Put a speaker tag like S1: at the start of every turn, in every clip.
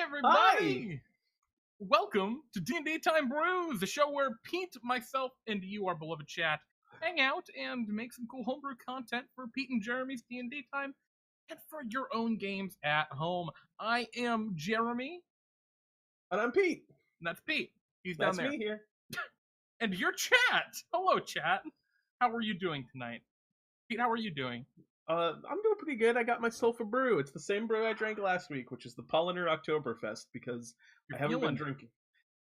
S1: everybody!
S2: Hi!
S1: Welcome to DnDTime Brews, the show where Pete, myself, and you, our beloved chat, hang out and make some cool homebrew content for Pete and Jeremy's D&D time and for your own games at home. I am Jeremy.
S2: And I'm Pete.
S1: And that's Pete. He's
S2: That's
S1: down there.
S2: me here.
S1: And your chat! Hello, chat. How are you doing tonight? Pete, how are you doing?
S2: I'm doing pretty good. I got myself a brew. It's the same brew I drank last week, which is the Polliner Oktoberfest, because I haven't been drinking.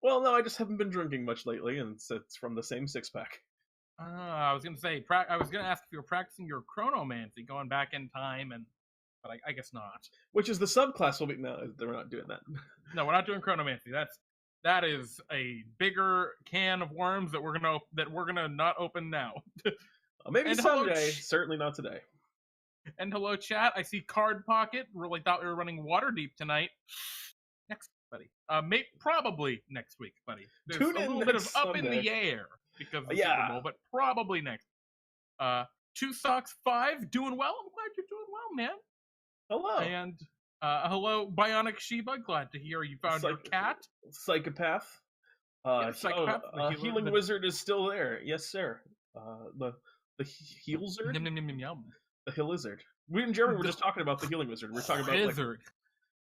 S2: Well, no, I just haven't been drinking much lately, and it's from the same six-pack.
S1: I was gonna say, I was gonna ask if you were practicing your chronomancy, going back in time, but I guess not.
S2: Which is the subclass. No, they're not doing that.
S1: No, we're not doing chronomancy. That is a bigger can of worms that we're gonna not open now.
S2: Maybe someday. Certainly not today.
S1: And hello, chat. I see Card Pocket. Really thought we were running Waterdeep tonight. Next, buddy. Probably next week, buddy. There's
S2: Tune
S1: a
S2: in
S1: little bit of
S2: Sunday.
S1: up in the air because of the
S2: Yeah.
S1: Super Bowl, but probably next. Two Socks 5 doing well. I'm glad you're doing well, man.
S2: Hello.
S1: And hello, Bionic Sheba. Glad to hear you found your cat.
S2: Psychopath.
S1: Psychopath.
S2: Healing Wizard is still there. Yes, sir. The Healzard?
S1: Yum, yum, yum, yum, yum.
S2: The Healizard. We and Jeremy were just talking about the Healing Wizard. We're talking about
S1: Lizard.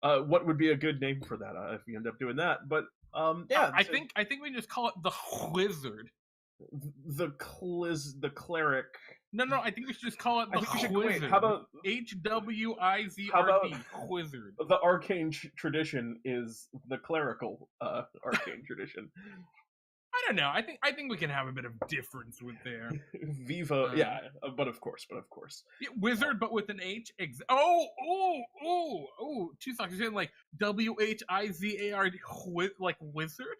S2: what would be a good name for that if we end up doing that. But yeah,
S1: I think we just call it the Wizard.
S2: The cleric.
S1: No, I think we should just call it the Wizard.
S2: Wait, how about
S1: HWIZRD Wizard?
S2: The arcane tradition is the clerical arcane tradition.
S1: I don't know. I think we can have a bit of difference with there.
S2: Viva, but of course.
S1: Yeah, wizard, but with an H. Two Socks. You're saying like WHIZARD, like wizard?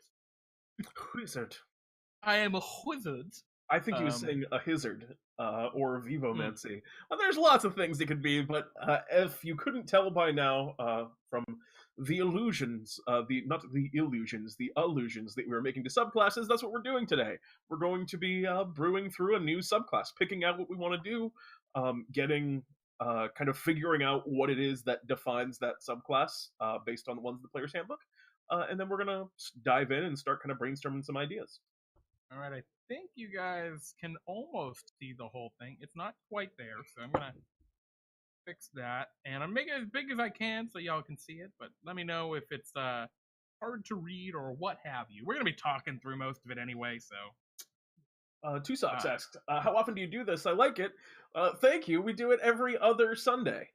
S2: Wizard.
S1: I am a wizard.
S2: I think he was saying a hizard, or vivomancy. Well, there's lots of things it could be, but if you couldn't tell by now from the illusions, the allusions that we were making to subclasses, that's what we're doing today. We're going to be brewing through a new subclass, picking out what we want to do, getting kind of figuring out what it is that defines that subclass based on the ones in the player's handbook, and then we're going to dive in and start kind of brainstorming some ideas.
S1: All right, I think you guys can almost see the whole thing. It's not quite there, so I'm gonna fix that, and I'm making it as big as I can so y'all can see it. But let me know if it's hard to read or what have you. We're gonna be talking through most of it anyway, so.
S2: Two Socks asked, how often do you do this? I like it. Thank you. We do it every other Sunday,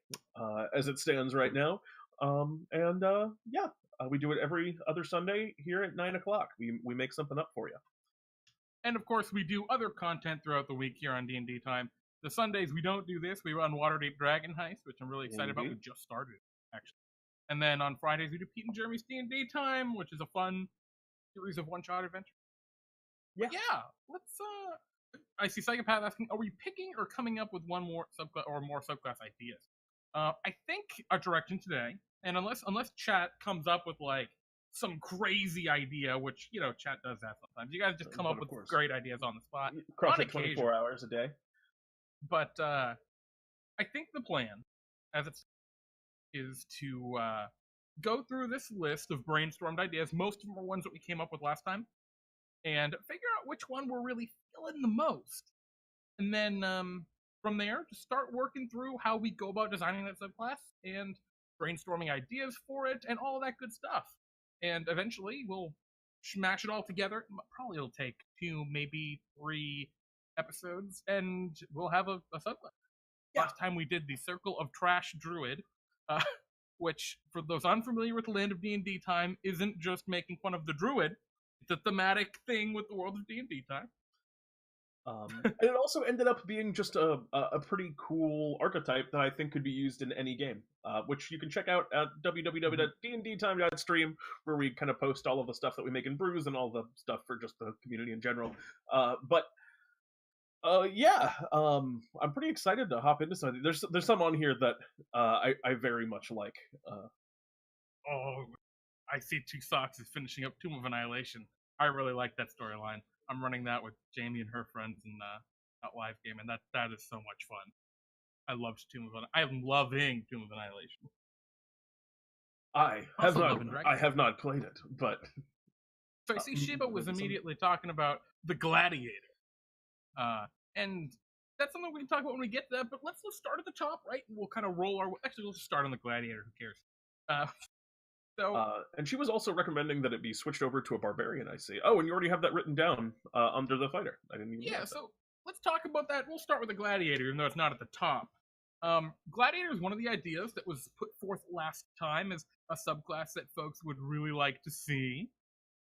S2: as it stands right now. We do it every other Sunday here at 9 o'clock. We make something up for you.
S1: And of course, we do other content throughout the week here on D&D Time. The Sundays we don't do this. We run Waterdeep Dragon Heist, which I'm really excited about. We just started, actually. And then on Fridays we do Pete and Jeremy's D&D Time, which is a fun series of one-shot adventures. Yeah. Let's. I see Psychopath asking, are we picking or coming up with one more subclass or more subclass ideas? I think our direction today, and unless chat comes up with like some crazy idea, which, you know, chat does that sometimes. You guys just come up with great ideas on the spot.
S2: Crush it 24 hours a day.
S1: But I think the plan, as it is to go through this list of brainstormed ideas. Most of them are ones that we came up with last time. And figure out which one we're really feeling the most. And then from there, just start working through how we go about designing that subclass and brainstorming ideas for it and all that good stuff. And eventually, we'll smash it all together. Probably it'll take 2, maybe 3 episodes, and we'll have a subclass. Yeah. Last time we did the Circle of Trash Druid, which, for those unfamiliar with the land of D&D Time, isn't just making fun of the Druid. It's a thematic thing with the world of D&D Time.
S2: And it also ended up being just a pretty cool archetype that I think could be used in any game, which you can check out at www.dndtime.stream, where we kind of post all of the stuff that we make in brews and all the stuff for just the community in general. I'm pretty excited to hop into something. There's some on here that I very much like.
S1: I see Two Socks is finishing up Tomb of Annihilation. I really like that storyline. I'm running that with Jamie and her friends in that live game, and that is so much fun. I'm loving Tomb of Annihilation. Also Love and
S2: I
S1: Dragon.
S2: have not played it, but
S1: So I see Shiba was immediately talking about the Gladiator. And that's something we can talk about when we get to that, but let's start at the top, right? And we'll kind of roll our. Actually, we'll just start on the Gladiator. Who cares? Uh, so
S2: and she was also recommending that it be switched over to a barbarian. I see. Oh, and you already have that written down under the fighter. I didn't even.
S1: Yeah, so let's talk about that. We'll start with the Gladiator, even though it's not at the top. Gladiator is one of the ideas that was put forth last time as a subclass that folks would really like to see,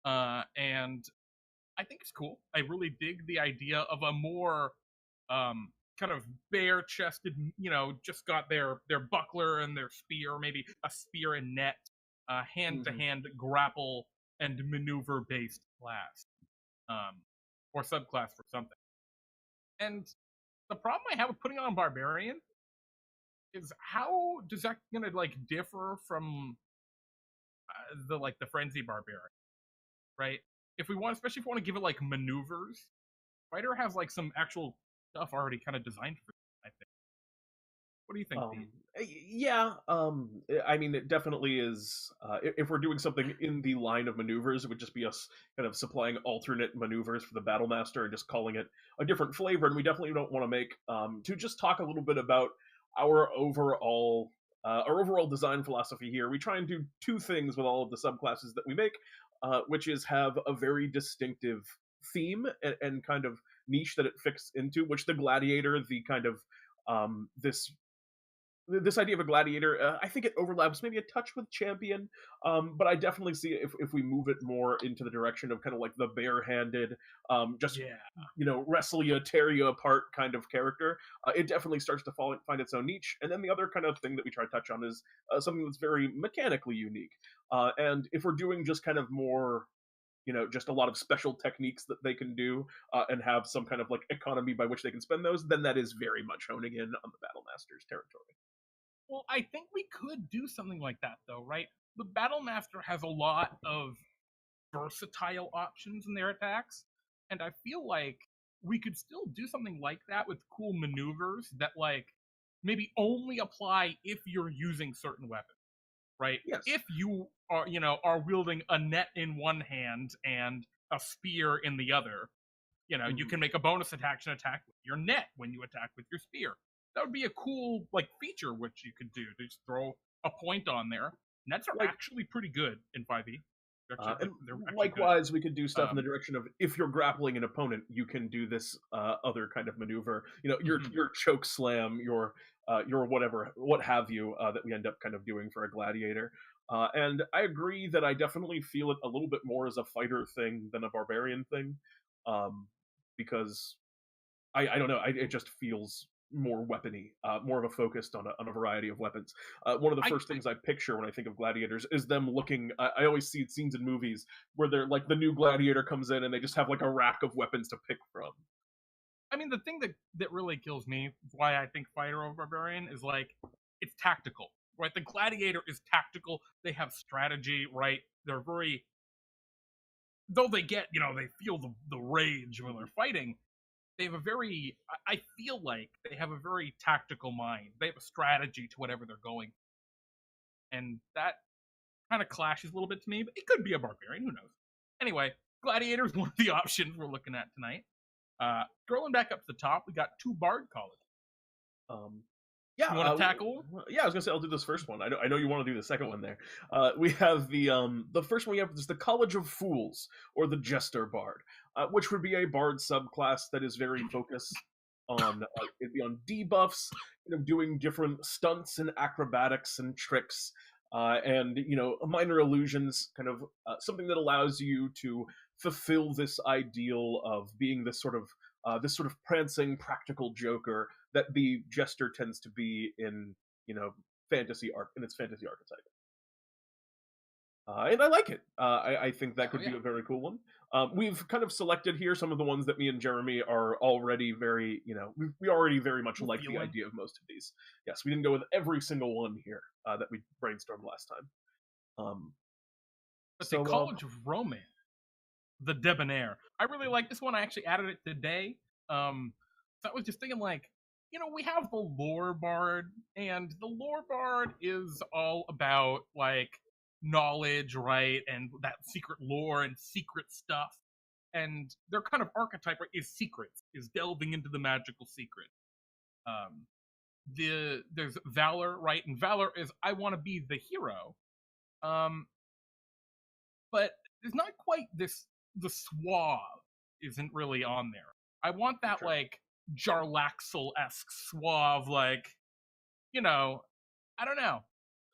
S1: and I think it's cool. I really dig the idea of a more kind of bare-chested, just got their buckler and their spear, maybe a spear and net, hand-to-hand grapple and maneuver-based class, or subclass for something. And the problem I have with putting on Barbarian is how does that gonna differ from the Frenzy Barbarian, right? If we want, especially if we want to give it maneuvers, Fighter has some actual stuff already kind of designed for it, I think. What do you think, Pete?
S2: Yeah, I mean, it definitely is. If we're doing something in the line of maneuvers, it would just be us kind of supplying alternate maneuvers for the Battle Master and just calling it a different flavor. And we definitely don't want to make to just talk a little bit about our overall design philosophy here. We try and do two things with all of the subclasses that we make, which is have a very distinctive theme and kind of niche that it fits into. Which the Gladiator, the kind of this idea of a gladiator, I think it overlaps maybe a touch with champion, but I definitely see if we move it more into the direction of kind of like the barehanded, wrestle you, tear you apart kind of character. It definitely starts to find its own niche. And then the other kind of thing that we try to touch on is something that's very mechanically unique. And if we're doing just kind of more just a lot of special techniques that they can do and have some kind of economy by which they can spend those, then that is very much honing in on the Battle Master's territory.
S1: Well, I think we could do something like that, though, right? The Battle Master has a lot of versatile options in their attacks, and I feel like we could still do something like that with cool maneuvers that, maybe only apply if you're using certain weapons, right?
S2: Yes.
S1: If you are wielding a net in one hand and a spear in the other, you can make a bonus attack with your net when you attack with your spear. That would be a cool feature which you could do to just throw a point on there. Nets are actually pretty good in 5e.
S2: And likewise, we could do stuff in the direction of if you're grappling an opponent, you can do this other kind of maneuver. Your choke slam, your whatever, what have you, that we end up kind of doing for a gladiator. And I agree that I definitely feel it a little bit more as a fighter thing than a barbarian thing, because I don't know, it just feels more weapony, more of a focus on a variety of weapons. One of the first things I picture when I think of gladiators is them looking. I always see scenes in movies where they're the new gladiator comes in and they just have a rack of weapons to pick from.
S1: I mean, the thing that really kills me, why I think fighter over barbarian, is it's tactical, right? The gladiator is tactical. They have strategy, right? They're very, though they get, they feel the rage when they're fighting. They have I feel like they have a very tactical mind. They have a strategy to whatever they're going. And that kind of clashes a little bit to me, but it could be a barbarian, who knows. Anyway, Gladiator is one of the options we're looking at tonight. Scrolling back up to the top, we got 2 Bard colleges.
S2: Yeah,
S1: you want to tackle?
S2: Yeah, I was gonna say I'll do this first one. I know you want to do the second one there. We have the first one. We have is the College of Fools, or the Jester Bard, which would be a Bard subclass that is very focused on it'd be on debuffs, doing different stunts and acrobatics and tricks, and minor illusions, kind of something that allows you to fulfill this ideal of being this sort of prancing practical joker that the jester tends to be in fantasy archetype. And I like it. I think that could be a very cool one. We've kind of selected here some of the ones that me and Jeremy are already very, we already very much like the idea of most of these. Yes, we didn't go with every single one here that we brainstormed last time.
S1: But the College of Romance, the Debonair. I really like this one. I actually added it today. So I was just thinking, we have the Lore Bard, and the Lore Bard is all about knowledge, right, and that secret lore and secret stuff. And their kind of archetype, right, is secrets, is delving into the magical secret. Um, there's valor, right, and valor is I want to be the hero. Um, but there's not quite this. The suave isn't really on there. I want that
S2: Sure.
S1: like Jarlaxle-esque suave, like I don't know.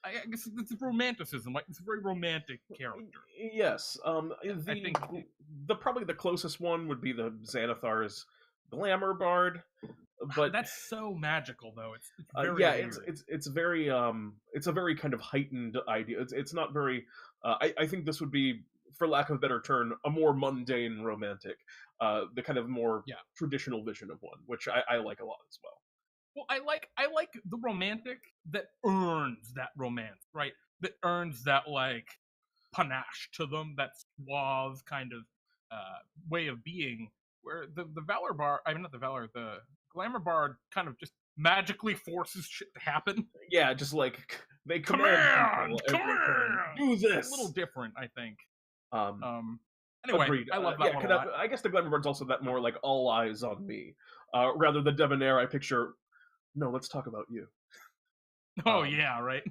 S1: I guess it's romanticism. Like it's a very romantic character.
S2: Yes.
S1: I think.
S2: The probably the closest one would be the Xanathar's glamour bard, but
S1: That's so magical, though. It's very
S2: yeah,
S1: weird.
S2: it's very it's a very kind of heightened idea. It's not very. I think this would be, for lack of a better term, a more mundane romantic, the kind of more traditional vision of one, which I like a lot as well.
S1: Well, I like the romantic that earns that romance, right? That earns that like panache to them, that suave kind of way of being. Where the Valor Bard, I mean not the Valor, the Glamour Bard kind of just magically forces shit to happen.
S2: Yeah, just like they command do this.
S1: A little different, I think. Anyway,
S2: agreed.
S1: I love that one a lot.
S2: I guess the Glamour Bard's also that more like all eyes on me. Rather the debonair, I picture. No, let's talk about you.
S1: Oh yeah, right.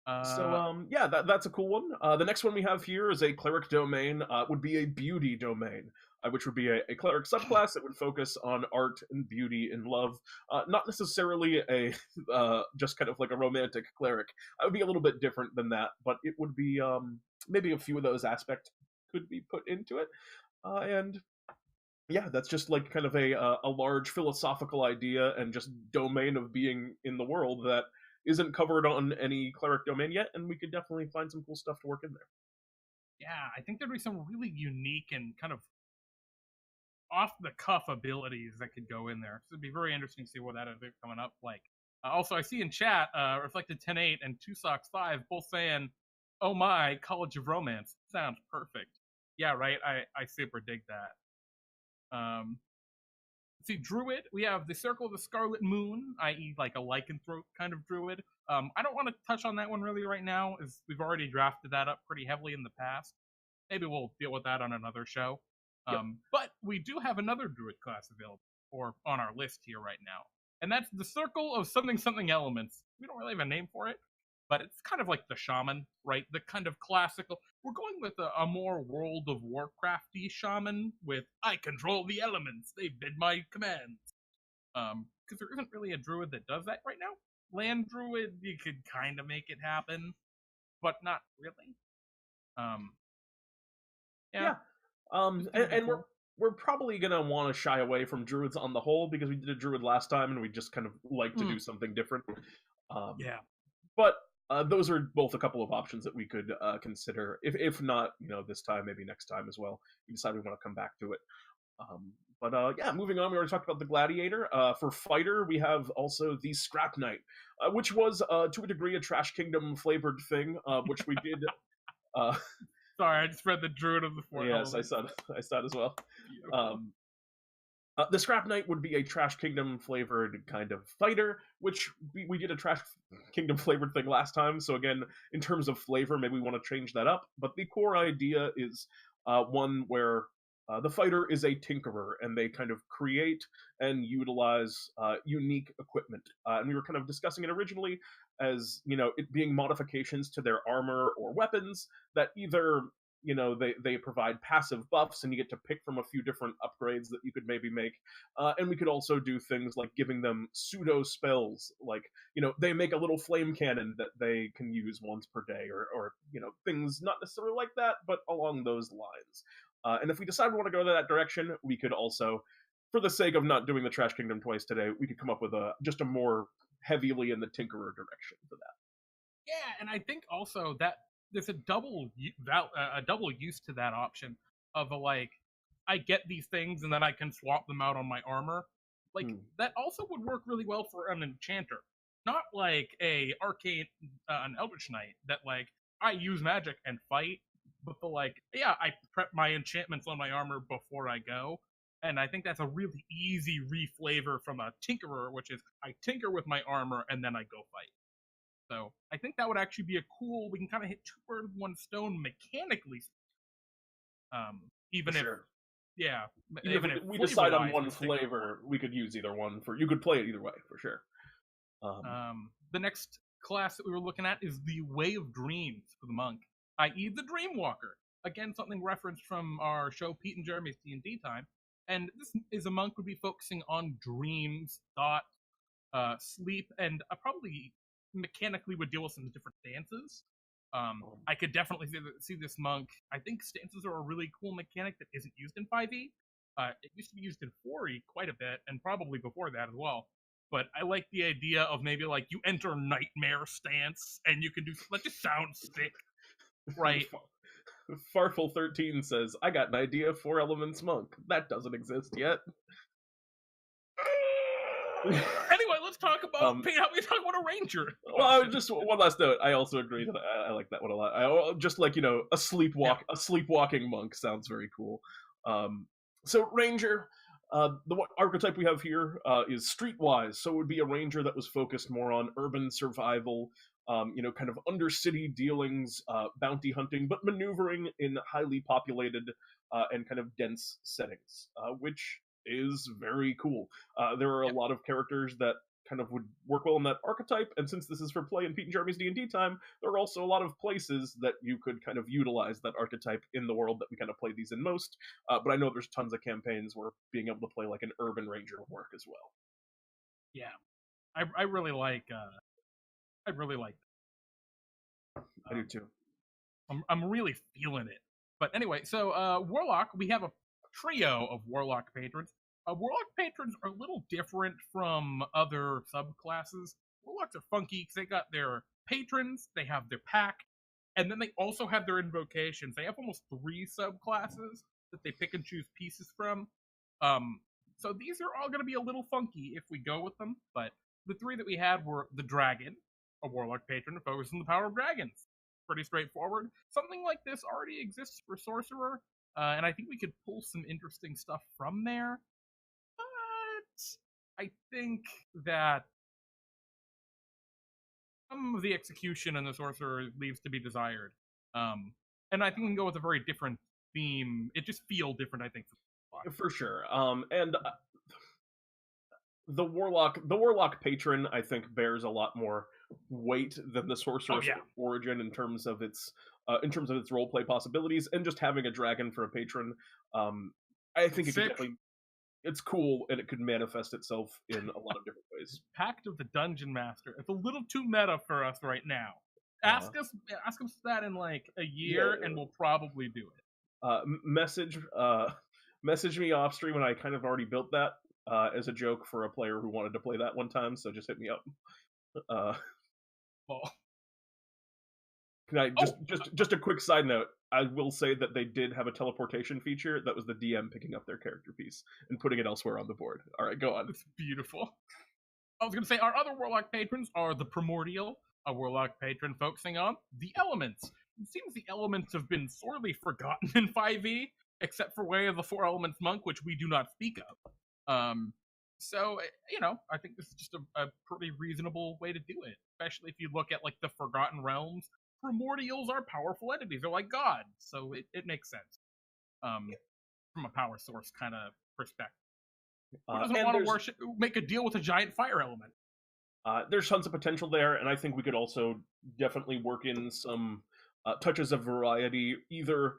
S2: Yeah, that's a cool one. The next one we have here is a cleric domain. Would be a beauty domain, which would be a cleric subclass that would focus on art and beauty and love. Not necessarily a just kind of like a romantic cleric. It would be a little bit different than that, but it would be maybe a few of those aspects could be put into it, and yeah, that's just like kind of a large philosophical idea and just domain of being in the world that isn't covered on any cleric domain yet, and we could definitely find some cool stuff to work in there.
S1: Yeah, I think there'd be some really unique and kind of off the cuff abilities that could go in there. So it'd be very interesting to see what that is coming up like. Also, I see in chat, Reflected 10-8 and 2Socks5 both saying, "Oh my, College of Romance sounds perfect." Yeah, right. I super dig that. See, Druid, we have the Circle of the Scarlet Moon, i.e., like a lycanthrope kind of Druid. I don't want to touch on that one really right now, as we've already drafted that up pretty heavily in the past. Maybe we'll deal with that on another show.
S2: Yep.
S1: But we do have another Druid class available, or on our list here right now, and that's the Circle of Something Something Elements. We don't really have a name for it, but it's kind of like the shaman, right? The kind of classical. We're going with a more World of Warcrafty shaman with I control the elements. They bid my commands. Because there isn't really a druid that does that right now. Land druid, you could kind of make it happen, but not really. Yeah.
S2: And we're probably gonna want to shy away from druids on the whole because we did a druid last time and we just kind of like to do something different.
S1: Yeah.
S2: But those are both a couple of options that we could consider. If not, this time, maybe next time as well. We decide we want to come back to it. But yeah, moving on, we already talked about the Gladiator. For Fighter, we have also the Scrap Knight, which was, to a degree, a Trash Kingdom flavored thing, which we did.
S1: Sorry, I just read the Druid of the Four
S2: Yes,
S1: Elements.
S2: I saw it as well. The Scrap Knight would be a Trash Kingdom flavored kind of fighter, which we did a Trash Kingdom flavored thing last time. So again, in terms of flavor, maybe we want to change that up. But the core idea is one where the fighter is a tinkerer, and they kind of create and utilize unique equipment. And we were kind of discussing it originally as, it being modifications to their armor or weapons that either they provide passive buffs, and you get to pick from a few different upgrades that you could maybe make. And we could also do things like giving them pseudo spells, like they make a little flame cannon that they can use once per day, or things not necessarily like that, but along those lines. And if we decide we want to go that direction, we could also, for the sake of not doing the Trash Kingdom twice today, we could come up with just a more heavily in the Tinkerer direction for that.
S1: Yeah, and I think also that there's a double use to that option of I get these things and then I can swap them out on my armor. That also would work really well for an enchanter, not like an Eldritch Knight that I use magic and fight, but I prep my enchantments on my armor before I go. And I think that's a really easy reflavor from a Tinkerer, which is I tinker with my armor and then I go fight. So I think that would actually be a cool. We can kind of hit two birds with one stone mechanically.
S2: For
S1: Even if,
S2: sure.
S1: yeah,
S2: Even
S1: even if
S2: if we
S1: flavor
S2: decide on
S1: wise
S2: one
S1: we stick with
S2: flavor, we could use either one for. You could play it either way for sure.
S1: the next class that we were looking at is the Way of Dreams for the monk, i.e., the Dreamwalker. Again, something referenced from our show Pete and Jeremy's D&D time. And this is a monk would be focusing on dreams, thought, sleep, and probably mechanically would deal with some different stances. I could definitely see this monk. I think stances are a really cool mechanic that isn't used in 5e. It used to be used in 4e quite a bit, and probably before that as well. But I like the idea of maybe like you enter nightmare stance and you can do that. Just sounds sick, right?
S2: Farfel13 says, "I got an idea. 4 elements monk. That doesn't exist yet."
S1: Anyway, let's talk about how we talk about a ranger.
S2: Well, just one last note. I also agree that I like that one a lot. I just like a sleepwalking monk sounds very cool. So ranger, the archetype we have here is streetwise. So it would be a ranger that was focused more on urban survival. Kind of undercity dealings, bounty hunting, but maneuvering in highly populated and kind of dense settings, which is very cool. There are a lot of characters that kind of would work well in that archetype, and since this is for play in Pete and Jeremy's D&D time, there are also a lot of places that you could kind of utilize that archetype in the world that we kind of play these in most, but I know there's tons of campaigns where being able to play like an urban ranger will work as well.
S1: Yeah, I really like I
S2: do too.
S1: I'm really feeling it. But anyway, so Warlock, we have a trio of Warlock patrons. Warlock patrons are a little different from other subclasses. Warlocks are funky because they got their patrons, they have their pack, and then they also have their invocations. They have almost 3 subclasses that they pick and choose pieces from. So these are all going to be a little funky if we go with them, but the 3 that we had were the Dragon, a Warlock patron focused on the power of dragons. Pretty straightforward. Something like this already exists for Sorcerer, and I think we could pull some interesting stuff from there. But I think that some of the execution in the Sorcerer leaves to be desired. And I think we can go with a very different theme. It just feels different, I think.
S2: For sure. And the warlock patron, I think, bears a lot more weight than the sorcerer's origin in terms of its roleplay possibilities, and just having a dragon for a patron. I think it's cool, and it could manifest itself in a lot of different ways.
S1: Pact of the Dungeon Master. It's a little too meta for us right now. Ask us that in like a year, and we'll probably do it.
S2: Message me off stream, and I kind of already built that as a joke for a player who wanted to play that one time. So just hit me up. Can I just a quick side note? I will say that they did have a teleportation feature that was the DM picking up their character piece and putting it elsewhere on the board. All right, go on.
S1: It's beautiful. I was going to say, our other Warlock patrons are the Primordial, a Warlock patron focusing on the elements. It seems the elements have been sorely forgotten in 5e, except for Way of the 4 Elements Monk, which we do not speak of. So, I think this is just a pretty reasonable way to do it, especially if you look at, like, the Forgotten Realms. Primordials are powerful entities. They're like gods, so it makes sense from a power source kind of perspective. Who doesn't want to make a deal with a giant fire element?
S2: There's tons of potential there, and I think we could also definitely work in some touches of variety, either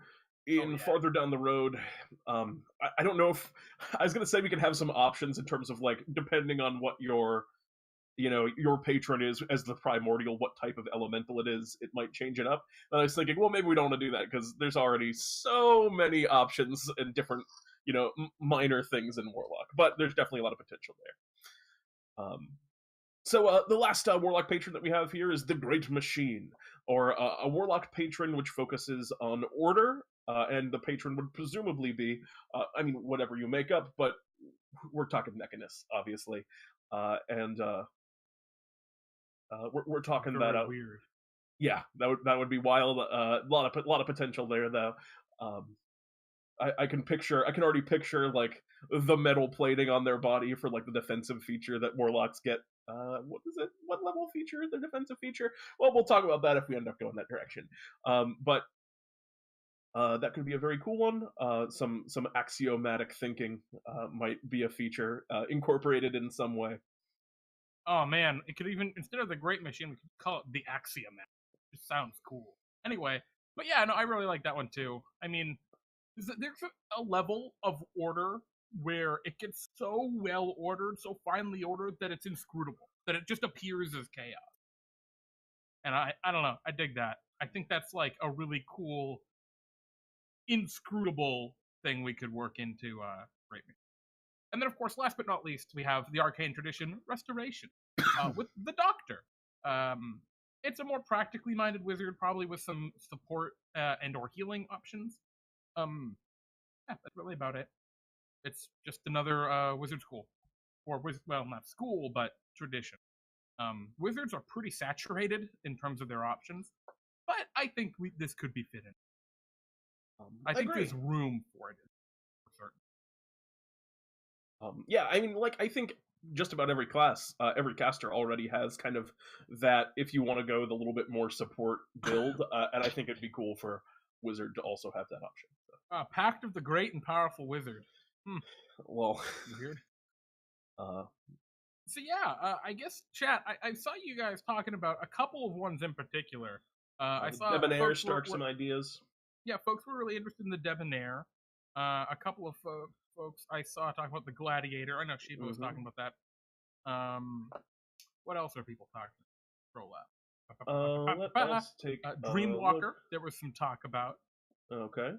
S2: farther down the road. I don't know if I was going to say we could have some options in terms of like depending on what your patron is as the primordial, what type of elemental it is, it might change it up. And I was thinking, well, maybe we don't want to do that because there's already so many options and different, minor things in Warlock. But there's definitely a lot of potential there. So the last Warlock patron that we have here is the Great Machine, or a Warlock patron which focuses on order, and the patron would presumably be, whatever you make up, but we're talking Mechanist, obviously. We're talking about
S1: weird.
S2: Yeah, that would be wild. A lot of potential there, though. I can already picture like the metal plating on their body for like the defensive feature that warlocks get what is it? What level feature is the defensive feature? Well, we'll talk about that if we end up going that direction. But that could be a very cool one. Some axiomatic thinking might be a feature incorporated in some way.
S1: Oh man, it could even, instead of the Great Machine, we could call it the Axiomat. It just sounds cool. Anyway, but yeah, no, I really like that one too. I mean, there's a level of order where it gets so well ordered, so finely ordered that it's inscrutable, that it just appears as chaos. And I don't know, I dig that. I think that's like a really cool, inscrutable thing we could work into Great Machine. And then, of course, last but not least, we have the arcane tradition, Restoration, with the Doctor. It's a more practically minded wizard, probably with some support and/or healing options. Yeah, that's really about it. It's just another wizard school, or well, not school, but tradition. Wizards are pretty saturated in terms of their options, but I think this could be fit in. I think there's room for it, for certain.
S2: Yeah, I mean, like, I think just about every class, every caster already has kind of that, if you want to go the little bit more support build, and I think it'd be cool for Wizard to also have that option. So.
S1: Pact of the Great and Powerful Wizard.
S2: Well,
S1: weird. So yeah, I guess, chat, I saw you guys talking about a couple of ones in particular. I saw
S2: Debonair sparked some ideas.
S1: Yeah, folks were really interested in the Debonair. A couple of folks I saw talking about the Gladiator. I know Shiva was talking about that. What else are people talking about? Roll up.
S2: Let's take
S1: Dreamwalker. There was some talk about.
S2: Okay.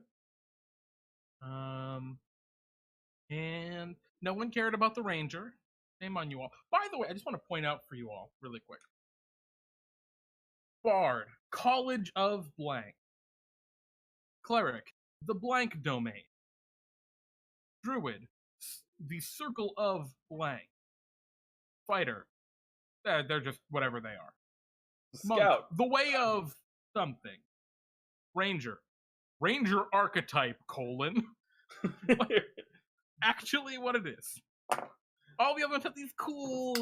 S1: And no one cared about the Ranger. Shame on you all. By the way, I just want to point out for you all, really quick. Bard, College of Blank. Cleric, the Blank Domain. Druid, the Circle of Blank. Fighter, they're just whatever they are.
S2: Scout,
S1: Monk, the Way of something. Ranger archetype, : actually what it is. All the other ones have these cool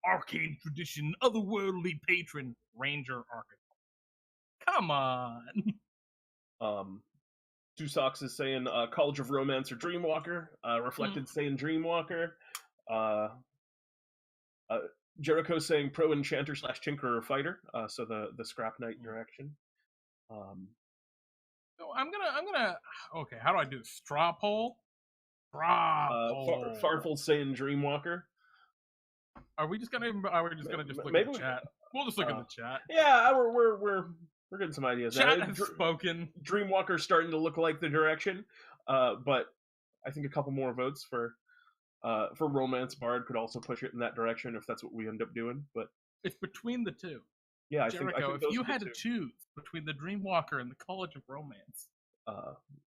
S1: arcane tradition, otherworldly patron, Ranger archetype. Come on.
S2: Two Socks is saying College of Romance or Dreamwalker. Reflected saying Dreamwalker. Jericho saying Pro Enchanter / Tinkerer Fighter. So the Scrap Knight direction.
S1: So I'm gonna. Okay, how do I do this? Straw poll.
S2: Farfel saying Dreamwalker.
S1: Are we just gonna? Are we just gonna look at the chat? We'll just look at the chat.
S2: Yeah, we're getting some ideas.
S1: Chat has spoken.
S2: Dreamwalker's starting to look like the direction, but I think a couple more votes for Romance Bard could also push it in that direction if that's what we end up doing. But
S1: it's between the two.
S2: Yeah,
S1: Jericho, if you had to choose between the Dreamwalker and the College of Romance.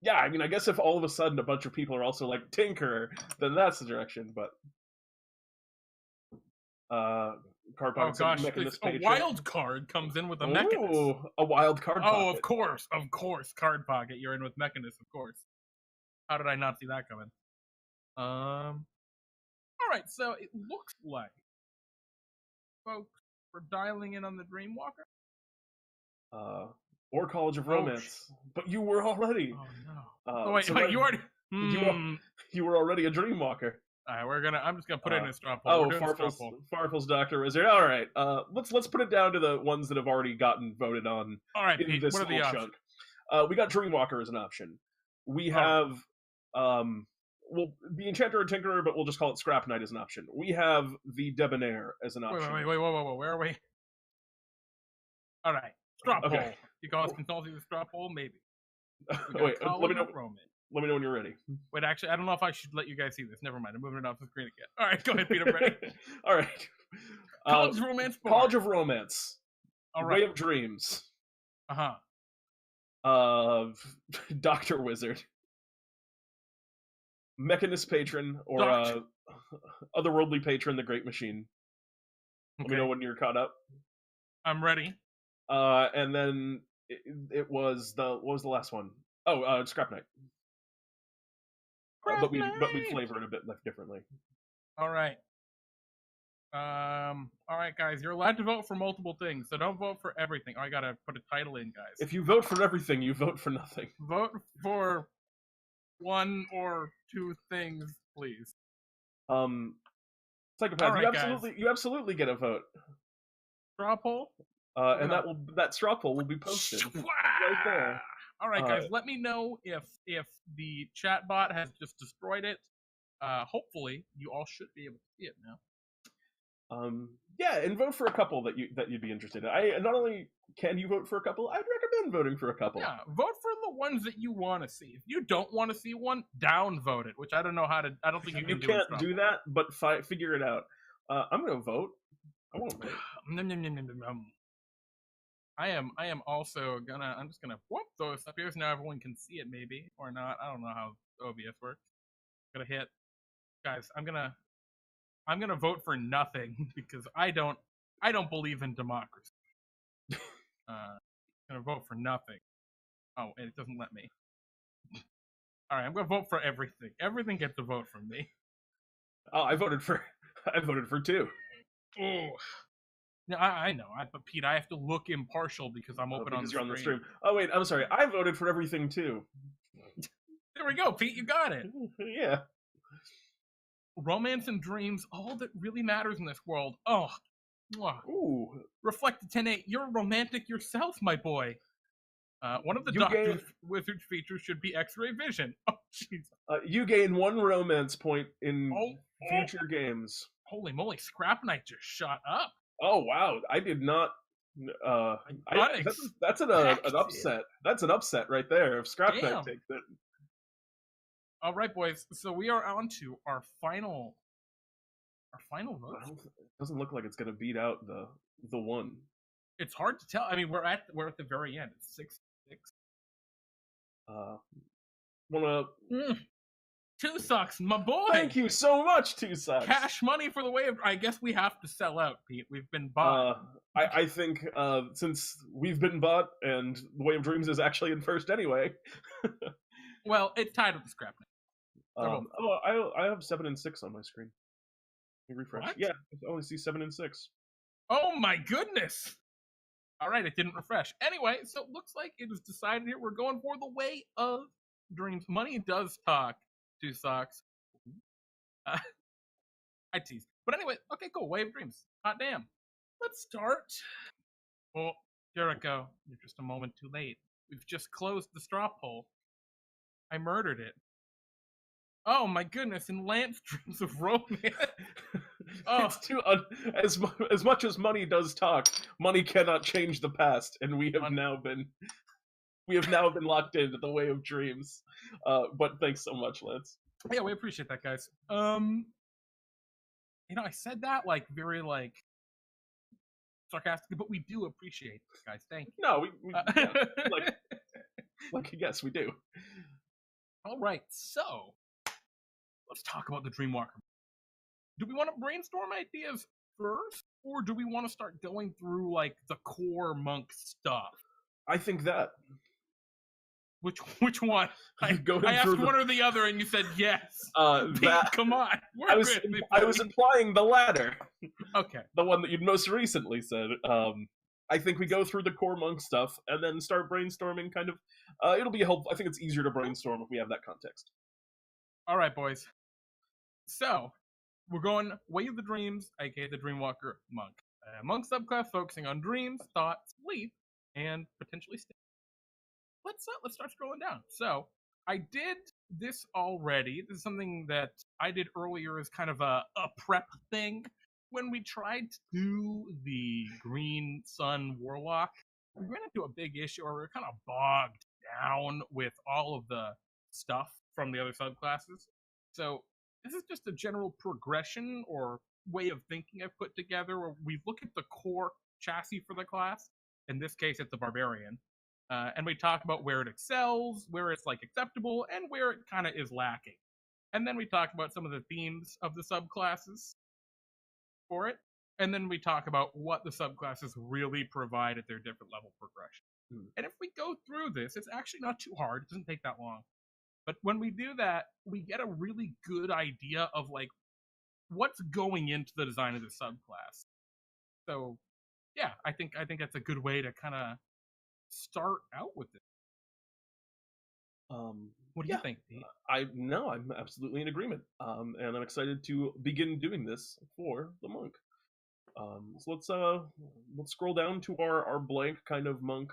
S2: Yeah, I mean, I guess if all of a sudden a bunch of people are also like Tinkerer, then that's the direction. But
S1: oh gosh, a wild card comes in with a Mechanist.
S2: Ooh, a wild card.
S1: Oh, of course, Card Pocket. You're in with Mechanist, of course. How did I not see that coming? All right, so it looks like folks were dialing in on the Dreamwalker.
S2: Or College of Romance, but you were already.
S1: Oh no! Wait, you already.
S2: You were already a Dreamwalker.
S1: All right, I'm just gonna put it in a straw poll.
S2: Farfel's Doctor Wizard. All right, let's put it down to the ones that have already gotten voted on.
S1: All right, Pete, what are the options?
S2: We got Dreamwalker as an option. We have well, the Enchanter and Tinkerer, but we'll just call it Scrap Knight as an option. We have the Debonair as an option.
S1: Wait, whoa, where are we? All right, straw poll. You call us consulting the straw poll, maybe.
S2: Wait, let me know when you're ready.
S1: Wait, actually, I don't know if I should let you guys see this. Never mind, I'm moving it off the screen again. All right, go ahead, Pete. I'm ready.
S2: All right.
S1: College of Romance.
S2: College of Romance.
S1: All right.
S2: Way of Dreams. Doctor Wizard. Mechanist Patron, or Otherworldly Patron, the Great Machine. Let me know when you're caught up.
S1: I'm ready.
S2: And then it was what was the last one? Oh, Scrap Knight. But we flavor it a bit differently.
S1: All right. All right, guys, you're allowed to vote for multiple things, so don't vote for everything. Oh, I gotta put a title in, guys.
S2: If you vote for everything, you vote for nothing.
S1: Vote for one or two things, please.
S2: Psychopath,
S1: Right,
S2: you absolutely get a vote.
S1: Straw poll?
S2: And that straw poll will be posted right there.
S1: All right, guys, let me know if the chat bot has just destroyed it. Hopefully, you all should be able to see it now.
S2: Yeah, and vote for a couple that you'd be interested in. Not only can you vote for a couple, I'd recommend voting for a couple.
S1: Yeah, vote for the ones that you want to see. If you don't want to see one, downvote it, which I don't know how to. I don't think you can.
S2: You can't do that, but figure it out. I'm gonna vote. I won't vote.
S1: I am also gonna. I'm just gonna whoop those up here so now everyone can see it, maybe or not. I don't know how OBS works. Gonna hit, guys. I'm gonna vote for nothing because I don't believe in democracy. Gonna vote for nothing. Oh, and it doesn't let me. All right, I'm gonna vote for everything. Everything gets a vote from me.
S2: Oh, I voted for two.
S1: Oh, yeah, I know. But Pete, I have to look impartial because I'm open
S2: because
S1: on the
S2: stream. Oh wait, I'm sorry. I voted for everything too.
S1: There we go, Pete. You got it.
S2: Yeah.
S1: Romance and dreams, all that really matters in this world. Oh,
S2: ooh.
S1: Reflect the 10-8. You're romantic yourself, my boy. One of the Doctor Wizard features should be X-ray vision. Oh, jeez.
S2: You gain 1 romance point in future games.
S1: Holy moly, Scrap Knight just shot up.
S2: Oh wow, I did not. That's an upset. That's an upset right there. If Scrap Knight takes it.
S1: All right, boys. So we are on to our final vote.
S2: It doesn't look like it's going to beat out the one.
S1: It's hard to tell. I mean, we're at the very end. It's 6-6. Two Socks, my boy.
S2: Thank you so much, Two Socks.
S1: Cash money for the way of. I guess we have to sell out, Pete. We've been bought.
S2: I think since we've been bought and the Way of Dreams is actually in first anyway.
S1: Well, it's tied with the Scrap Knight.
S2: I have 7 and 6 on my screen. Refresh.
S1: What?
S2: Yeah, I only see 7 and 6.
S1: Oh my goodness! All right, it didn't refresh. Anyway, so it looks like it is decided here. We're going for the Way of Dreams. Money does talk. Two Socks. I tease. But anyway, okay, cool. Way of Dreams. Hot damn. Let's start. Oh, Jericho, you're just a moment too late. We've just closed the straw poll. I murdered it. Oh my goodness! And Lance dreams of romance.
S2: It's too as much as money does talk, money cannot change the past, and we have now been locked into the Way of Dreams. But thanks so much, Lance.
S1: Yeah, we appreciate that, guys. I said that very sarcastically, but we do appreciate it, guys. Thank you.
S2: No, yes, we do.
S1: All right, so let's talk about the Dreamwalker. Do we want to brainstorm ideas first, or do we want to start going through the core monk stuff?
S2: I think that.
S1: Which one? I asked one or the other, and you said yes. Pete, come on.
S2: I was implying the latter.
S1: Okay.
S2: The one that you'd most recently said. I think we go through the core monk stuff and then start brainstorming. Kind of. It'll be helpful. I think it's easier to brainstorm if we have that context.
S1: All right, boys. So we're going Way of the Dreams, aka the Dreamwalker monk. Monk subclass focusing on dreams, thoughts, sleep, and potentially state. Let's start scrolling down. So I did this already. This is something that I did earlier as kind of a prep thing. When we tried to do the Green Sun Warlock, we ran into a big issue, or we were kind of bogged down with all of the stuff from the other subclasses. So this is just a general progression or way of thinking I've put together, where we look at the core chassis for the class. In this case, it's the Barbarian. And we talk about where it excels, where it's acceptable, and where it kind of is lacking. And then we talk about some of the themes of the subclasses for it. And then we talk about what the subclasses really provide at their different level progression. And if we go through this, it's actually not too hard. It doesn't take that long. But when we do that, we get a really good idea of what's going into the design of the subclass. So yeah, I think that's a good way to kind of start out with it. What do you
S2: Yeah,
S1: think, Pete?
S2: I'm absolutely in agreement. And I'm excited to begin doing this for the monk. So let's scroll down to our blank kind of monk,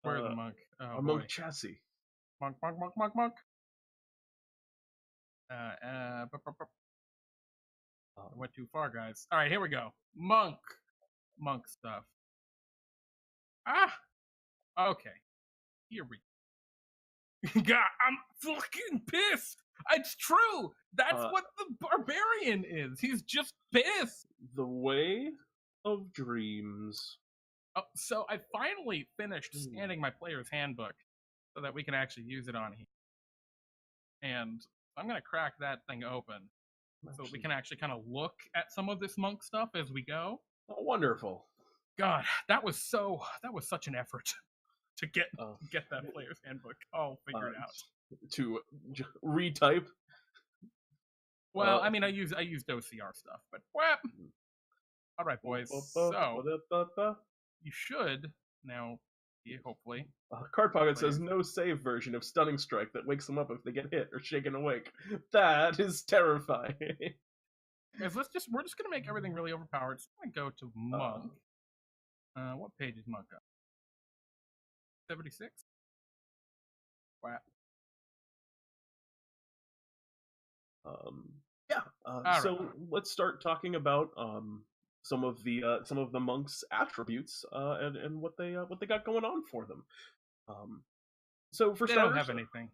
S1: Where's the
S2: uh,
S1: monk? Oh
S2: our
S1: boy,
S2: monk chassis.
S1: monk, monk, monk, monk, monk. I
S2: Um,
S1: went too far, guys. All right, here we go. Monk stuff. Ah, okay. Here we God, I'm fucking pissed. It's true. That's
S2: uh,
S1: what the barbarian is. He's just pissed.
S2: the way of dreams.
S1: Oh, so I finally finished
S2: Ooh,
S1: scanning my player's handbook so that we can actually use it on here. And I'm gonna crack that thing open so we can actually kind of look at some of this monk stuff as we go.
S2: oh, wonderful.
S1: God, that was such an effort to
S2: Uh,
S1: get that player's handbook all figured out.
S2: to retype.
S1: Well, I mean, I used OCR stuff, but well, all right, boys. So you should now, hopefully.
S2: Card Pocket says no save version of Stunning Strike that wakes them up if they get hit or shaken awake. That is terrifying.
S1: Guys, we're just gonna make everything really overpowered. It's gonna go to monk. What page is monk up? 76. Wow.
S2: So
S1: right.
S2: let's start talking about some of the monks' attributes and what they got going on for them. So for
S1: They
S2: starters,
S1: don't have anything.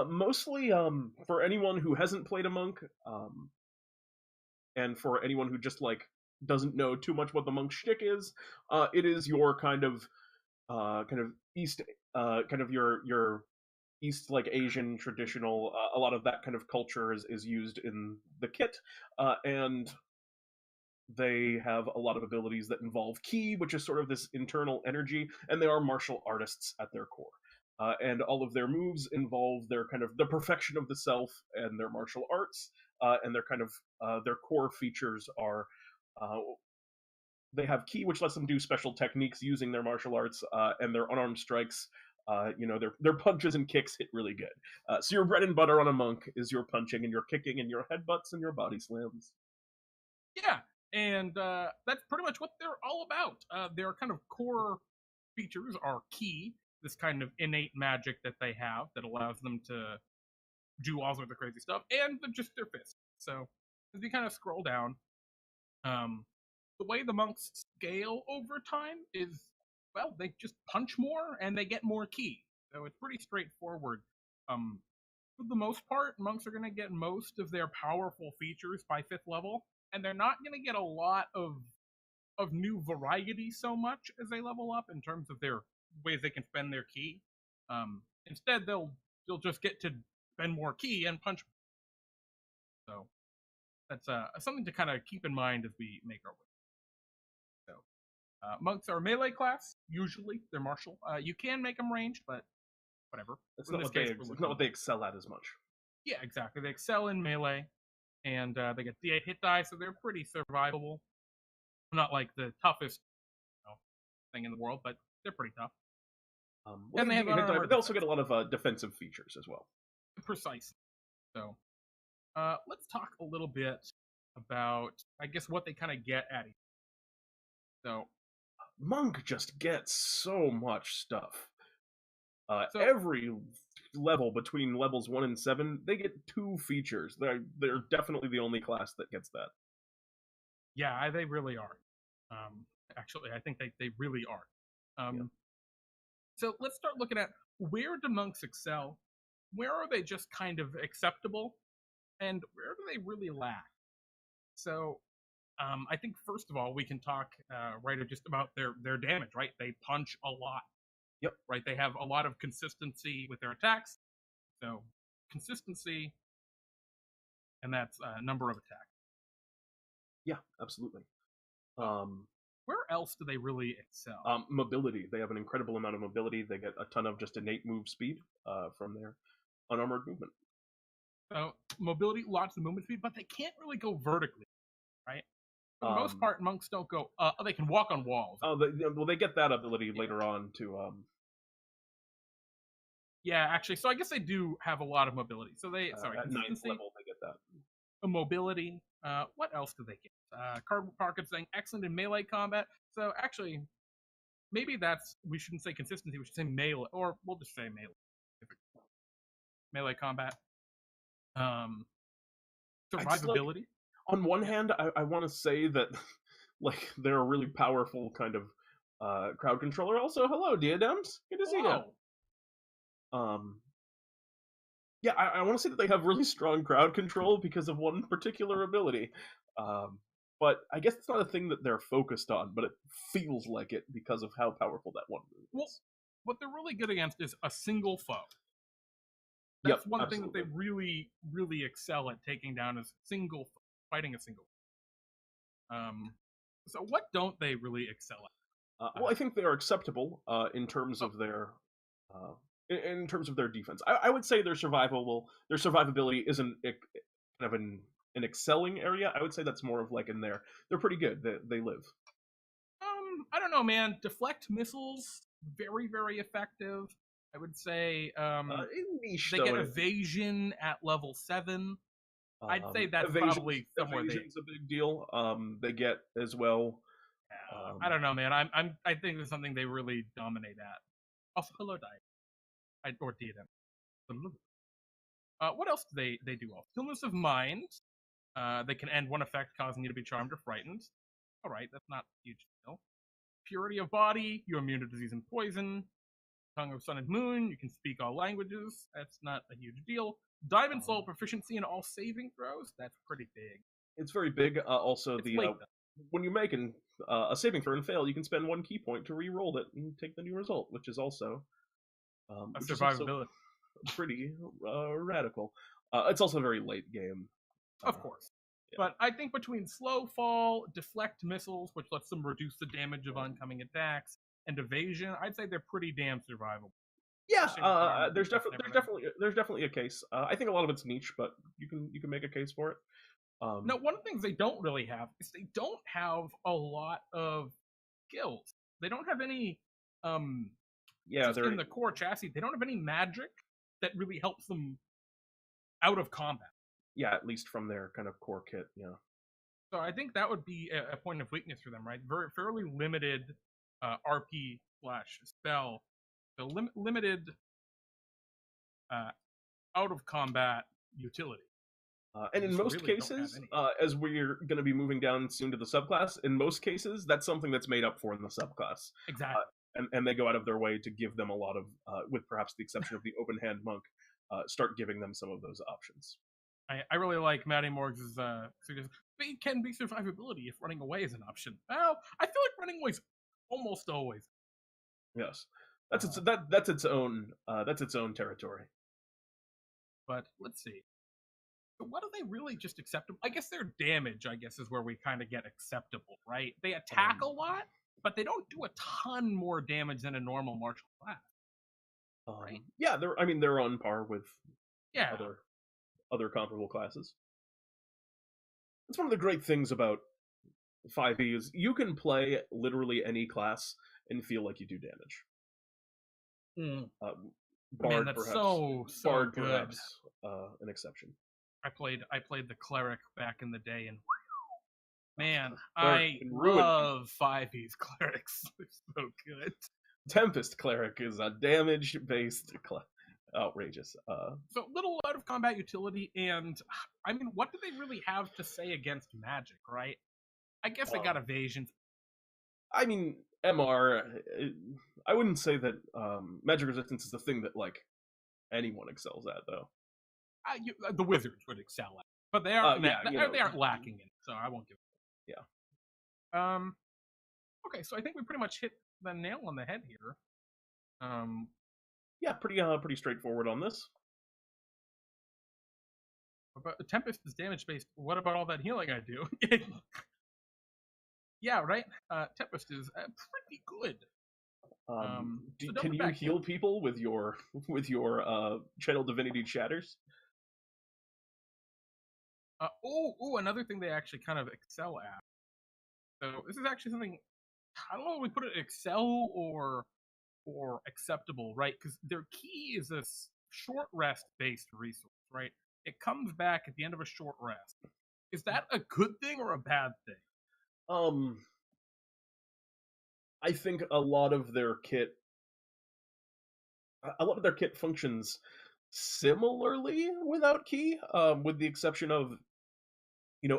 S2: Mostly for anyone who hasn't played a monk, and for anyone who just like doesn't know too much what the monk shtick is, it is your kind of east, kind of your East like Asian traditional. A lot of that kind of culture is used in the kit, and they have a lot of abilities that involve ki, which is sort of this internal energy, and they are martial artists at their core. And all of their moves involve their kind of the perfection of the self and their martial arts, and their kind of their core features are uh, they have ki, which lets them do special techniques using their martial arts, and their unarmed strikes. Their punches and kicks hit really good. So your bread and butter on a monk is your punching and your kicking and your headbutts and your body slams.
S1: Yeah, and that's pretty much what they're all about. Their kind of core features are ki, this kind of innate magic that they have that allows them to do all sorts of crazy stuff, and just their fists. So as we kind of scroll down, the way the monks scale over time is, well, they just punch more and they get more ki. So it's pretty straightforward. Um, for the most part, monks are going to get most of their powerful features by 5th level, and they're not going to get a lot of new variety so much as they level up in terms of their ways they can spend their ki. Instead, they'll just get to spend more ki and punch. So that's something to kind of keep in mind as we make our way. So monks are melee class. Usually, they're martial. You can make them ranged, but whatever.
S2: It's
S1: In
S2: not
S1: this
S2: what
S1: case,
S2: not what they excel at as much.
S1: Yeah, exactly. They excel in melee, and they get D8 hit die, so they're pretty survivable. Not like the toughest thing in the world, but they're pretty tough.
S2: And they have they also get a lot of defensive features as well.
S1: Precisely. So let's talk a little bit about, I guess, what they kind of get at each. So
S2: monk just gets so much stuff. Every level between levels 1 and 7, they get 2 features. They're definitely the only class that gets that.
S1: Yeah, they really are. Actually, I think they really are. So let's start looking at, where do monks excel? Where are they just kind of acceptable? And where do they really lack? So I think first of all, we can talk right just about their damage, right? They punch a lot.
S2: Yep.
S1: Right. They have a lot of consistency with their attacks. So consistency, and that's number of attacks.
S2: Yeah, absolutely.
S1: Where else do they really excel?
S2: Mobility. They have an incredible amount of mobility. They get a ton of just innate move speed from their unarmored movement.
S1: So mobility, lots of movement speed, but they can't really go vertically, right? For the most
S2: Um,
S1: part, monks don't go. They can walk on walls.
S2: oh, well, they get that ability later on to.
S1: Yeah, actually, so I guess they do have a lot of mobility. So they, sorry,
S2: At ninth
S1: consistency,
S2: level, they get that.
S1: mobility. What else do they get? Cardboard Pocket saying excellent in melee combat. So actually, maybe we shouldn't say consistency. We should say melee, or we'll just say melee. Melee combat. Um, Survivability.
S2: On one hand, I want to say that like they're a really powerful kind of crowd controller. Also, hello, Diadems. Good to see you. Um, yeah, I want to say that they have really strong crowd control because of one particular ability. But I guess it's not a thing that they're focused on, but it feels like it because of how powerful that one move is.
S1: Well, what they're really good against is a single foe.
S2: That's
S1: one thing that they really, really excel at taking down is fighting a single. So what don't they really excel at?
S2: Well, I think they are acceptable in terms of their in terms of their defense. I would say their survivability isn't kind of an excelling area. I would say that's more of like in there. They're pretty good. They live.
S1: I don't know, man. Deflect missiles, very, very effective. I would say
S2: Niche,
S1: they get evasion at level 7. I'd say that's probably somewhere
S2: evasion's a big deal. They get as well.
S1: I don't know, man. I think it's something they really dominate at. Also, hello, die. Or DnDTime. What else do they do? Stillness of mind. They can end one effect, causing you to be charmed or frightened. All right, that's not a huge deal. Purity of body. You're immune to disease and poison. Tongue of Sun and Moon. You can speak all languages. That's not a huge deal. Diamond Soul proficiency in all saving throws. That's pretty big.
S2: It's very big. Also, when you make a saving throw and fail, you can spend 1 key point to re-roll it and take the new result, which is also
S1: a survivability.
S2: Pretty radical. It's also a very late game.
S1: Of course. Yeah. But I think between slow fall, deflect missiles, which lets them reduce the damage of oncoming attacks, and evasion, I'd say they're pretty damn survivable.
S2: Yeah, there's definitely a case. I think a lot of it's niche, but you can make a case for it.
S1: No, one of the things they don't really have is they don't have a lot of skills. They don't have any. Just in the core chassis, they don't have any magic that really helps them out of combat.
S2: Yeah, at least from their kind of core kit. Yeah.
S1: So I think that would be a point of weakness for them, right? Fairly limited RP / spell. So limited out of combat utility.
S2: And in most cases, as we're going to be moving down soon to the subclass, in most cases, that's something that's made up for in the subclass.
S1: Exactly.
S2: And they go out of their way to give them a lot of, with perhaps the exception of the open hand monk, start giving them some of those options.
S1: I really like Matty Morgs' it can be survivability if running away is an option. Well, I feel like running away is almost always.
S2: Yes, that's its own territory.
S1: But let's see. What are they really just acceptable? I guess their damage, is where we kind of get acceptable, right? They attack a lot, but they don't do a ton more damage than a normal martial class. Right?
S2: Yeah, they're on par with other comparable classes. That's one of the great things about 5e is you can play literally any class and feel like you do damage.
S1: Bard, that's perhaps, so Bard good.
S2: Perhaps an exception.
S1: I played the cleric back in the day, and man, I love 5e's clerics. They're so good.
S2: Tempest cleric is a damage-based outrageous.
S1: So little out of combat utility, and what do they really have to say against magic, right? I guess they got evasion.
S2: MR. I wouldn't say that magic resistance is the thing that like anyone excels at, though.
S1: The wizards would excel at, but they aren't. They aren't lacking in it, so I won't give it.
S2: Yeah.
S1: Okay, so I think we pretty much hit the nail on the head here.
S2: Yeah, pretty straightforward on this.
S1: But the Tempest is damage based. What about all that healing I do? Yeah, right. Tempest is pretty good.
S2: Can you heal people with your channel divinity chatters?
S1: Another thing they actually kind of excel at. So this is actually something, I don't know if we put it excel or acceptable, right? Because their key is this short rest based resource, right? It comes back at the end of a short rest. Is that a good thing or a bad thing?
S2: Um, I think a lot of their kit functions similarly without key, with the exception of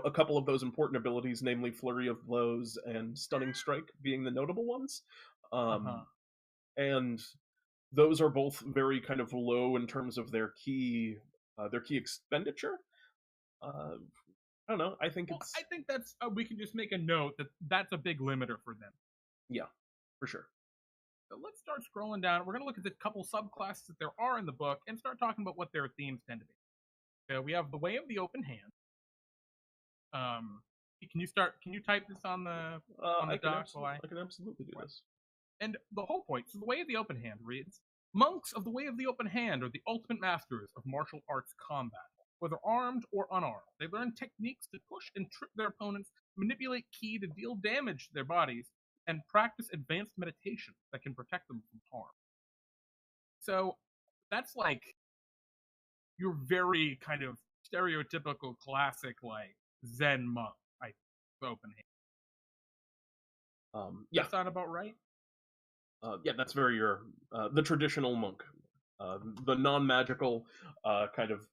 S2: a couple of those important abilities, namely Flurry of Blows and Stunning Strike, being the notable ones.
S1: Uh huh.
S2: And those are both very kind of low in terms of their key expenditure. Uh, I don't know. I think
S1: Well, I
S2: it's
S1: think that's we can just make a note that that's a big limiter for them.
S2: yeah, for sure.
S1: So let's start scrolling down. We're going to look at the couple subclasses that there are in the book and start talking about what their themes tend to be. So we have the Way of the Open Hand. Um, can you start? Can you type this on the doc?
S2: I can absolutely do this.
S1: And the whole point, so the Way of the Open Hand reads, monks of the Way of the Open Hand are the ultimate masters of martial arts combat. Whether armed or unarmed, they learn techniques to push and trip their opponents, manipulate ki to deal damage to their bodies, and practice advanced meditation that can protect them from harm. So that's like your very kind of stereotypical classic like Zen monk, I open hand.
S2: Yeah,
S1: that sound about right?
S2: yeah, that's very the traditional monk, the non-magical kind of.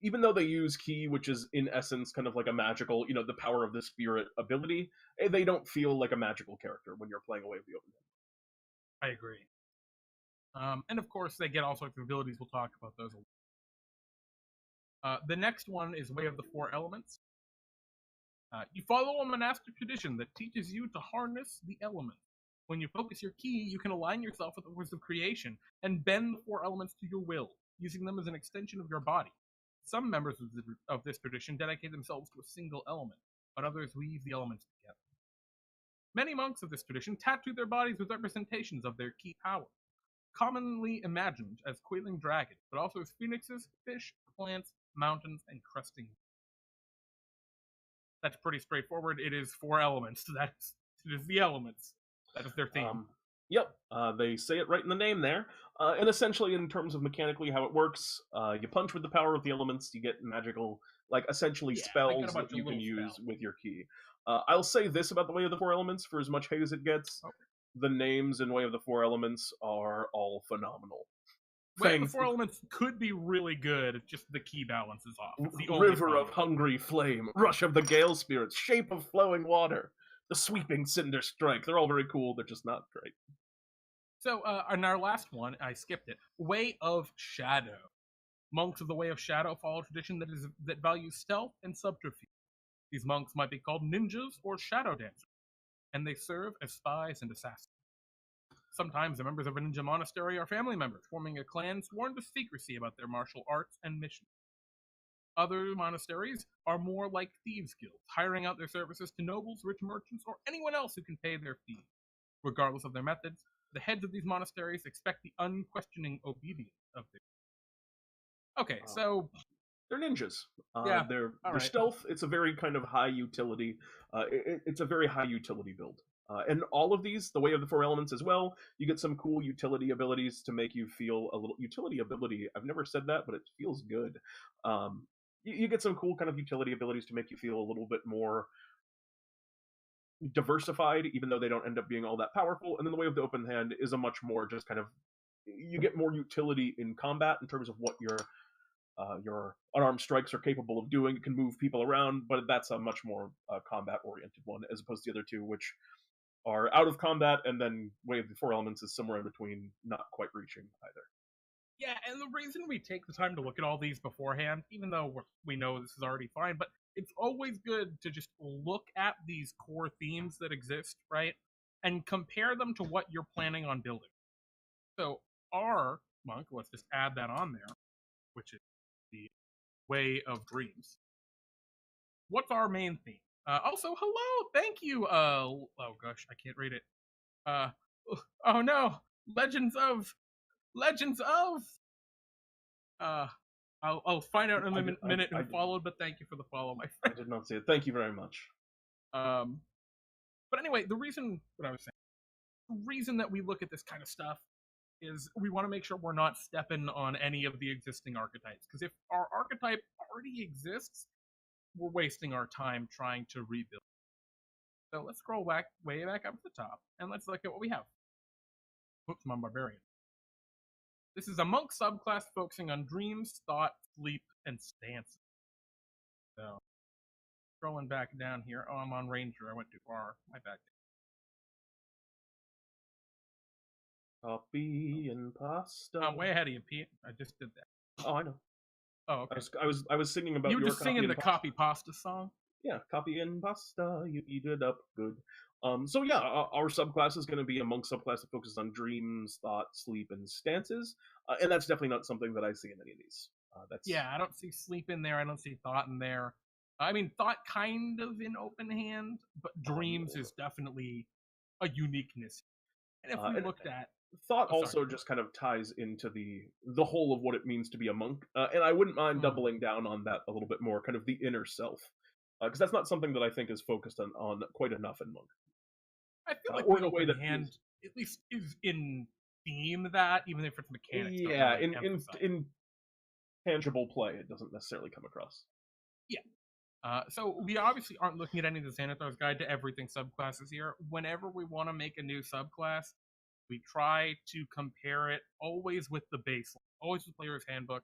S2: Even though they use ki, which is in essence kind of like a magical, the power of the spirit ability, they don't feel like a magical character when you're playing Away with the Open
S1: I agree. And of course, they get all sorts of abilities. We'll talk about those. The next one is Way of the Four Elements. You follow a monastic tradition that teaches you to harness the elements. When you focus your ki, you can align yourself with the force of creation and bend the four elements to your will, using them as an extension of your body. Some members of this tradition dedicate themselves to a single element, but others weave the elements together. Many monks of this tradition tattoo their bodies with representations of their ki power, commonly imagined as coiling dragons, but also as phoenixes, fish, plants, mountains, and cresting. That's pretty straightforward. It is four elements. It is the elements. That is their theme.
S2: Yep, they say it right in the name there. And essentially, in terms of mechanically how it works, you punch with the power of the elements, you get magical, like essentially spells that you can use with your ki. I'll say this about the Way of the Four Elements: for as much hate as it gets, the names in Way of the Four Elements are all phenomenal.
S1: Way of the Four Elements could be really good, just the ki balance is off. It's the
S2: River of hungry flame, rush of the gale spirits, shape of flowing water, the sweeping cinder strike. They're all very cool. They're just not great.
S1: So, in our last one, I skipped it. Way of Shadow. Monks of the Way of Shadow follow a tradition that values stealth and subterfuge. These monks might be called ninjas or shadow dancers, and they serve as spies and assassins. Sometimes the members of a ninja monastery are family members, forming a clan sworn to secrecy about their martial arts and missions. Other monasteries are more like thieves' guilds, hiring out their services to nobles, rich merchants, or anyone else who can pay their fees. Regardless of their methods, the heads of these monasteries expect the unquestioning obedience of their. Okay, so
S2: they're ninjas.
S1: Yeah,
S2: they're
S1: right.
S2: stealth. It's a very kind of high utility. It's a very high utility build. And all of these, the Way of the Four Elements as well, you get some cool utility abilities to make you feel a little utility ability. I've never said that, but it feels good. You get some cool kind of utility abilities to make you feel a little bit more diversified, even though they don't end up being all that powerful. And then the Way of the Open Hand is a much more just kind of, you get more utility in combat in terms of what your unarmed strikes are capable of doing. It can move people around, but that's a much more combat-oriented one, as opposed to the other two, which are out of combat, and then Way of the Four Elements is somewhere in between, not quite reaching either.
S1: Yeah, and the reason we take the time to look at all these beforehand, even though we know this is already fine, but it's always good to just look at these core themes that exist, right? And compare them to what you're planning on building. So our monk, let's just add that on there, which is the Way of Dreams. What's our main theme? Also, hello, thank you. Oh gosh, I can't read it. Oh no, Legends of. I'll find out in a minute
S2: I
S1: who
S2: did,
S1: followed, but thank you for the follow, my
S2: I
S1: friend.
S2: did not see it. Thank you very much.
S1: But anyway, the reason what I was saying, the reason that we look at this kind of stuff is we want to make sure we're not stepping on any of the existing archetypes. Because if our archetype already exists, we're wasting our time trying to rebuild. So let's scroll back way back up to the top and let's look at what we have. Oops, I'm a barbarian. This is a monk subclass focusing on dreams, thought, sleep, and stances. So scrolling back down here. Oh, I'm on ranger. I went too far. My bad.
S2: Copy and pasta.
S1: I'm way ahead of you, Pete. I just did that.
S2: Oh, I know.
S1: Oh, okay.
S2: I was singing about
S1: You were
S2: your
S1: just singing the copy pasta song?
S2: Yeah, copy and pasta, you eat it up good. So yeah, our subclass is going to be a monk subclass that focuses on dreams, thought, sleep, and stances, and that's definitely not something that I see in any of these.
S1: Yeah, I don't see sleep in there. I don't see thought in there. I mean, thought kind of in open hand, but dreams is definitely a uniqueness. And if we looked at
S2: thought also just kind of ties into the whole of what it means to be a monk, and I wouldn't mind doubling down on that a little bit more, kind of the inner self, because that's not something that I think is focused on quite enough in monk.
S1: I feel like the open hand at least is in theme that, even if it's mechanics.
S2: Yeah, in tangible play, it doesn't necessarily come across.
S1: Yeah. So we obviously aren't looking at any of the Xanathar's Guide to Everything subclasses here. Whenever we want to make a new subclass, we try to compare it always with the baseline, always with Player's Handbook.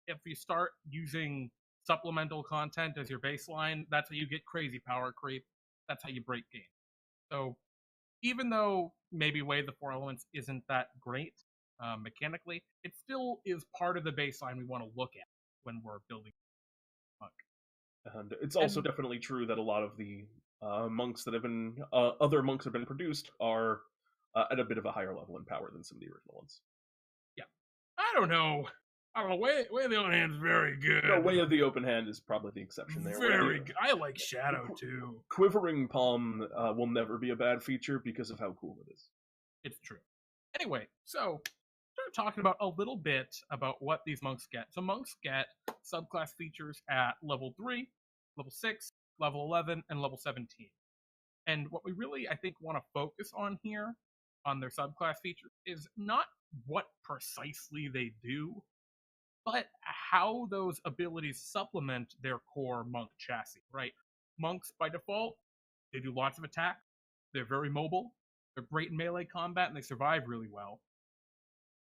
S1: If you start using supplemental content as your baseline, that's how you get crazy power creep. That's how you break game. So even though maybe Way of the Four Elements isn't that great mechanically, it still is part of the baseline we want to look at when we're building monk.
S2: And it's also definitely true that a lot of the monks that have been other monks have been produced are at a bit of a higher level in power than some of the original ones.
S1: Yeah, I don't know. Way of the Open Hand is very good.
S2: No, Way of the Open Hand is probably the exception there.
S1: Very good. I like Shadow too.
S2: Quivering Palm will never be a bad feature because of how cool it is.
S1: It's true. Anyway, so start talking about a little bit about what these monks get. So monks get subclass features at level 3, level 6, level 11, and level 17. And what we really, I think, want to focus on here, on their subclass features, is not what precisely they do, but how those abilities supplement their core monk chassis, right? Monks, by default, they do lots of attack, they're very mobile, they're great in melee combat, and they survive really well.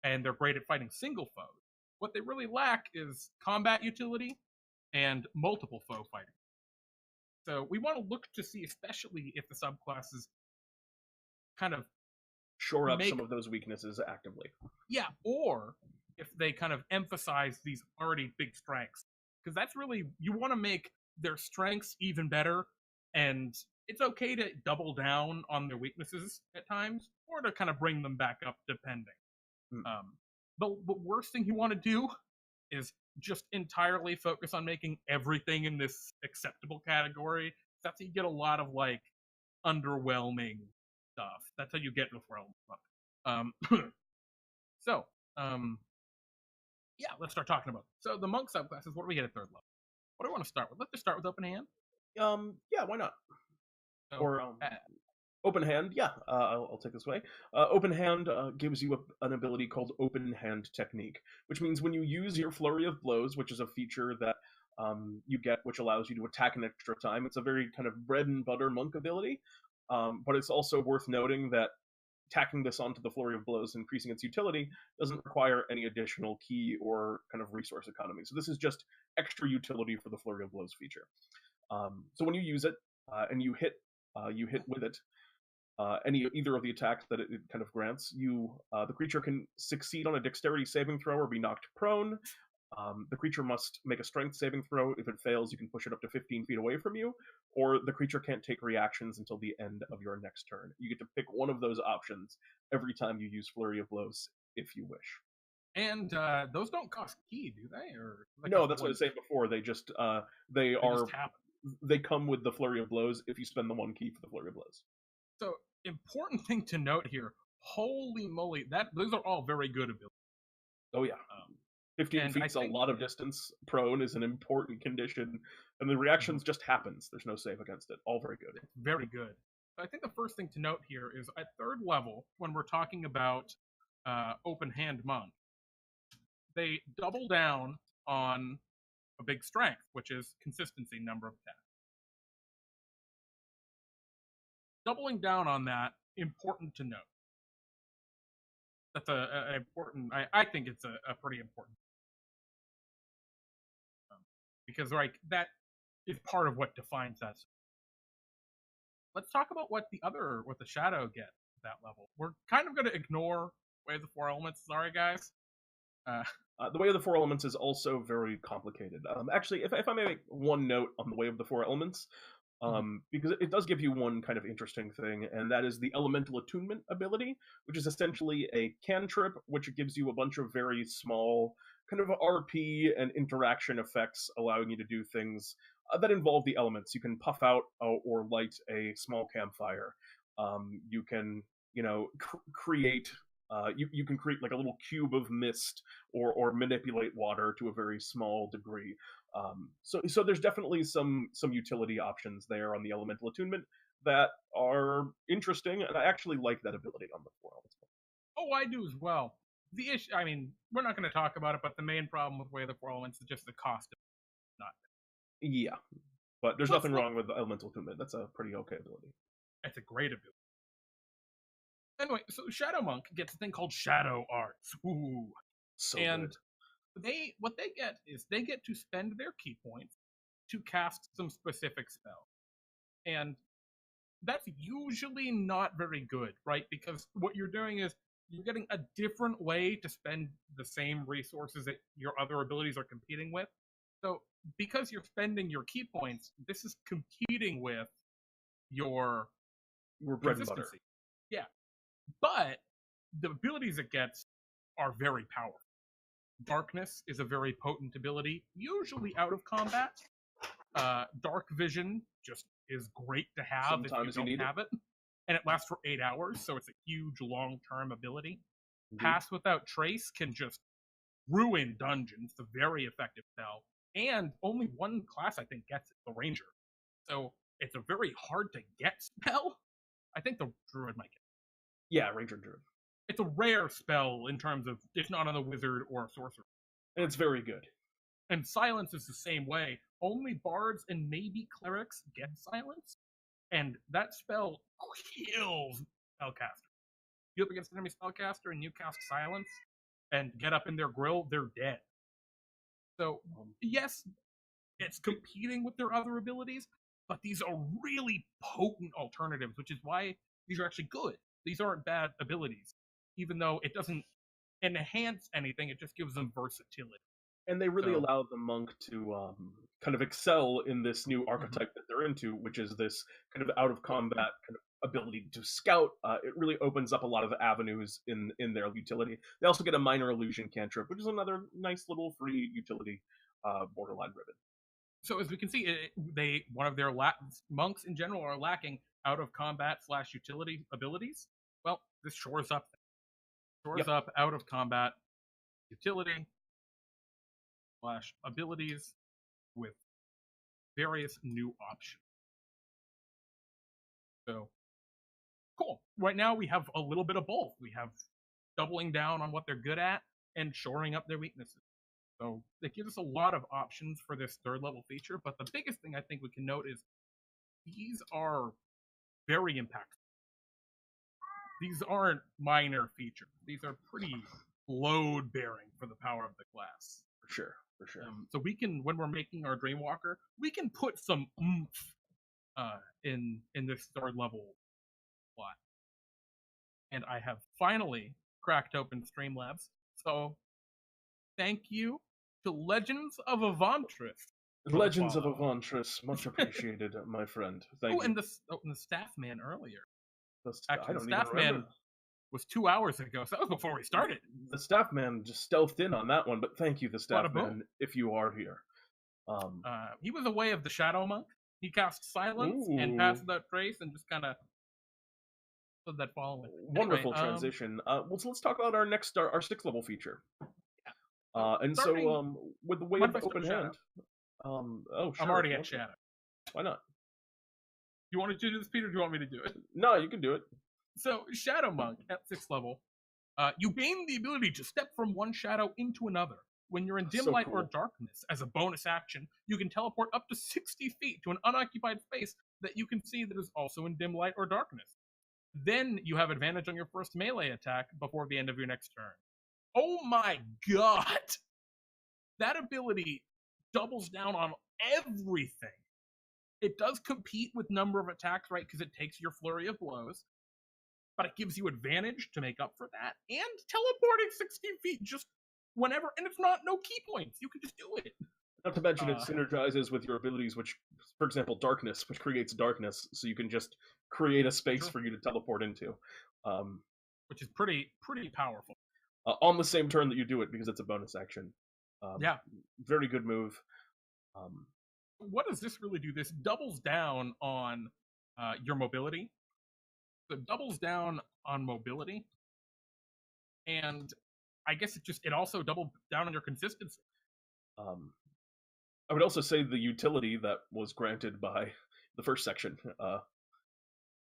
S1: And they're great at fighting single foes. What they really lack is combat utility and multiple foe fighting. So we want to look to see, especially if the subclasses kind of
S2: shore up some of those weaknesses actively.
S1: Yeah, or if they kind of emphasize these already big strengths. Because that's really, you want to make their strengths even better, and it's okay to double down on their weaknesses at times, or to kind of bring them back up depending. The worst thing you want to do is just entirely focus on making everything in this acceptable category. That's how you get a lot of like underwhelming stuff. That's how you get with Realm Monk. Yeah, let's start talking about it. So the monk subclasses, what do we get at 3rd level? What do we want to start with? Let's just start with open hand.
S2: Yeah, why not?
S1: So,
S2: or open hand, yeah, I'll take this way. Open hand gives you an ability called open hand technique, which means when you use your flurry of blows, which is a feature that you get, which allows you to attack an extra time. It's a very kind of bread and butter monk ability, but it's also worth noting that tacking this onto the flurry of blows, increasing its utility, doesn't require any additional key or kind of resource economy. So this is just extra utility for the flurry of blows feature. So when you use it and you hit with it, either of the attacks that it kind of grants, the creature can succeed on a dexterity saving throw or be knocked prone. The creature must make a strength saving throw. If it fails, you can push it up to 15 feet away from you, or the creature can't take reactions until the end of your next turn. You get to pick one of those options every time you use Flurry of Blows, if you wish.
S1: And those don't cost key, do they? Or
S2: no, that's what I was saying before. They just they come with the Flurry of Blows if you spend the 1 key for the Flurry of Blows.
S1: So, important thing to note here. Holy moly, those are all very good abilities.
S2: Oh yeah. 15
S1: And I
S2: feet's a
S1: think
S2: lot of distance. Prone is an important condition, and the reactions just happens. There's no save against it. All very good.
S1: it's very good. So I think the first thing to note here is at third level, when we're talking about open hand monk, they double down on a big strength, which is consistency number of attacks. Doubling down on that, important to note. That's a important. I think it's a pretty important because like that is part of what defines that. Let's talk about what the shadow gets at that level. We're kind of going to ignore Way of the Four Elements. Sorry, guys.
S2: The Way of the Four Elements is also very complicated. Actually, if I may make one note on the Way of the Four Elements, because it does give you one kind of interesting thing, and that is the Elemental Attunement ability, which is essentially a cantrip, which gives you a bunch of very small kind of RP and interaction effects, allowing you to do things that involve the elements. You can puff out or light a small campfire. You can, create. You can create like a little cube of mist or manipulate water to a very small degree. So there's definitely some utility options there on the elemental attunement that are interesting, and I actually like that ability on the four elements.
S1: Oh, I do as well. The issue, I mean, we're not going to talk about it, but the main problem with Way of the Four Elements is just the cost of it. Not.
S2: Yeah, but there's nothing wrong with the elemental attunement. That's a pretty okay ability.
S1: It's a great ability. Anyway, so Shadow Monk gets a thing called Shadow Arts. Ooh.
S2: So
S1: and
S2: good.
S1: what they get is they get to spend their key points to cast some specific spell. And that's usually not very good, right? Because what you're doing is you're getting a different way to spend the same resources that your other abilities are competing with. So because you're spending your key points, this is competing with your
S2: bread and butter.
S1: Yeah. But the abilities it gets are very powerful. Darkness is a very potent ability, usually out of combat. Dark Vision just is great to have
S2: Sometimes
S1: if you don't have it. And it lasts for 8 hours, so it's a huge long-term ability. Mm-hmm. Pass Without Trace can just ruin dungeons. It's a very effective spell. And only one class, I think, gets it, the Ranger. So it's a very hard-to-get spell. I think the Druid might get it.
S2: Yeah, Ranger Druid.
S1: It's a rare spell in terms of it's not on a wizard or a sorcerer.
S2: And it's very good.
S1: And Silence is the same way. Only bards and maybe clerics get Silence. And that spell kills spellcaster. You up against an enemy spellcaster and you cast Silence and get up in their grill, they're dead. So, yes, it's competing with their other abilities, but these are really potent alternatives, which is why these are actually good. These aren't bad abilities, even though it doesn't enhance anything, it just gives them versatility.
S2: And they really allow the monk to kind of excel in this new archetype that they're into, which is this kind of out of combat kind of ability to scout. It really opens up a lot of avenues in their utility. They also get a minor illusion cantrip, which is another nice little free utility borderline ribbon.
S1: So as we can see, one of their monks in general are lacking out of combat / utility abilities. Well, this shores up. Up out of combat utility / abilities with various new options. So cool. Right now we have a little bit of both. We have doubling down on what they're good at and shoring up their weaknesses. So it gives us a lot of options for this third level feature, but the biggest thing I think we can note is these are very impactful. These aren't minor features. These are pretty load bearing for the power of the class.
S2: For sure.
S1: So we can, when we're making our Dreamwalker, we can put some oomph in this third level plot. And I have finally cracked open Streamlabs. So thank you to Legends of Avantris.
S2: Legends of Avantris, much appreciated, my friend. Thank you.
S1: And the staff man earlier.
S2: Actually,
S1: the staff man was 2 hours ago, so that was before we started.
S2: The staff man just stealthed in on that one, but thank you, the staff man, if you are here.
S1: He was away of the Shadow Monk. He cast Silence and Pass Without Trace and just kind of did that following.
S2: Wonderful transition. So let's talk about our next, our 6th level feature.
S1: Yeah. So
S2: And
S1: starting,
S2: so, with the way
S1: what
S2: of
S1: if I
S2: the
S1: start
S2: open
S1: Shadow?
S2: hand, oh,
S1: I'm
S2: sure, if
S1: already
S2: you
S1: at
S2: want to.
S1: Shadow.
S2: Why not?
S1: You want to do this, Peter? Or do you want me to do it?
S2: No, you can do it.
S1: So Shadow Monk at 6th level, you gain the ability to step from one shadow into another. When you're in dim
S2: So
S1: light or
S2: cool.
S1: darkness, as a bonus action, you can teleport up to 60 feet to an unoccupied space that you can see that is also in dim light or darkness. Then you have advantage on your first melee attack before the end of your next turn. Oh my god! That ability doubles down on everything. It does compete with number of attacks, right? Because it takes your flurry of blows, but it gives you advantage to make up for that, and teleporting 16 feet just whenever, and it's no key points. You can just do it.
S2: Not to mention, it synergizes with your abilities, which, for example, darkness, which creates darkness, so you can just create a space
S1: Sure.
S2: for you to teleport into.
S1: Which is pretty powerful.
S2: On the same turn that you do it, because it's a bonus action.
S1: Yeah.
S2: Very good move.
S1: What does this really do? This doubles down on your mobility. So it doubles down on mobility, and I guess it also doubled down on your consistency.
S2: I would also say the utility that was granted by the first section.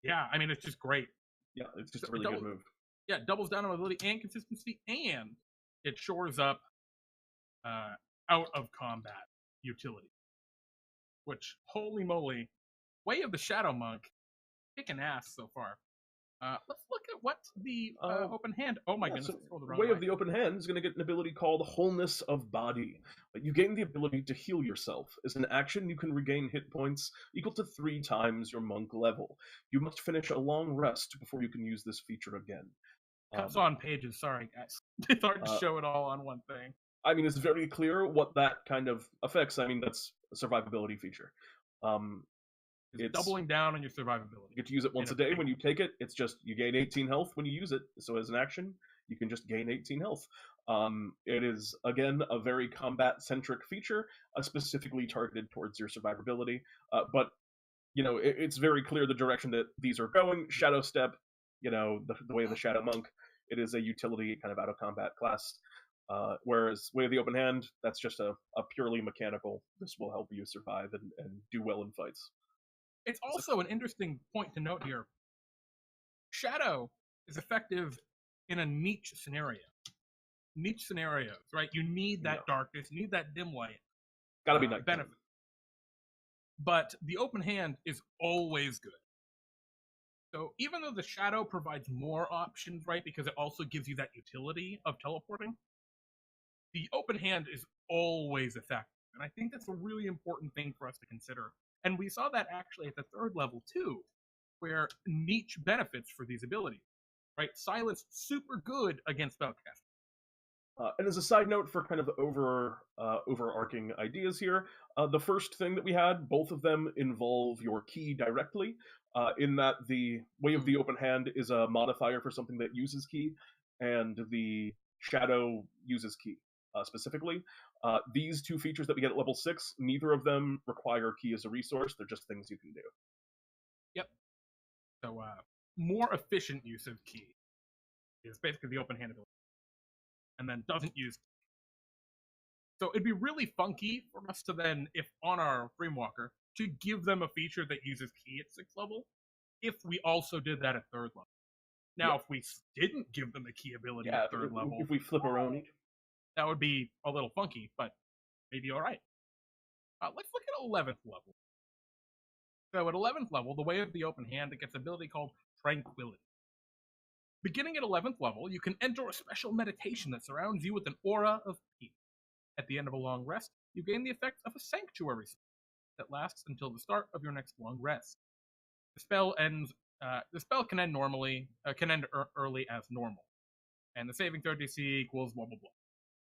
S1: Yeah, I mean, it's just great.
S2: Yeah, it's just a really good move.
S1: Yeah, it doubles down on mobility and consistency, and it shores up out of combat utility. Which, holy moly, Way of the Shadow Monk, kicking ass so far. Let's look at what the open hand. Oh my goodness!
S2: So Way of the Open Hand is going to get an ability called Wholeness of Body. You gain the ability to heal yourself. As an action, you can regain hit points equal to 3 times your monk level. You must finish a long rest before you can use this feature again.
S1: Cuts on pages. Sorry, guys. It's hard to show it all on one thing.
S2: I mean, it's very clear what that kind of affects. I mean, that's a survivability feature.
S1: It's doubling down on your survivability.
S2: You get to use it once a day. When you take it, it's just you gain 18 health when you use it. So as an action, you can just gain 18 health. It is, again, a very combat-centric feature, specifically targeted towards your survivability. But, it's very clear the direction that these are going. Shadow Step, the Way of the Shadow Monk, it is a utility kind of out-of-combat class. Whereas Way of the Open Hand, that's just a purely mechanical. This will help you survive and do well in fights.
S1: It's also an interesting point to note here. Shadow is effective in a niche scenario. Niche scenarios, right? You need that darkness, you need that dim light.
S2: Gotta be nice.
S1: Benefit. But the open hand is always good. So even though the shadow provides more options, right, because it also gives you that utility of teleporting, the open hand is always effective. And I think that's a really important thing for us to consider. And we saw that actually at the 3rd level too, where niche benefits for these abilities, right? Silence, super good against spellcasting.
S2: And as a side note for kind of overarching ideas here, the first thing that we had, both of them involve your ki directly, in that the Way of the Open Hand is a modifier for something that uses ki, and the Shadow uses ki specifically. These two features that we get at level 6, neither of them require ki as a resource, they're just things you can do.
S1: Yep. So more efficient use of ki is basically the open hand ability. And then doesn't use. So it'd be really funky for us to then, if on our Dreamwalker, to give them a feature that uses ki at 6th level, if we also did that at 3rd level. Now, if we didn't give them a ki ability at 3rd level,
S2: if we flip around it,
S1: that would be a little funky, but maybe all right. Let's look at 11th level. So at 11th level, the Way of the Open Hand, it gets an ability called Tranquility. Beginning at 11th level, you can enter a special meditation that surrounds you with an aura of peace. At the end of a long rest, you gain the effects of a sanctuary spell that lasts until the start of your next long rest. The spell ends. The spell can end early as normal, and the saving throw DC equals blah blah blah.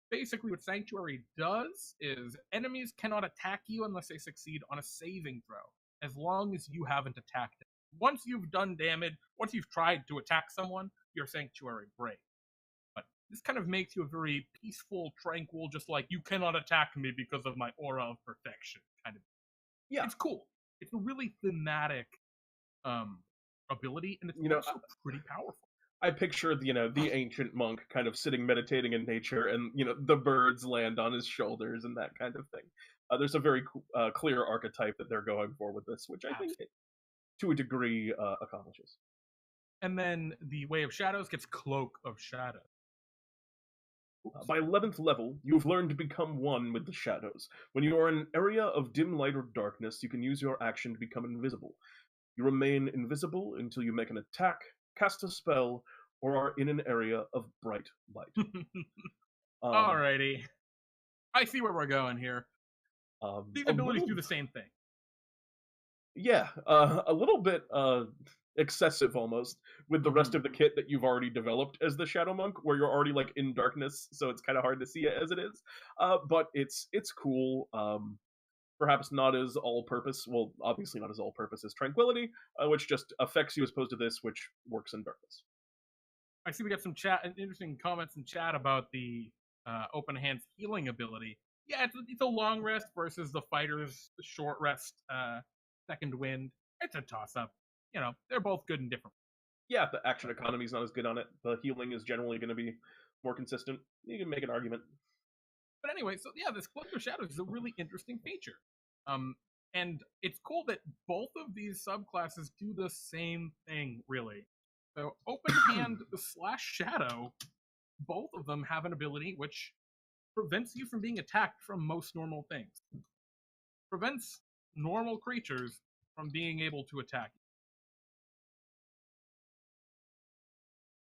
S1: Basically, what Sanctuary does is enemies cannot attack you unless they succeed on a saving throw, as long as you haven't attacked them. Once you've done damage, once you've tried to attack someone, your Sanctuary breaks. But this kind of makes you a very peaceful, tranquil, just like, you cannot attack me because of my aura of perfection kind of. Yeah, it's cool. It's a really thematic ability, and it's also pretty powerful.
S2: I picture the ancient monk kind of sitting meditating in nature, and the birds land on his shoulders and that kind of thing. There's a very clear archetype that they're going for with this, which I think to a degree accomplishes.
S1: And then the Way of Shadows gets Cloak of Shadow.
S2: By 11th level, you've learned to become one with the shadows. When you are in an area of dim light or darkness, you can use your action to become invisible. You remain invisible until you make an attack, cast a spell, or are in an area of bright light.
S1: Alrighty. I see where we're going here. These abilities do the same thing.
S2: Yeah, a little bit excessive almost with the rest of the kit that you've already developed as the Shadow Monk, where you're already like in darkness, so it's kind of hard to see it as it is. But it's cool. Perhaps not as all-purpose. Well, obviously not as all-purpose as Tranquility, which just affects you as opposed to this, which works in darkness.
S1: I see we got some interesting comments in chat about the Open Hands healing ability. Yeah, it's a long rest versus the fighter's short rest, second wind. It's a toss-up. They're both good and different.
S2: Yeah, the action economy is not as good on it. The healing is generally going to be more consistent. You can make an argument.
S1: But anyway, so yeah, this Cloak of Shadows is a really interesting feature. And it's cool that both of these subclasses do the same thing, really. So Open Hand / Shadow, both of them have an ability which prevents you from being attacked from most normal things. Prevents normal creatures from being able to attack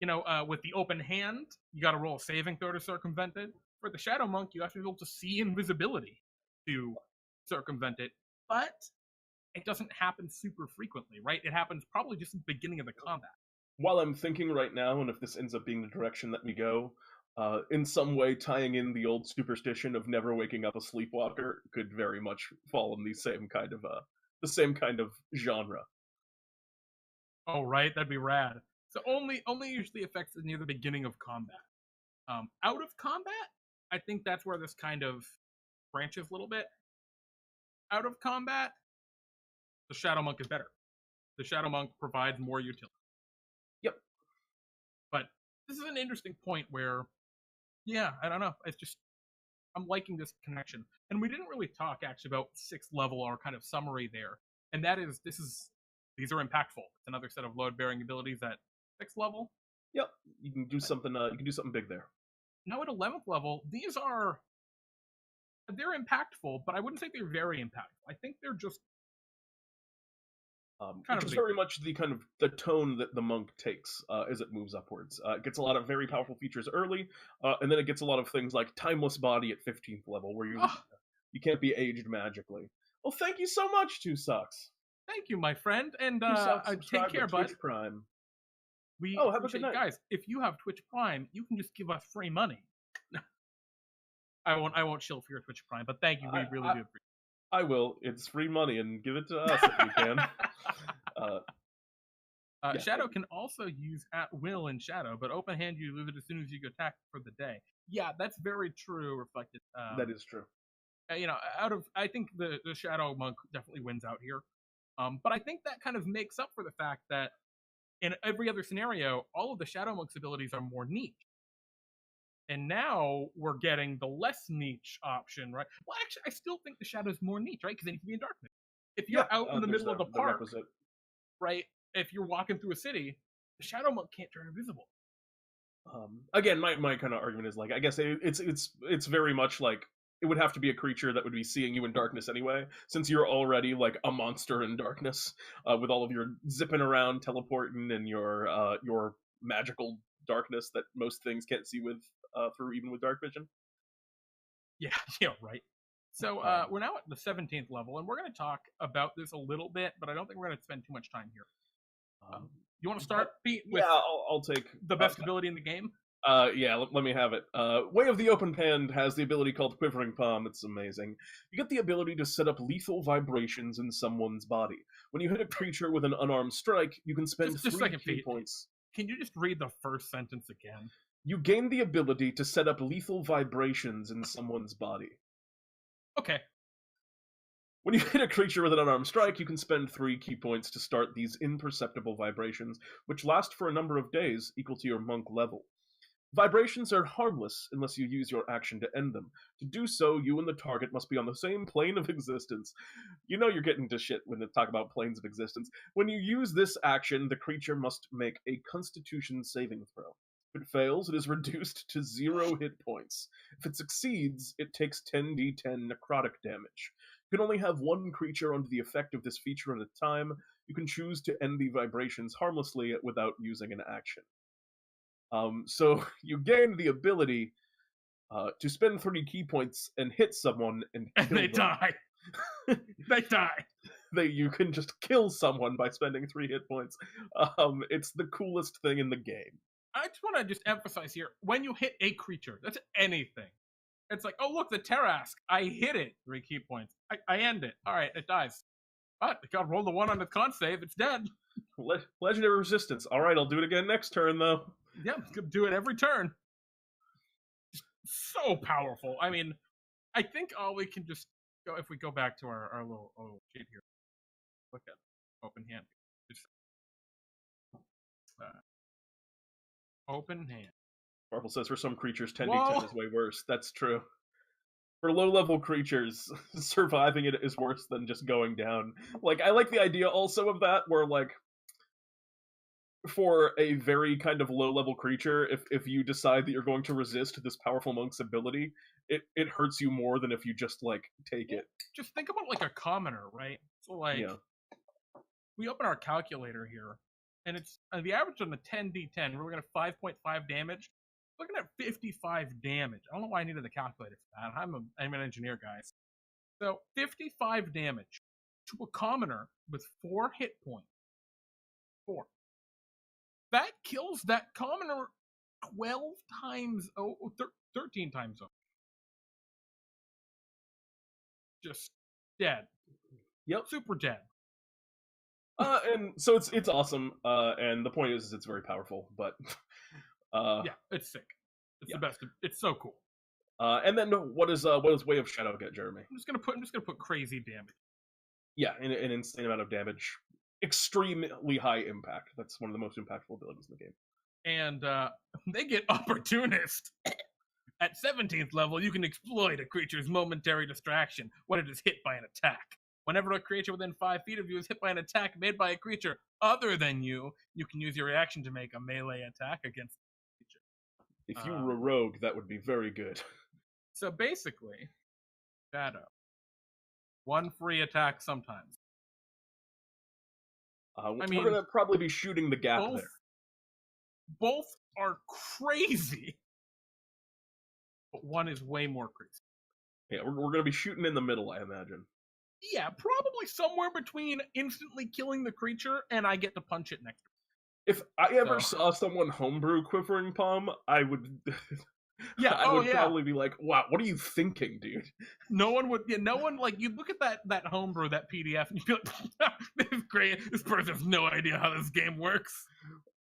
S1: you. With the Open Hand, you got to roll a saving throw to circumvent it. For the Shadow Monk, you have to be able to see invisibility to circumvent it, but it doesn't happen super frequently, right? It happens probably just at the beginning of the combat.
S2: While I'm thinking right now, and if this ends up being the direction that we go, in some way tying in the old superstition of never waking up a sleepwalker could very much fall in the same kind of genre.
S1: Oh, right, that'd be rad. So only usually affects it near the beginning of combat. Out of combat, I think that's where this kind of branches a little bit. Out of combat, the Shadow Monk is better. The Shadow Monk provides more utility.
S2: Yep.
S1: But this is an interesting point where, yeah, I don't know. It's just, I'm liking this connection. And we didn't really talk actually about 6th level or kind of summary there. And that is, these are impactful. It's another set of load-bearing abilities at 6th level.
S2: Yep, you can do something. You can do something big there.
S1: Now at 11th level, they're impactful, but I wouldn't say they're very impactful. I think they're just
S2: which is very much the tone that the monk takes as it moves upwards. It gets a lot of very powerful features early, and then it gets a lot of things like Timeless Body at 15th level, where you can't be aged magically. Well, thank you so much, Two Sucks.
S1: Thank you, my friend, and take care, bud.
S2: Twitch Prime.
S1: Have a good night, guys. If you have Twitch Prime, you can just give us free money. I won't shill for your Twitch Prime, but thank you. We really do appreciate it.
S2: I will. It's free money, and give it to us if you can.
S1: Shadow can also use at will in Shadow, but Open Hand you lose it as soon as you go attack for the day. Yeah, that's very true. Reflected.
S2: That is true.
S1: I think the Shadow Monk definitely wins out here. But I think that kind of makes up for the fact that in every other scenario, all of the Shadow Monk's abilities are more niche. And now we're getting the less niche option, right? Well, actually, I still think the Shadow's more niche, right? Because they need to be in darkness. If you're out in the middle of the park, right? If you're walking through a city, the Shadow Monk can't turn invisible.
S2: Again, my kind of argument is like, I guess it's very much like it would have to be a creature that would be seeing you in darkness anyway, since you're already like a monster in darkness with all of your zipping around, teleporting, and your magical darkness that most things can't see with through even with dark vision.
S1: Yeah, right. So we're now at the 17th level, and we're going to talk about this a little bit, but I don't think we're going to spend too much time here. You want to start, Pete? With
S2: I'll take
S1: the best ability in the game.
S2: Let me have it. Way of the Open Hand has the ability called Quivering Palm. It's amazing. You get the ability to set up lethal vibrations in someone's body. When you hit a creature with an unarmed strike, you can spend 3 key points.
S1: Can you just read the first sentence again?
S2: You gain the ability to set up lethal vibrations in someone's body.
S1: Okay.
S2: When you hit a creature with an unarmed strike, you can spend 3 key points to start these imperceptible vibrations, which last for a number of days equal to your monk level. Vibrations are harmless unless you use your action to end them. To do so, you and the target must be on the same plane of existence. You know you're getting to shit when they talk about planes of existence. When you use this action, the creature must make a Constitution saving throw. If it fails, it is reduced to 0 hit points. If it succeeds, it takes 10d10 necrotic damage. You can only have 1 creature under the effect of this feature at a time. You can choose to end the vibrations harmlessly without using an action. So you gain the ability to spend 30 key points and hit someone and kill
S1: they
S2: them.
S1: die. They die.
S2: You can just kill someone by spending 3 hit points. It's the coolest thing in the game.
S1: I just want to just emphasize here, when you hit a creature, that's anything. It's like, oh, look, the Terrask. I hit it. 3 key points. I end it. All right, it dies. But I got to roll the 1 on the con save. It's dead.
S2: Legendary resistance. All right, I'll do it again next turn, though.
S1: Yeah, I'm gonna do it every turn. So powerful. I mean, I think all we can just go, if we go back to our little sheet here, look at open hand. Just, open hand.
S2: Marvel says for some creatures, 10d10
S1: Whoa.
S2: is way worse. That's true. For low-level creatures, surviving it is worse than just going down. Like, I like the idea also of that, where, like, for a very kind of low-level creature, if you decide that you're going to resist this powerful monk's ability, it hurts you more than if you just, like, take it.
S1: Just think about, like, a commoner, right? So, like, we open our calculator here, and it's the average on the 10d10, we're looking at 5.5 damage. Looking at 55 damage. I don't know why I needed the calculator for that. I'm an engineer, guys. So 55 damage to a commoner with 4 hit points. 4. That kills that commoner 12 times, 13 times over. Just dead.
S2: Yep.
S1: Super dead.
S2: And so it's awesome. And the point is it's very powerful, but
S1: yeah, it's sick. It's the best. It's so cool.
S2: And then what does Way of Shadow get, Jeremy?
S1: I'm just gonna put crazy damage.
S2: Yeah, an insane amount of damage. Extremely high impact. That's one of the most impactful abilities in the game.
S1: And they get Opportunist. At 17th level, you can exploit a creature's momentary distraction when it is hit by an attack. Whenever a creature within 5 feet of you is hit by an attack made by a creature other than you, you can use your reaction to make a melee attack against the creature.
S2: If you were a rogue, that would be very good.
S1: So basically, Shadow. 1 free attack sometimes.
S2: I mean, we're going to probably be shooting the gap there.
S1: Both are crazy. But 1 is way more crazy.
S2: Yeah, we're going to be shooting in the middle, I imagine.
S1: Yeah, probably somewhere between instantly killing the creature and I get to punch it next.
S2: If I ever saw someone homebrew Quivering Palm, I would...
S1: Yeah,
S2: I would probably be like, wow, what are you thinking, dude?
S1: No one would, like, you'd look at that homebrew, that PDF, and you'd be like, this is great, this person has no idea how this game works.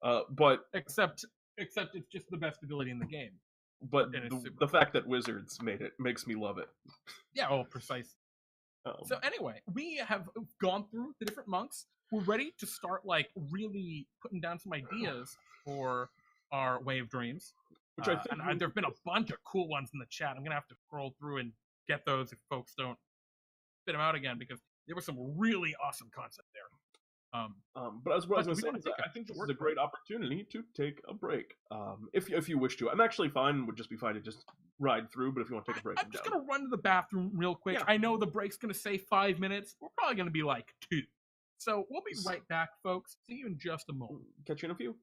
S2: But...
S1: Except it's just the best ability in the game.
S2: But the fact that Wizards made it makes me love it.
S1: Yeah, precise. So anyway, we have gone through the different monks. We're ready to start, like, really putting down some ideas for our Way of Dreams. Which I think and there have been a bunch of cool ones in the chat. I'm going to have to scroll through and get those if folks don't spit them out again, because there was some really awesome concept there.
S2: But as I was saying, I think this is a great opportunity to take a break. If you wish to. I'm actually fine. Would just be fine to just ride through, but if you want to take a break,
S1: I'm just going to run to the bathroom real quick. Yeah. I know the break's going to say 5 minutes. We're probably going to be like 2. So we'll be right back, folks. See you in just a moment.
S2: Catch you in a few.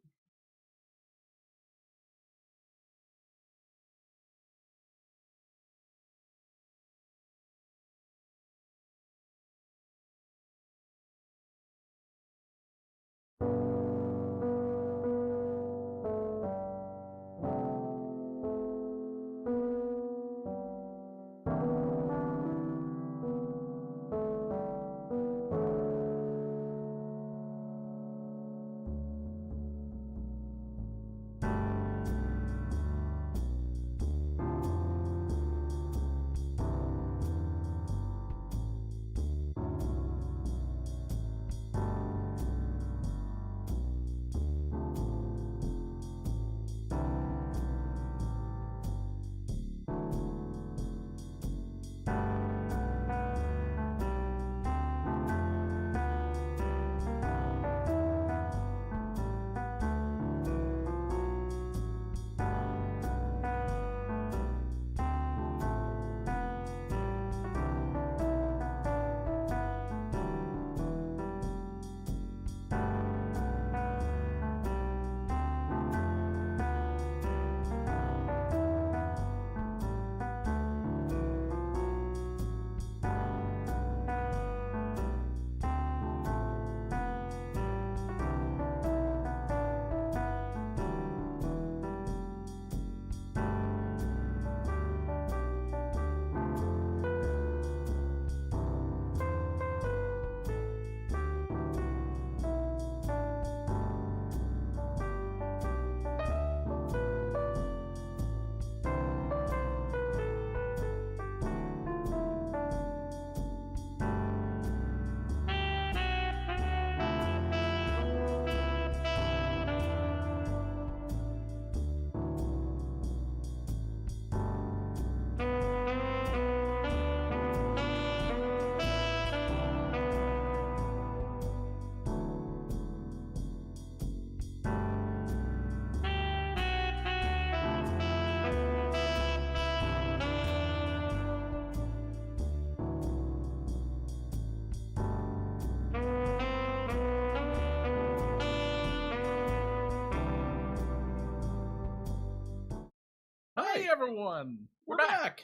S1: everyone!
S2: We're back!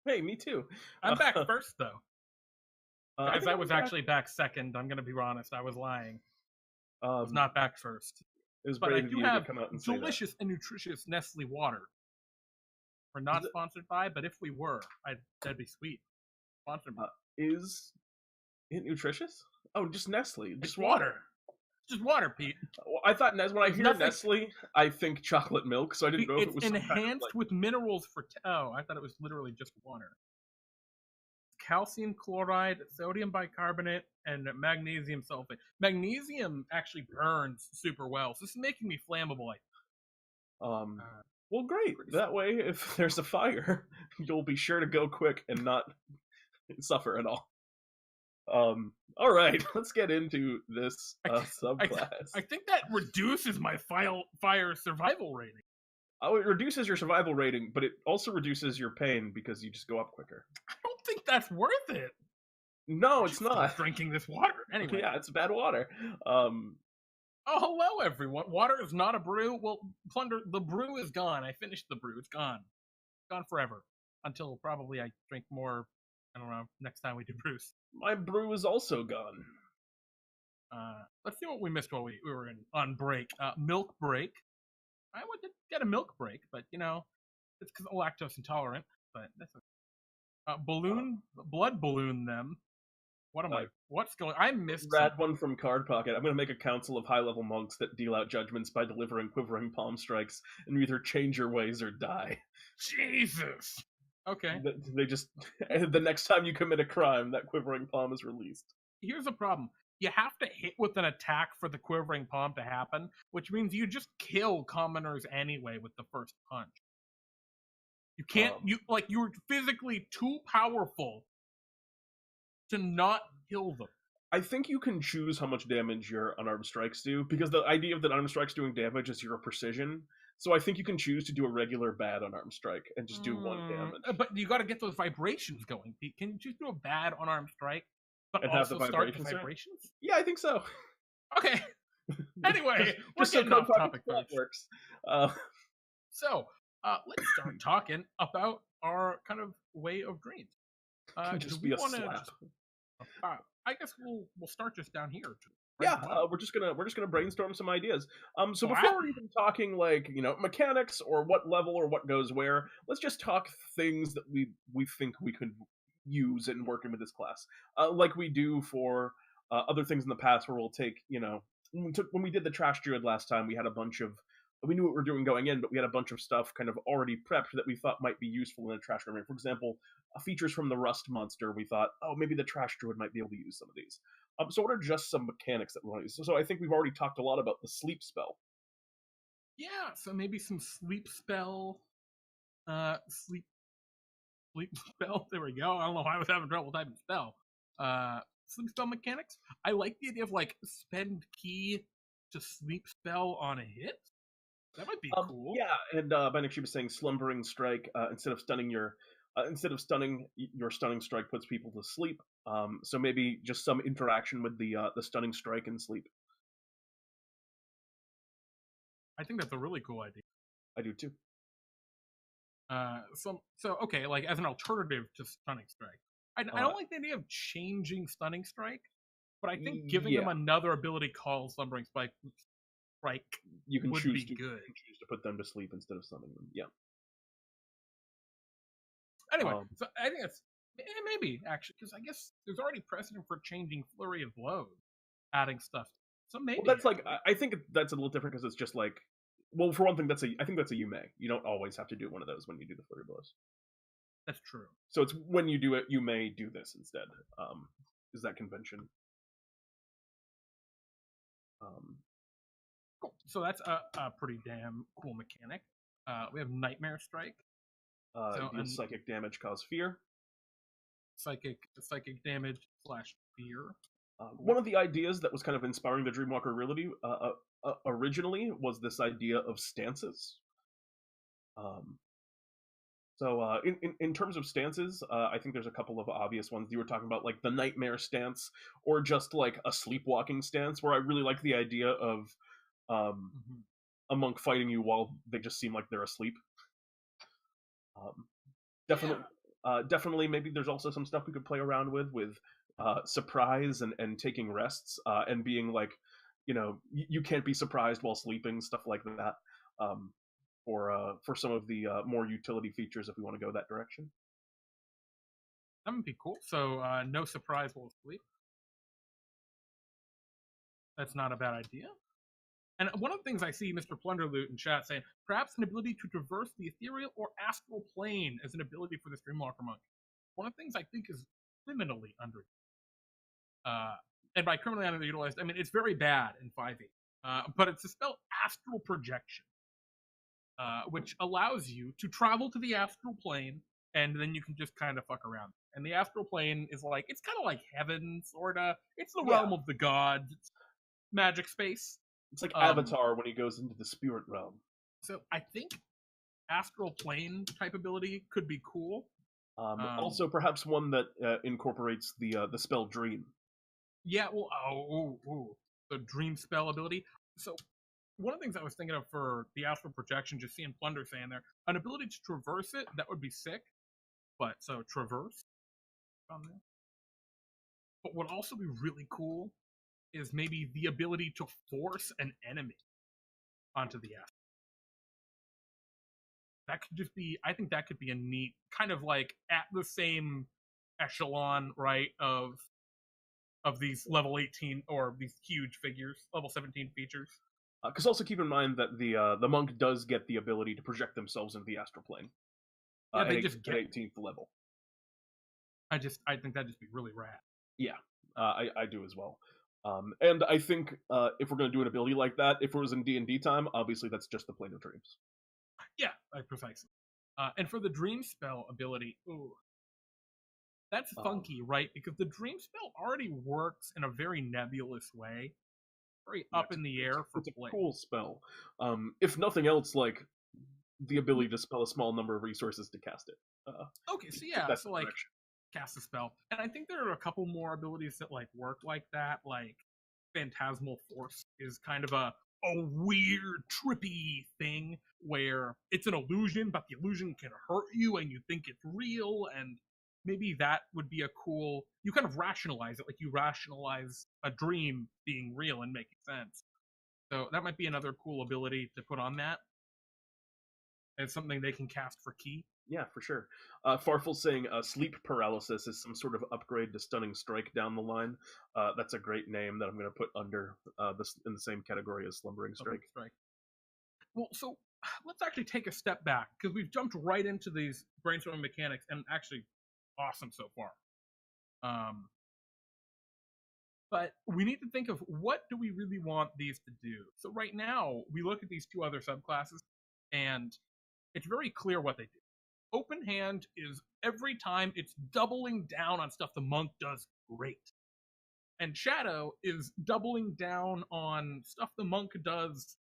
S2: Hey, me too.
S1: I'm back first, though. Guys, I
S2: think
S1: was
S2: I'm
S1: actually back second. I'm going to be honest. I was lying. I was
S2: Um,
S1: not back first.
S2: it was
S1: But I
S2: brave of
S1: do
S2: you to
S1: have
S2: come out and say that.
S1: delicious and nutritious Nestle water. We're not
S2: Is it-
S1: sponsored by, but if we were, that'd be sweet. Sponsor me.
S2: Is it nutritious? Oh, just Nestle.
S1: It's
S2: Just
S1: water. Just water, Pete.
S2: Well, I thought when I
S1: There's
S2: hear
S1: nothing-
S2: Nestle, I think chocolate milk, so I didn't know if
S1: It's
S2: it was some kind of,
S1: enhanced with minerals for... Oh, I thought it was literally just water. Calcium chloride, sodium bicarbonate, and magnesium sulfate. Magnesium actually burns super well, so this is making me flammable.
S2: Well, great. That way, if there's a fire, you'll be sure to go quick and not suffer at all. All right, let's get into this subclass.
S1: I think that reduces my fire survival rating.
S2: Oh, it reduces your survival rating, but it also reduces your pain because you just go up quicker.
S1: I don't think that's worth it.
S2: No, it's not.
S1: Stop drinking this water. Anyway.
S2: Yeah, it's bad water.
S1: Oh, hello, everyone. Water is not a brew. Well, Plunder, the brew is gone. I finished the brew. It's gone. Gone forever. Until probably I drink more, I don't know, next time we do brews.
S2: My brew is also gone.
S1: Let's see what we missed while we were on break. Milk break. I went to get a milk break, but, you know, it's because I'm lactose intolerant. But that's blood balloon them. What am I? What's going? I missed.
S2: Rad one from Card Pocket. I'm going to make a council of high-level monks that deal out judgments by delivering quivering palm strikes, and you either change your ways or die.
S1: Jesus. Okay.
S2: They just the next time you commit a crime, that quivering palm is released.
S1: Here's a problem. You have to hit with an attack for the quivering palm to happen, which means you just kill commoners anyway with the first punch. You can't. You're physically too powerful to not kill them.
S2: I think you can choose how much damage your unarmed strikes do, because the idea of the unarmed strikes doing damage is your precision. So I think you can choose to do a regular bad unarmed strike and just do 1 damage.
S1: But you got to get those vibrations going. Can you just do a bad unarmed strike, but
S2: and
S1: also
S2: have the
S1: start the vibrations?
S2: Yeah, I think so.
S1: Okay. Anyway, we're
S2: just
S1: getting
S2: so
S1: off topic.
S2: That works.
S1: So let's start talking about our kind of way of dreams.
S2: Just be a slap.
S1: I guess we'll start just down here.
S2: We're just gonna brainstorm some ideas. So before we're even talking mechanics or what level or what goes where, let's just talk things that we think we could use in working with this class, like we do for other things in the past, where we'll take when we did the trash druid last time, we had a bunch of. We knew what we were doing going in, but we had a bunch of stuff kind of already prepped that we thought might be useful in a trash room. For example, features from the Rust monster, we thought, maybe the trash druid might be able to use some of these. So what are just some mechanics that we want to use? So I think we've already talked a lot about the sleep spell.
S1: Yeah, so maybe some sleep spell. Sleep spell. There we go. I don't know why I was having trouble typing spell. Sleep spell mechanics. I like the idea of spend key to sleep spell on a hit. That might be cool.
S2: Yeah, and Benix was saying slumbering strike instead of stunning your stunning strike puts people to sleep. So maybe just some interaction with the stunning strike and sleep.
S1: I think that's a really cool idea.
S2: I do too.
S1: So okay, as an alternative to stunning strike, I don't like the idea of changing stunning strike, but I think giving them another ability called slumbering strike.
S2: You can choose
S1: to
S2: put them to sleep instead of stunning them. Yeah.
S1: Anyway, so I think that's maybe actually, because I guess there's already precedent for changing flurry of blows, adding stuff. So maybe
S2: that's I think that's a little different because it's just for one thing, I think that's a you may. You don't always have to do one of those when you do the flurry blows.
S1: That's true.
S2: So it's when you do it, you may do this instead. Is that convention?
S1: Cool. So that's a pretty damn cool mechanic. We have Nightmare Strike.
S2: Psychic damage cause fear.
S1: Psychic damage / fear.
S2: One of the ideas that was kind of inspiring the Dreamwalker originally was this idea of stances. So in terms of stances, I think there's a couple of obvious ones. You were talking about the nightmare stance, or just a sleepwalking stance, where I really like the idea of a monk fighting you while they just seem like they're asleep. Um,
S1: Yeah,
S2: definitely, maybe there's also some stuff we could play around with surprise and taking rests and being like, you can't be surprised while sleeping, stuff like that. Um, for some of the more utility features, if we want to go that direction.
S1: that would be cool. So no surprise while asleep. That's not a bad idea. And one of the things I see Mr. Plunderloot in chat saying, perhaps an ability to traverse the ethereal or astral plane as an ability for the Dreamwalker monk. One of the things I think is criminally under. Uh, and by criminally underutilized, I mean it's very bad in 5e. But it's a spell astral projection, which allows you to travel to the astral plane, and then you can just kind of fuck around. And the astral plane is like, it's kind of like heaven, sorta. It's the
S2: Yeah,
S1: realm of the gods. It's magic space.
S2: it's like
S1: Um,
S2: Avatar when he goes into the spirit realm.
S1: so I think astral plane type ability could be cool.
S2: Also, perhaps one that incorporates the spell Dream.
S1: Yeah, well, the dream spell ability. So one of the things I was thinking of for the astral projection, just seeing Plunder saying there, an ability to traverse it, that would be sick. But so traverse on there. But what would also be really cool is maybe the ability to force an enemy onto the astral. That could just be, I think that could be a neat kind of like at the same echelon, right, of these level 18 or these huge figures, level 17 features.
S2: Because also keep in mind that the monk does get the ability to project themselves into the astral plane.
S1: Yeah, they just
S2: at
S1: get.
S2: 18th level.
S1: I think that'd just be really rad.
S2: Yeah, I do as well. And I think if we're going to do an ability like that, if it was in DnDTime, obviously that's just the Plane of Dreams.
S1: Yeah, precisely. And for the dream spell ability, ooh, that's funky, right? Because the dream spell already works in a very nebulous way, very
S2: Yeah,
S1: up in the air for
S2: it's a
S1: play.
S2: cool spell. If nothing else, like the ability to spell a small number of resources to cast it.
S1: Okay, so yeah,
S2: That's
S1: so
S2: the
S1: like
S2: direction.
S1: cast a spell, and I think there are a couple more abilities that like work like that. Like Phantasmal Force is kind of a weird, trippy thing where it's an illusion, but the illusion can hurt you, and you think it's real, and maybe that would be a cool. You kind of rationalize it, like you rationalize a dream being real and making sense. So that might be another cool ability to put on that. It's something they can cast for key.
S2: Yeah, for sure. Farfel saying sleep paralysis is some sort of upgrade to stunning strike down the line. That's a great name that I'm going to put under this in the same category as slumbering strike.
S1: Well, so let's actually take a step back because we've jumped right into these brainstorming mechanics and actually awesome so far. But we need to think of what do we really want these to do. So right now we look at these two other subclasses and it's very clear what they do. Open hand is every time it's doubling down on stuff the monk does great. And Shadow is doubling down on stuff the monk does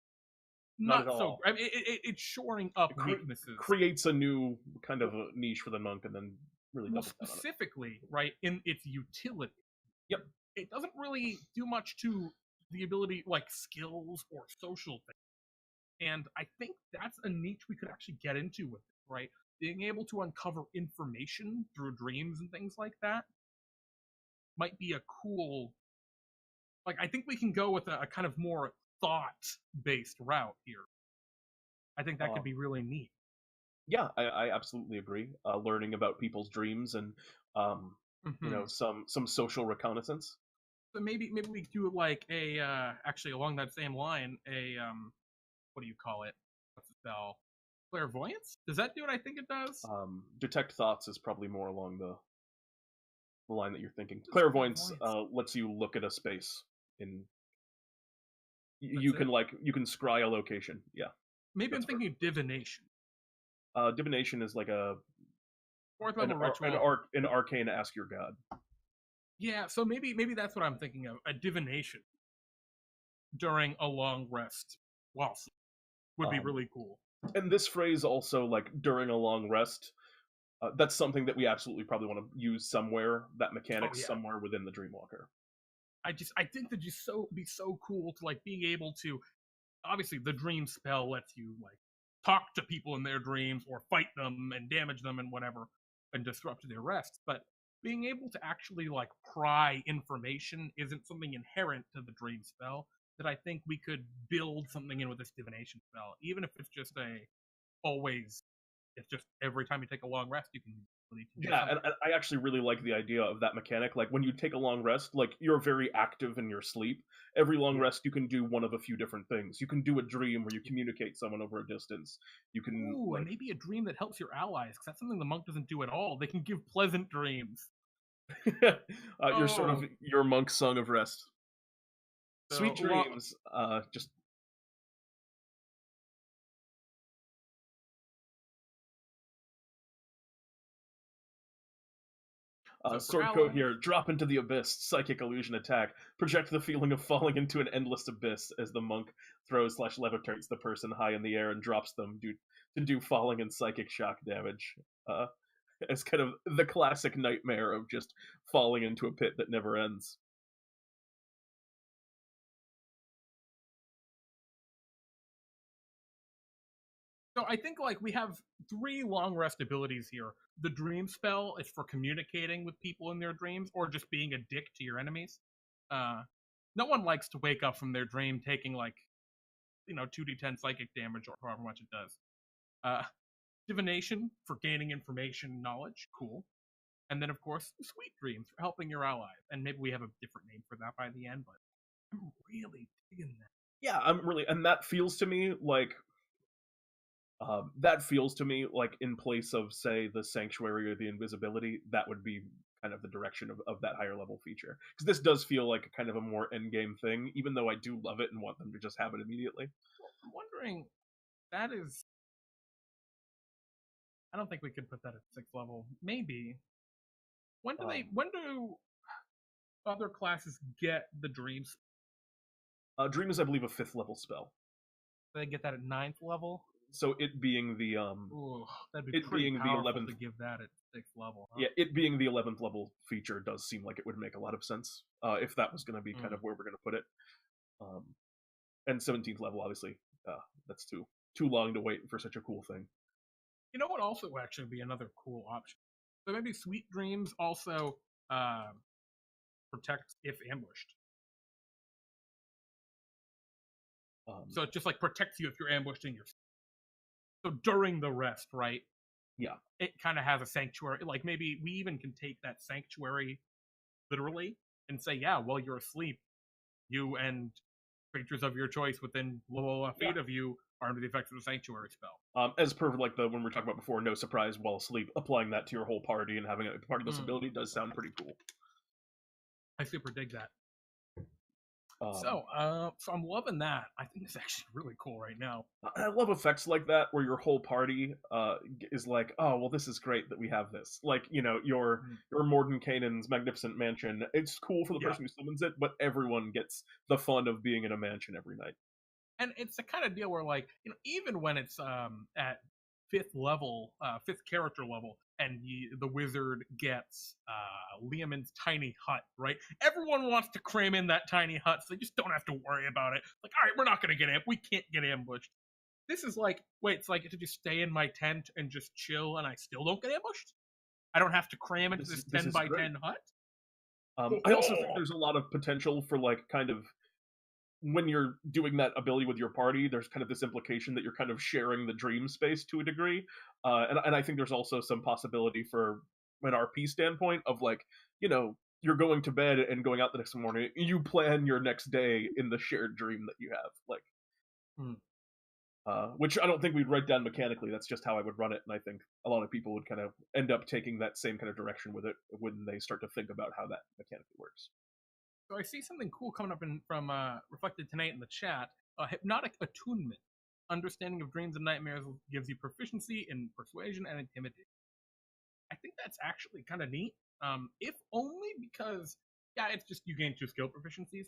S2: Not at
S1: not so.
S2: all.
S1: I mean, it's shoring up weaknesses.
S2: Creates a new kind of a niche for the monk, and then really
S1: Well,
S2: doubles down on it.
S1: specifically, right, in its utility.
S2: Yep.
S1: It doesn't really do much to the ability, like skills or social things. And I think that's a niche we could actually get into with it, right? Being able to uncover information through dreams and things like that might be a cool. Like, I think we can go with a kind of more thought-based route here. I think that could be really neat.
S2: Yeah, I absolutely agree. Learning about people's dreams and some social reconnaissance.
S1: So maybe we do like a actually along that same line a what do you call it? What's the spell? Clairvoyance? Does that do what I think it does?
S2: Detect thoughts is probably more along the line that you're thinking. Clairvoyance lets you look at a space in. You can scry a location. Yeah.
S1: Maybe I'm thinking of divination.
S2: Divination is like a
S1: fourth level ritual.
S2: An arcane ask your god.
S1: Yeah, so maybe that's what I'm thinking of. A divination during a long rest while sleep would be really cool.
S2: And this phrase also, like during a long rest, that's something that we absolutely probably want to use somewhere. That mechanic somewhere within the Dreamwalker.
S1: I think that be so cool to like being able to. Obviously, the dream spell lets you like talk to people in their dreams or fight them and damage them and whatever and disrupt their rest. But being able to actually like pry information isn't something inherent to the dream spell that I think we could build something in with this divination spell, even if it's just it's just every time you take a long rest you can really do
S2: Yeah,
S1: something.
S2: and I actually really like the idea of that mechanic. Like when you take a long rest, like you're very active in your sleep. Every long
S1: Yeah.
S2: rest, you can do one of a few different things. You can do a dream where you communicate someone over a distance. You can
S1: Ooh, and
S2: like,
S1: maybe a dream that helps your allies, because that's something the monk doesn't do at all. They can give pleasant dreams.
S2: you're sort of
S1: Oh,
S2: your monk's song of rest. Sweet
S1: so
S2: dreams. Just
S1: for
S2: sword code
S1: allies,
S2: here. Drop into the abyss. Psychic illusion attack. Project the feeling of falling into an endless abyss as the monk throws slash levitates the person high in the air and drops them to do falling and psychic shock damage. Uh, as kind of the classic nightmare of just falling into a pit that never ends.
S1: so I think like we have three long rest abilities here. The dream spell is for communicating with people in their dreams or just being a dick to your enemies. Uh, no one likes to wake up from their dream taking like 2d10 psychic damage or however much it does. Uh, divination for gaining information and knowledge, cool. And then of course sweet dreams for helping your allies. And maybe we have a different name for that by the end, but I'm really digging that.
S2: Yeah, I'm really, and that feels to me like in place of say the sanctuary or the invisibility, that would be kind of the direction of that higher level feature. Because this does feel like a kind of a more end game thing, even though I do love it and want them to just have it immediately.
S1: Well, I'm wondering, that is, I don't think we could put that at 6th level. Maybe.
S2: Um,
S1: When do other classes get the dreams?
S2: Dream is, I believe, a fifth level spell.
S1: Do they get that at 9th level?
S2: So it being the
S1: Ooh, that'd be
S2: it
S1: pretty
S2: being the
S1: powerful
S2: 11th,
S1: to give that at 6th level, huh?
S2: yeah, it being the 11th level feature does seem like it would make a lot of sense if that was going to be kind
S1: Mm.
S2: of where we're going to put it. Um, and 17th level, obviously, that's too long to wait for such a cool thing.
S1: You know what also actually be another cool option? So maybe Sweet Dreams also uh, protect if ambushed.
S2: Um,
S1: So it just like protects you if you're ambushed in your. So during the rest, right?
S2: yeah,
S1: It kind of has a sanctuary. Like maybe we even can take that sanctuary literally and say, yeah, while you're asleep, you and creatures of your choice within low
S2: yeah.
S1: feet of you are under the effects of the sanctuary spell.
S2: As per like the when we were talking about before, no surprise while asleep, applying that to your whole party and having it part of this ability does sound pretty cool.
S1: I super dig that.
S2: Um,
S1: So I'm loving that. I think it's actually really cool right now.
S2: I love effects like that where your whole party is like, oh well, this is great that we have this. Like your Mordenkainen's magnificent mansion. It's cool for the
S1: Yeah,
S2: person who summons it, but everyone gets the fun of being in a mansion every night.
S1: and it's the kind of deal where like even when it's at 5th character level, and the wizard gets Liamon's tiny hut, right? Everyone wants to cram in that tiny hut, so they just don't have to worry about it. Like, all right, we're not gonna we can't get ambushed. This is like, wait, it's like to just stay in my tent and just chill, and I still don't get ambushed. I don't have to cram into this
S2: This
S1: 10
S2: is
S1: by
S2: great.
S1: 10 hut.
S2: I also think there's a lot of potential for like kind of when you're doing that ability with your party, there's kind of this implication that you're kind of sharing the dream space to a degree, and I think there's also some possibility for an RP standpoint of like you're going to bed and going out the next morning. You plan your next day in the shared dream that you have, like
S1: Hmm.
S2: which I don't think we'd write down mechanically. That's just how I would run it, and I think a lot of people would kind of end up taking that same kind of direction with it when they start to think about how that mechanically works.
S1: So I see something cool coming up from reflected tonight in the chat. Hypnotic attunement. Understanding of dreams and nightmares gives you proficiency in persuasion and intimidation. I think that's actually kind of neat. If only because, yeah, it's just you gain 2 skill proficiencies,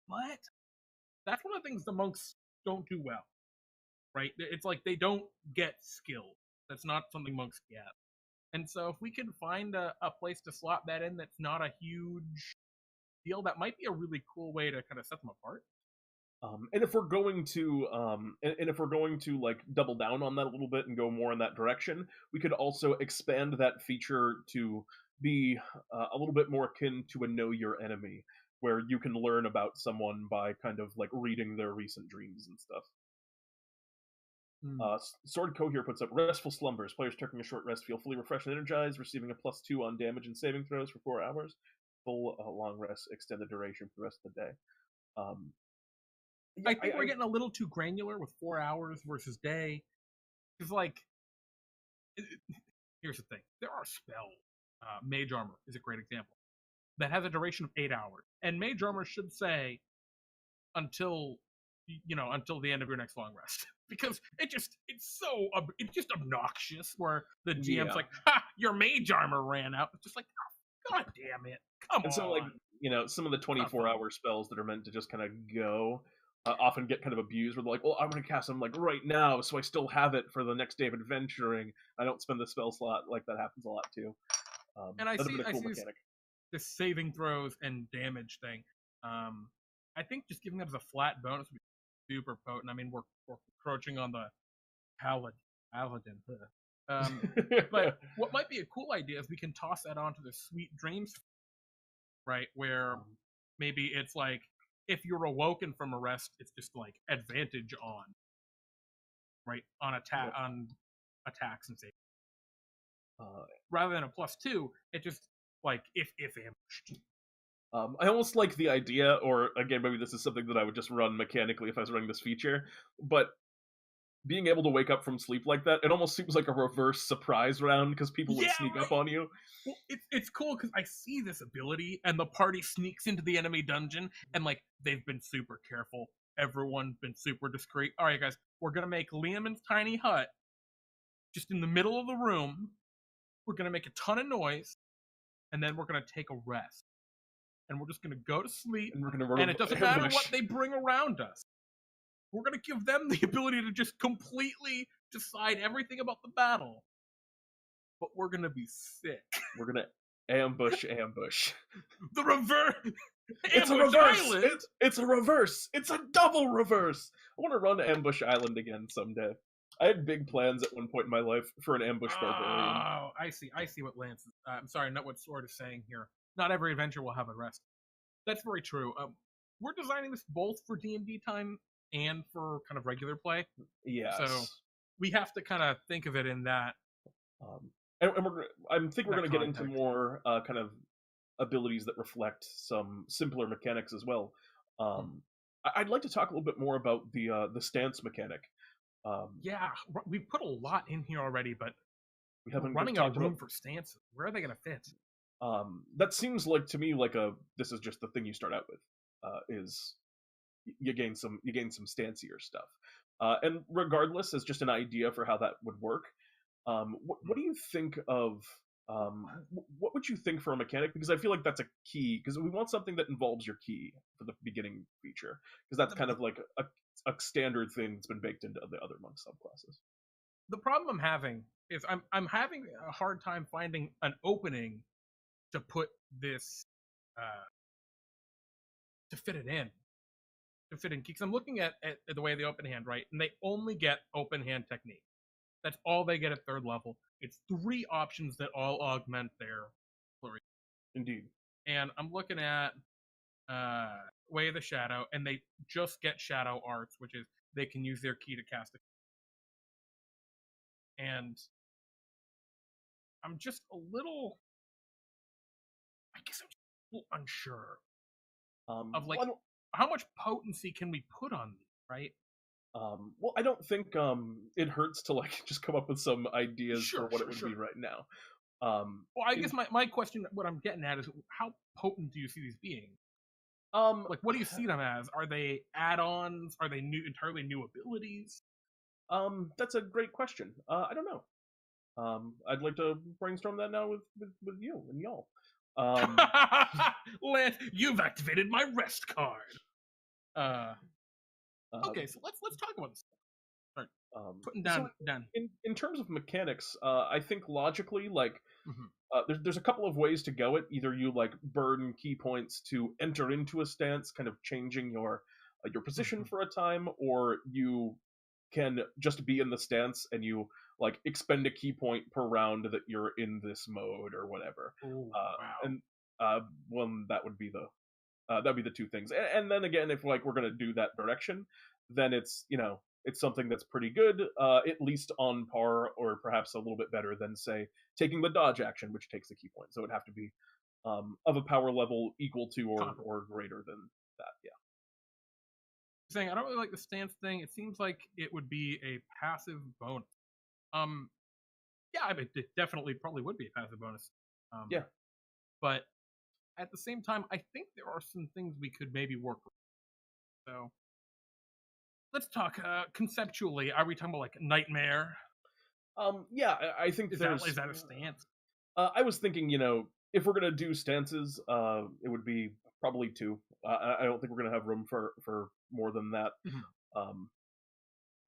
S1: but that's one of the things the monks don't do well, right? It's like they don't get skill. That's not something monks get. And so if we can find a place to slot that in that's not a huge deal, that might be a really cool way to kind of set them apart.
S2: And if we're going to and if we're going to like double down on that a little bit and go more in that direction, we could also expand that feature to be a little bit more akin to a know your enemy, where you can learn about someone by kind of like reading their recent dreams and stuff.
S1: Mm.
S2: Sword Co here puts up restful slumbers. Players taking a short rest feel fully refreshed and energized, receiving a +2 on damage and saving throws for 4 hours. Full long rest, extended duration for the rest of the day. Um, yeah,
S1: I think we're getting a little too granular with 4 hours versus day. Because, like, here's the thing: there are spells. Mage Armor is a great example that has a duration of 8 hours, and Mage Armor should say until until the end of your next long rest, because it's just obnoxious where the GM's like, ha, your Mage Armor ran out. It's just like, oh, god damn it, come
S2: and
S1: on.
S2: so like some of the 24-hour spells that are meant to just kind of go often get kind of abused, where they're like, well, I'm going to cast them like right now, so I still have it for the next day of adventuring. I don't spend the spell slot. Like that happens a lot too.
S1: And I see
S2: mechanic.
S1: This saving throws and damage thing. I think just giving that as a flat bonus would be super potent. I mean, we're approaching on the paladin. But what might be a cool idea is we can toss that onto the Sweet Dreams, right? Where maybe it's like, if you're awoken from a rest, it's just like advantage on, right, on attacks and saves. Rather than a +2, it just like if ambushed.
S2: I almost like the idea, or again, maybe this is something that I would just run mechanically if I was running this feature, but being able to wake up from sleep like that, it almost seems like a reverse surprise round because people would sneak up on you.
S1: Well, it's cool because I see this ability, and the party sneaks into the enemy dungeon, and like they've been super careful. Everyone's been super discreet. All right, guys, we're gonna make Liamon's tiny hut just in the middle of the room. We're gonna make a ton of noise, and then we're gonna take a rest. And we're just going to go to sleep, and it doesn't matter what they bring around us. We're going to give them the ability to just completely decide everything about the battle. But we're going to be sick.
S2: We're going to ambush.
S1: The reverse.
S2: It's a reverse. It's a reverse. It's a double reverse. I want to run Ambush Island again someday. I had big plans at one point in my life for an ambush barbarian.
S1: Oh, I see what Lance is. I'm sorry, not what Sword is saying here. Not every adventure will have a rest. That's very true. We're designing this both for DnDTime and for kind of regular play.
S2: Yes.
S1: So we have to kind of think of it in that.
S2: And I think we're going to get into more kind of abilities that reflect some simpler mechanics as well. I'd like to talk a little bit more about the stance mechanic.
S1: Yeah, we've put a lot in here already, but
S2: we haven't
S1: running out of room for stances. Where are they going to fit?
S2: That seems like to me like this is just the thing you start out with. Is you gain some stancier stuff, and regardless, as just an idea for how that would work. What do you think of? What would you think for a mechanic? Because I feel like that's a key. Because we want something that involves your key for the beginning feature. Because that's kind of like a standard thing that's been baked into the other monk subclasses.
S1: The problem I'm having is I'm having a hard time finding an opening to put this to fit it in. Because I'm looking at the way they open hand, right? And they only get open hand technique. That's all they get at 3rd level. It's 3 options that all augment their flurry.
S2: Indeed.
S1: And I'm looking at Way of the Shadow, and they just get Shadow Arts, which is they can use their key to cast it. And I'm just a little, I guess I'm just a little unsure of like how much potency can we put on these, right?
S2: Well, I don't think it hurts to like just come up with some ideas for what it would be right now.
S1: Well, I guess my question, what I'm getting at, is how potent do you see these being? Like, what do you see them as? Are they add-ons? Are they entirely new abilities?
S2: That's a great question. I don't know. I'd like to brainstorm that now with you and y'all.
S1: Lance, you've activated my rest card. Okay, so let's talk about this. Right. Putting down.
S2: In terms of mechanics, I think logically, like, there's a couple of ways to go it. Either you like burn key points to enter into a stance, kind of changing your your position
S1: Mhm.
S2: for a time, or you can just be in the stance and you like expend a key point per round that you're in this mode or whatever.
S1: Oh,
S2: Uh,
S1: wow.
S2: and well, that would be the that'd be the two things. And then again, if like we're gonna do that direction, then it's it's something that's pretty good, at least on par or perhaps a little bit better than say taking the dodge action, which takes a key point. So it'd have to be of a power level equal to
S1: Comparable.
S2: or greater than that. Yeah.
S1: Saying I don't really like the stance thing. It seems like it would be a passive bonus. Um, yeah, I mean, it definitely probably would be a passive bonus.
S2: Yeah.
S1: But at the same time, I think there are some things we could maybe work with. So let's talk conceptually. Are we talking about like nightmare?
S2: Yeah, I think
S1: Is
S2: there's.
S1: that a stance?
S2: I was thinking, if we're gonna do stances, it would be probably two. I don't think we're gonna have room for more than that.
S1: Mhm.
S2: Um,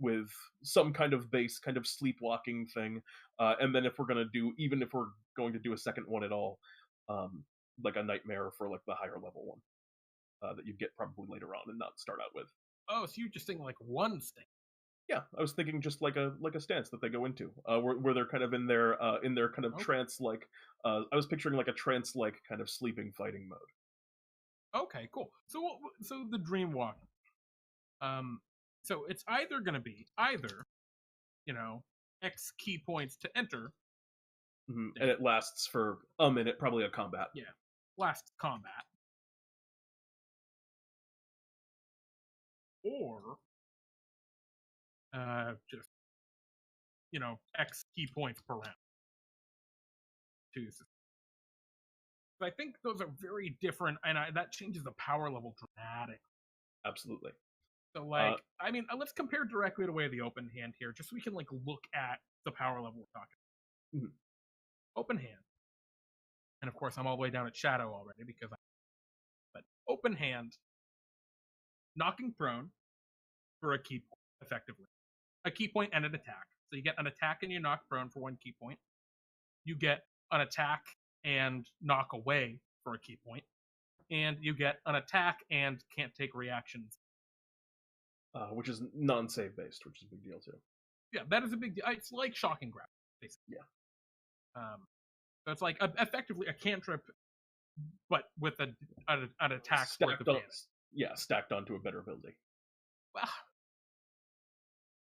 S2: with some kind of base, kind of sleepwalking thing, and then if we're gonna do, even if we're going to do a second one at all, um, like a nightmare for like the higher level one that you get probably later on and not start out with.
S1: Oh, so you're just saying like one stance?
S2: Yeah, I was thinking just like a stance that they go into, where they're kind of in their kind of
S1: Okay.
S2: trance like. I was picturing like a trance like kind of sleeping fighting mode.
S1: Okay, cool. So the Dreamwalker. Um, so it's either going to be either X key points to enter.
S2: And it lasts for a minute, probably a combat.
S1: Yeah, last combat, or just X key points per round. Too. So I think those are very different, and that changes the power level dramatically.
S2: Absolutely.
S1: So,
S2: Uh,
S1: I mean, let's compare directly to way of the open hand here, just so we can like look at the power level we're talking.
S2: mhm.
S1: Open hand, and of course, I'm all the way down at shadow already because but open hand, knocking prone for a key point, effectively, a key point and an attack. So you get an attack and you knock prone for one key point. You get an attack and knock away for a key point, and you get an attack and can't take reactions.
S2: Which is non-save based, which is a big deal too.
S1: Yeah, that is a big deal. It's like shocking grab, basically.
S2: Yeah.
S1: So it's like effectively a cantrip, but with an attack's worth of
S2: Stacked on,
S1: damage.
S2: yeah, stacked onto a better ability.
S1: Well,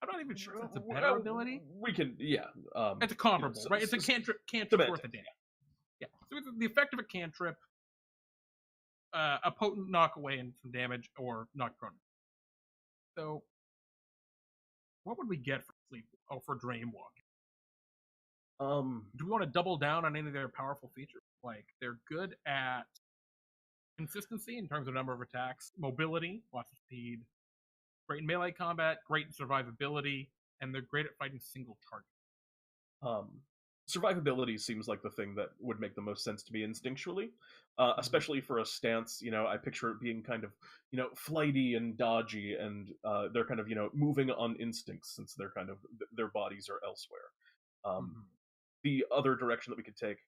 S1: I'm not even sure if it's a better ability.
S2: We can, yeah.
S1: It's a comparable, right? It's a cantrip worth of damage. Yeah. So it's the effect of a cantrip, a potent knock away and some damage, or knock prone. So, what would we get for sleep? Oh, for Dreamwalker. Do we want to double down on any of their powerful features? Like they're good at consistency in terms of number of attacks, mobility, lots of speed, great in melee combat, great in survivability, and they're great at fighting single targets.
S2: Survivability seems like the thing that would make the most sense to me instinctually, especially for a stance. I picture it being kind of, flighty and dodgy, and they're kind of, moving on instincts since they're kind of their bodies are elsewhere. The other direction that we could take.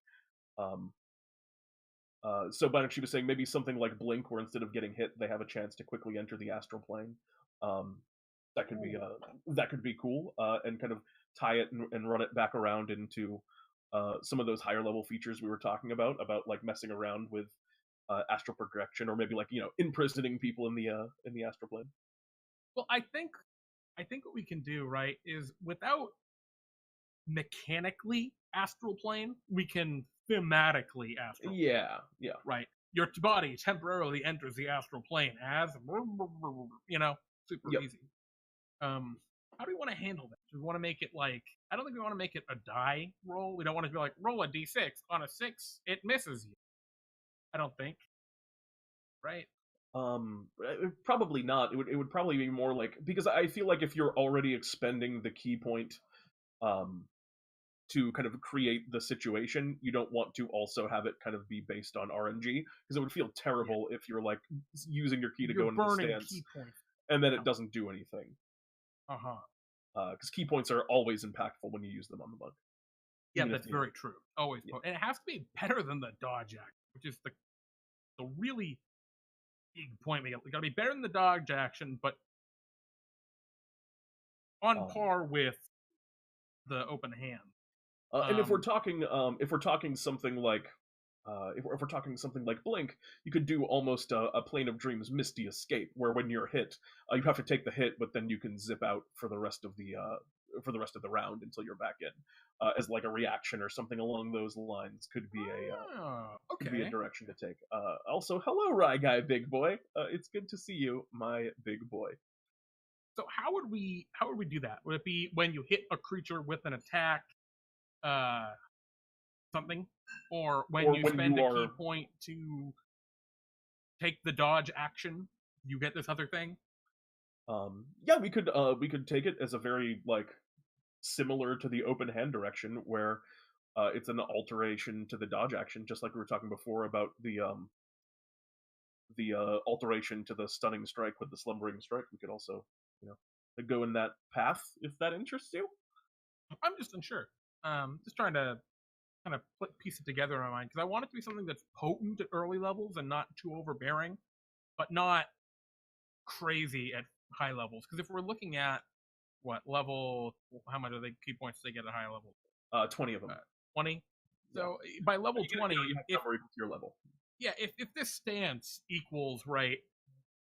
S2: So Banshee was saying maybe something like Blink, where instead of getting hit, they have a chance to quickly enter the astral plane. That could be cool, and kind of tie it and run it back around into some of those higher level features we were talking about like messing around with astral projection, or maybe like imprisoning people in the astral plane.
S1: Well, I think what we can do, right, is without mechanically astral plane, we can thematically astral plane.
S2: Yeah.
S1: Right. Your body temporarily enters the astral plane as super
S2: Yep.
S1: easy. How do we want to handle that? Do we want to make it like I don't think we want to make it a die roll. We don't want to be like roll a d6 on a 6, it misses you. I don't think. Right?
S2: Probably not. It would probably be more like, because I feel like if you're already expending the key point to kind of create the situation, you don't want to also have it kind of be based on RNG, because it would feel terrible if you're like using your key to go into the stance
S1: key points.
S2: and then it doesn't do anything. Because key points are always impactful when you use them on the bug.
S1: Yeah, that's very true. Always, and it has to be better than the dodge act, which is the really big point. We got to be better than the dodge action, but on
S2: Um,
S1: par with the open hand.
S2: and
S1: Um,
S2: if we're talking something like if we're talking something like Blink, you could do almost a Plane of Dreams Misty Escape, where when you're hit, you have to take the hit, but then you can zip out for the rest of the round until you're back in, as like a reaction or something along those lines. Could be a
S1: okay.
S2: direction to take. Also, hello, Rye Guy, big boy. It's good to see you, my big boy.
S1: So how would we do that? Would it be when you hit a creature with an attack, uh, something, or when
S2: Or
S1: you
S2: when
S1: spend
S2: you
S1: a key
S2: are,
S1: point to take the dodge action, you get this other thing?
S2: yeah, we could take it as a very like similar to the open hand direction, where it's an alteration to the dodge action, just like we were talking before about the alteration to the stunning strike with the slumbering strike. We could also, you know, go in that path if that interests you.
S1: I'm just unsure. Just trying to kind of piece it together in my mind because I want it to be something that's potent at early levels and not too overbearing, but not crazy at high levels. Because if we're looking at what level, how much are they key points they get at high levels?
S2: 20 of them.
S1: 20.
S2: Yeah,
S1: So by level
S2: you
S1: 20,
S2: have
S1: if
S2: number equal to your level.
S1: yeah, if this stance equals right,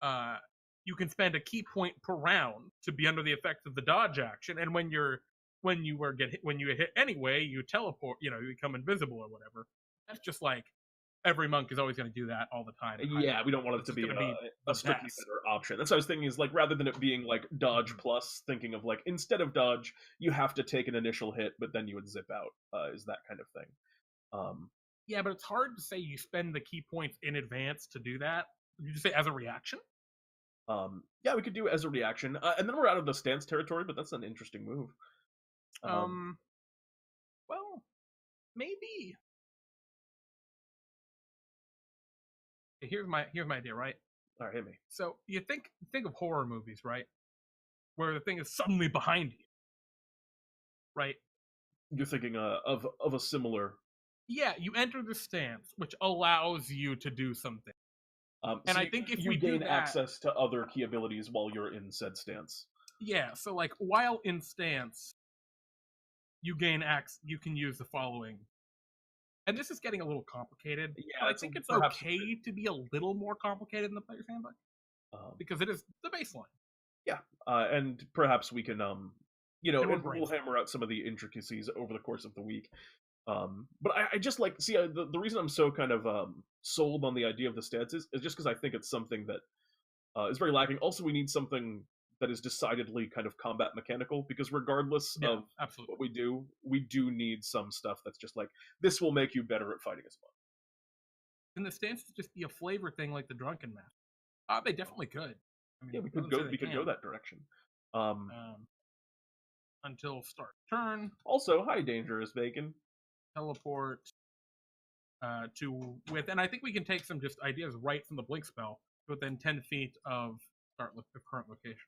S1: uh, you can spend a key point per round to be under the effects of the dodge action, and when you get hit anyway, you teleport, you become invisible or whatever. That's just like every monk is always going to do that all the time at high
S2: Yeah, we
S1: level.
S2: don't want it
S1: It's
S2: to
S1: just
S2: be
S1: going to be
S2: a
S1: the
S2: strictly
S1: best.
S2: better option. That's what I was thinking. Is like rather than it being like dodge
S1: Mhm.
S2: plus, thinking of like instead of dodge, you have to take an initial hit, but then you would zip out. Is that kind of thing? Um,
S1: Yeah, but it's hard to say you spend the key points in advance to do that. You just say as a reaction.
S2: yeah, we could do it as a reaction, and then we're out of the stance territory. But that's an interesting move. Um,
S1: Um, well, maybe. Here's my idea, right?
S2: all right, hit me.
S1: So you think of horror movies, right? Where the thing is suddenly behind you, right?
S2: You're thinking of a similar.
S1: Yeah, you enter the stance, which allows you to do something. And
S2: So
S1: I think if
S2: you
S1: we do
S2: gain
S1: that,
S2: access to other key abilities while you're in said stance.
S1: yeah. So like while in stance, you gain you can use the following. And this is getting a little complicated, but
S2: Yeah,
S1: I
S2: it's
S1: think it's
S2: perhaps a
S1: okay to be a little more complicated in the player's handbook
S2: bit.
S1: because it is the baseline.
S2: Yeah, and perhaps we can,
S1: And we're
S2: we'll
S1: brainstorming.
S2: hammer out some of the intricacies over the course of the week. But I just like see the reason I'm so kind of sold on the idea of the stats is just because I think it's something that is very lacking. Also, we need something that is decidedly kind of combat mechanical because regardless
S1: Yeah,
S2: of
S1: absolutely.
S2: what we do need some stuff that's just like this will make you better at fighting as well.
S1: And the stance to just be a flavor thing like the drunken master. They definitely could. I
S2: Yeah,
S1: mean, doesn't say they
S2: we could go
S1: can't.
S2: that direction. Um,
S1: Um, until start turn,
S2: Also, hi, dangerous bacon.
S1: teleport to and I think we can take some just ideas right from the blink spell to within 10 feet of the current location,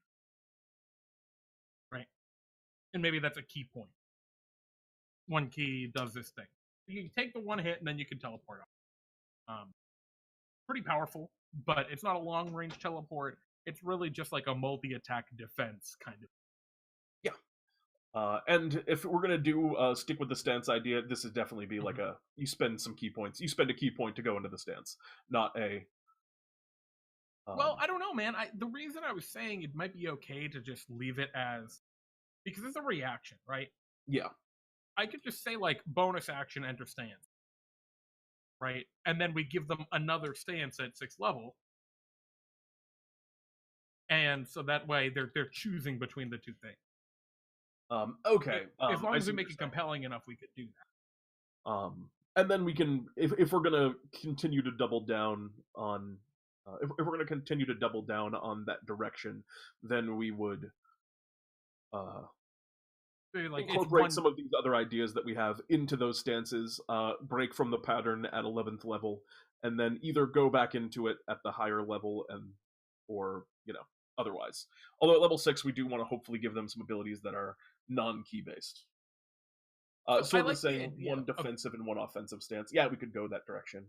S1: right? And maybe that's a key point. One key does this thing. You can take the one hit and then you can teleport out. Pretty powerful, but it's not a long range teleport. It's really just like a multi attack defense kind of.
S2: Yeah. And if we're gonna do stick with the stance idea, this would definitely be like
S1: Mhm.
S2: a you spend some key points. You spend a key point to go into the stance, not a.
S1: Well,
S2: Um,
S1: I don't know, man. The reason I was saying it might be okay to just leave it as because it's a reaction, right?
S2: yeah.
S1: I could just say like bonus action enter stance, right? And then we give them another stance at 6th level, and so that way they're choosing between the two things.
S2: Okay.
S1: As long
S2: I
S1: as we
S2: see what
S1: make
S2: you're
S1: it
S2: saying.
S1: compelling enough, we could do
S2: And then we can, if we're gonna continue to double down on, if we're gonna continue to double down on that direction, then we would uh,
S1: that. Like it's
S2: incorporate
S1: one.
S2: some of these other ideas that we have into those stances, break from the pattern at 11th level, and then either go back into it at the higher level or otherwise. Although at level 6 we do want to hopefully give them some abilities that are non-key based.
S1: So I
S2: Sort of the
S1: like the
S2: same
S1: idea
S2: one
S1: of
S2: defensive and one offensive stance. Yeah, we could go that direction.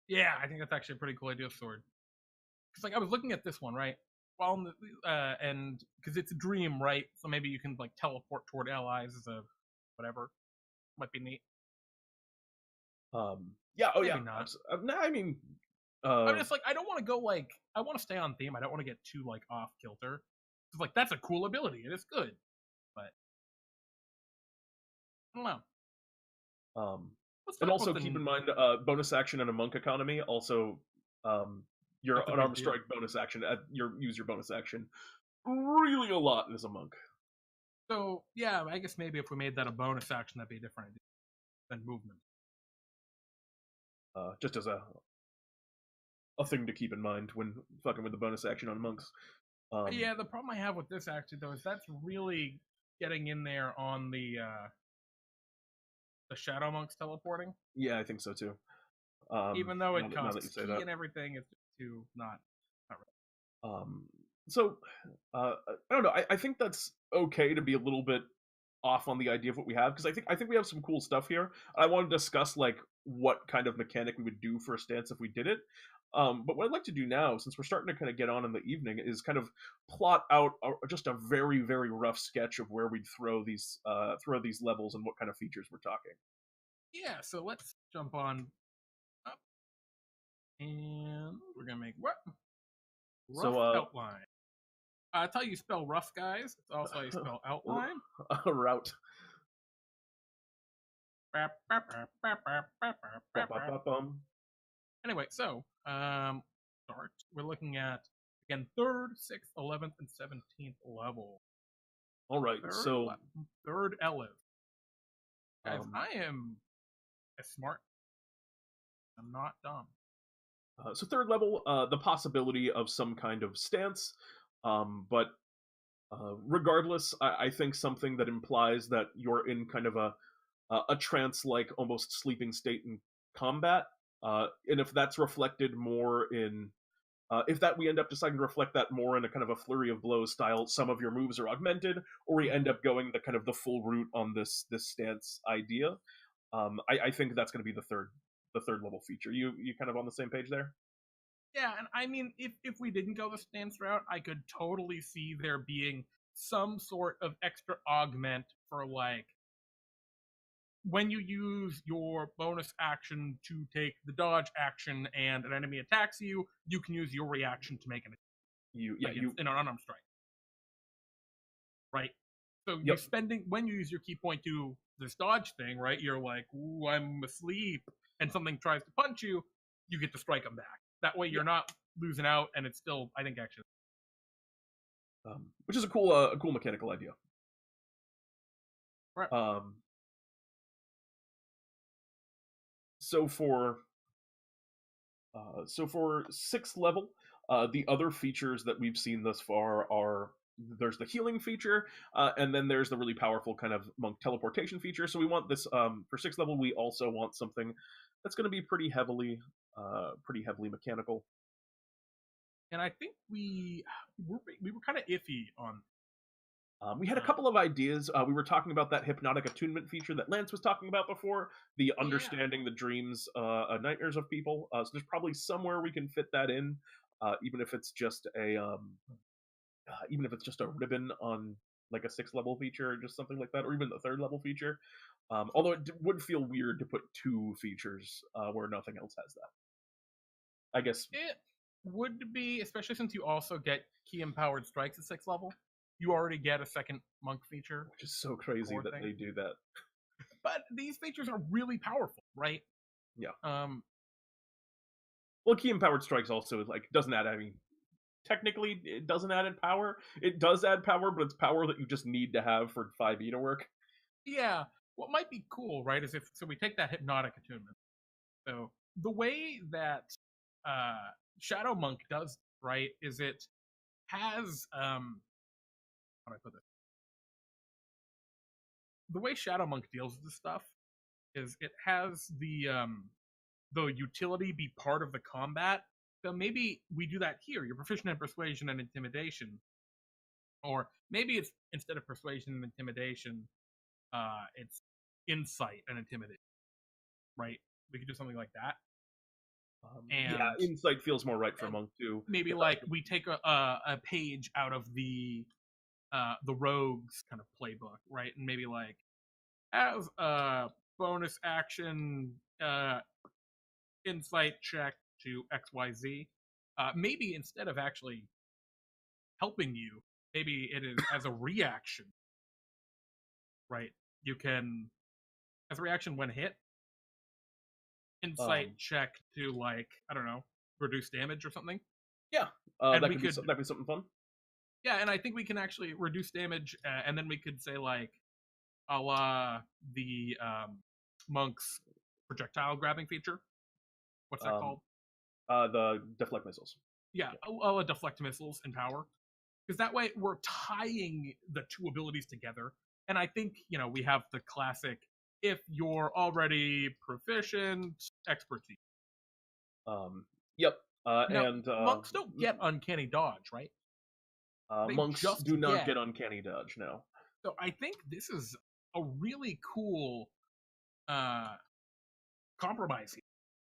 S1: yeah. I think that's actually a pretty cool idea, sword. because like I was looking at this one, right? Well, and because it's a dream, right? So maybe you can like teleport toward allies as a whatever. Might be neat.
S2: Yeah. Oh,
S1: Maybe
S2: yeah.
S1: not.
S2: No, I mean,
S1: I'm just like I don't want to go like I want to stay on theme. I don't want to get too like off kilter. It's like that's a cool ability. It is good, but I don't know.
S2: um,
S1: Let's
S2: and
S1: talk
S2: also
S1: about
S2: keep in
S1: the.
S2: mind, bonus action and a monk economy. Also, your
S1: That's a big
S2: unarmed
S1: deal.
S2: strike bonus action. Use your bonus action really a lot as a monk.
S1: So yeah, I guess maybe if we made that a bonus action, that'd be a different idea than movement.
S2: Just as a thing to keep in mind when fucking with the bonus action on monks.
S1: Yeah, the problem I have with this actually though is that's really getting in there on the Shadow Monks teleporting.
S2: Yeah, I think so too.
S1: Even though it
S2: Now that you
S1: costs
S2: say
S1: key
S2: that.
S1: and everything, it's too not right.
S2: Um, so I don't know. I think that's okay to be a little bit off on the idea of what we have, because I think we have some cool stuff here. I want to discuss like what kind of mechanic we would do for a stance if we did it. But what I'd like to do now, since we're starting to kind of get on in the evening, is kind of plot out just a very very rough sketch of where we'd throw these levels and what kind of features we're talking.
S1: Yeah, so let's jump on up and we're gonna make what? Rough
S2: So
S1: outline. That's how you spell rough, guys. It's also how you spell outline.
S2: a route.
S1: Anyway, so start. We're looking at again 3rd, 6th, 11th, and 17th level.
S2: All right, so
S1: third Elif. Guys,
S2: um,
S1: I am as smart. I'm not dumb.
S2: so third level, the possibility of some kind of stance, but regardless, I think something that implies that you're in kind of a trance-like, almost sleeping state in combat, and if that's reflected more in if that we end up deciding to reflect that more in a kind of a flurry of blows style, some of your moves are augmented, or we end up going the kind of the full route on this stance idea. I think that's going to be the third level feature. You kind of on the same page there?
S1: Yeah, and I mean, if we didn't go the stance route, I could totally see there being some sort of extra augment for like when you use your bonus action to take the dodge action and an enemy attacks you, you can use your reaction to make an
S2: You
S1: an unarmed strike. Right? So you're
S2: yep.
S1: spending when you use your key point to this dodge thing, right? You're like, "Ooh, I'm asleep," and something tries to punch you, you get to strike them back. That way, you're not losing out, and it's still, I think, actually,
S2: Which is a cool mechanical idea.
S1: right.
S2: So for sixth level, the other features that we've seen thus far are there's the healing feature, and then there's the really powerful kind of monk teleportation feature. So we want this for sixth level. We also want something that's going to be pretty heavily mechanical.
S1: And I think we were kind of iffy on.
S2: We had a couple of ideas. We were talking about that hypnotic attunement feature that Lance was talking about before, the
S1: Yeah.
S2: understanding the dreams, nightmares of people. So there's probably somewhere we can fit that in, even if it's just a ribbon on like a sixth level feature or just something like that, or even the third level feature. Although it would feel weird to put two features where nothing else has that. I guess
S1: It would be, especially since you also get key empowered strikes at 6th level. You already get a second monk feature,
S2: which is so crazy that they do that.
S1: But these features are really powerful, right?
S2: Yeah.
S1: Well,
S2: key empowered strikes also like doesn't add any. Technically, it doesn't add in power. It does add power, but it's power that you just need to have for 5e to work.
S1: Yeah. What might be cool, right, is if so we take that hypnotic attunement. So the way that Shadow Monk does, right, is it has how do I put this? The way Shadow Monk deals with this stuff is it has the utility be part of the combat. So maybe we do that here. You're proficient in persuasion and intimidation, or maybe it's instead of persuasion and intimidation, it's insight and intimidation. Right? We could do something like that.
S2: Yeah,
S1: and
S2: insight feels more right for Monk too.
S1: maybe like we take a page out of the rogues kind of playbook, right? And maybe like as a bonus action insight check to XYZ, maybe instead of actually helping you, maybe it is as a reaction, right? You can, as a reaction when hit, insight check to like, I don't know, reduce damage or something.
S2: Yeah,
S1: And
S2: that
S1: we
S2: could
S1: could,
S2: that'd be something fun.
S1: yeah, and I think we can actually reduce damage, and then we could say like, a la the monk's projectile grabbing feature. What's that called?
S2: The deflect missiles.
S1: Yeah, a la deflect missiles and power, because that way we're tying the two abilities together. And I think we have the classic: if you're already proficient, expertise.
S2: Yep.
S1: Now,
S2: And
S1: monks don't get uncanny dodge, right?
S2: monks do not get uncanny dodge. No.
S1: So I think this is a really cool compromise here.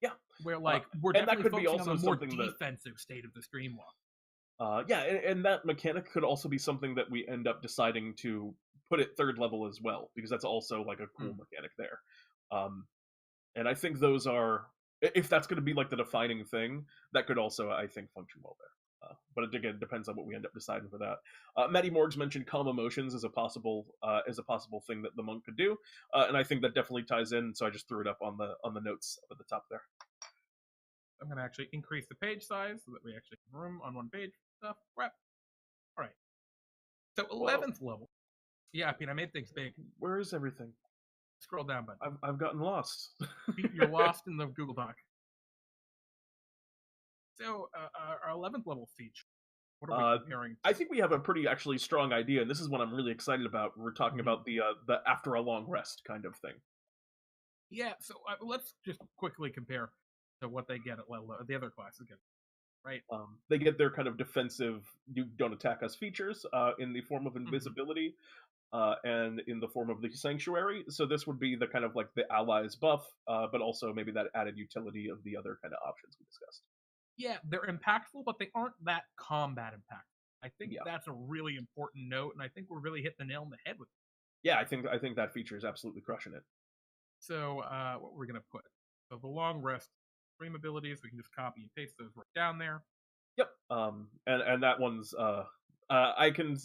S2: Yeah,
S1: where like we're definitely focusing on the more
S2: defensive
S1: state of the Dreamwalker.
S2: Yeah, and that mechanic could also be something that we end up deciding to put at third level as well, because that's also like a cool mechanic there. And I think those are, if that's going to be like the defining thing, that could also, I think, function well there. But again, it depends on what we end up deciding for that. Maddie Morgs mentioned calm emotions as a possible thing that the monk could do, and I think that definitely ties in. So I just threw it up on the notes up at the top there.
S1: I'm going to actually increase the page size so that we actually have room on one page. Stuff. Right. All right. So 11th level. Yeah, I made things big.
S2: Where is everything?
S1: Scroll down, bud.
S2: I've gotten lost.
S1: You're lost in the Google Doc. So our 11th level feature. What are we comparing?
S2: I think we have a pretty actually strong idea, and this is what I'm really excited about. We're talking about the after a long rest kind of thing.
S1: Yeah. So let's just quickly compare to what they get at level the other classes get. Right.
S2: They get their kind of defensive, you don't attack us features in the form of invisibility and in the form of the sanctuary. So this would be the kind of like the allies buff, but also maybe that added utility of the other kind of options we discussed.
S1: Yeah, they're impactful, but they aren't that combat impactful. I think that's a really important note, and I think we're really hitting the nail on the head with it.
S2: Yeah, I think that feature is absolutely crushing it.
S1: So what we're going to put. So the long rest stream abilities, we can just copy and paste those right down there.
S2: Yep. And that one's I can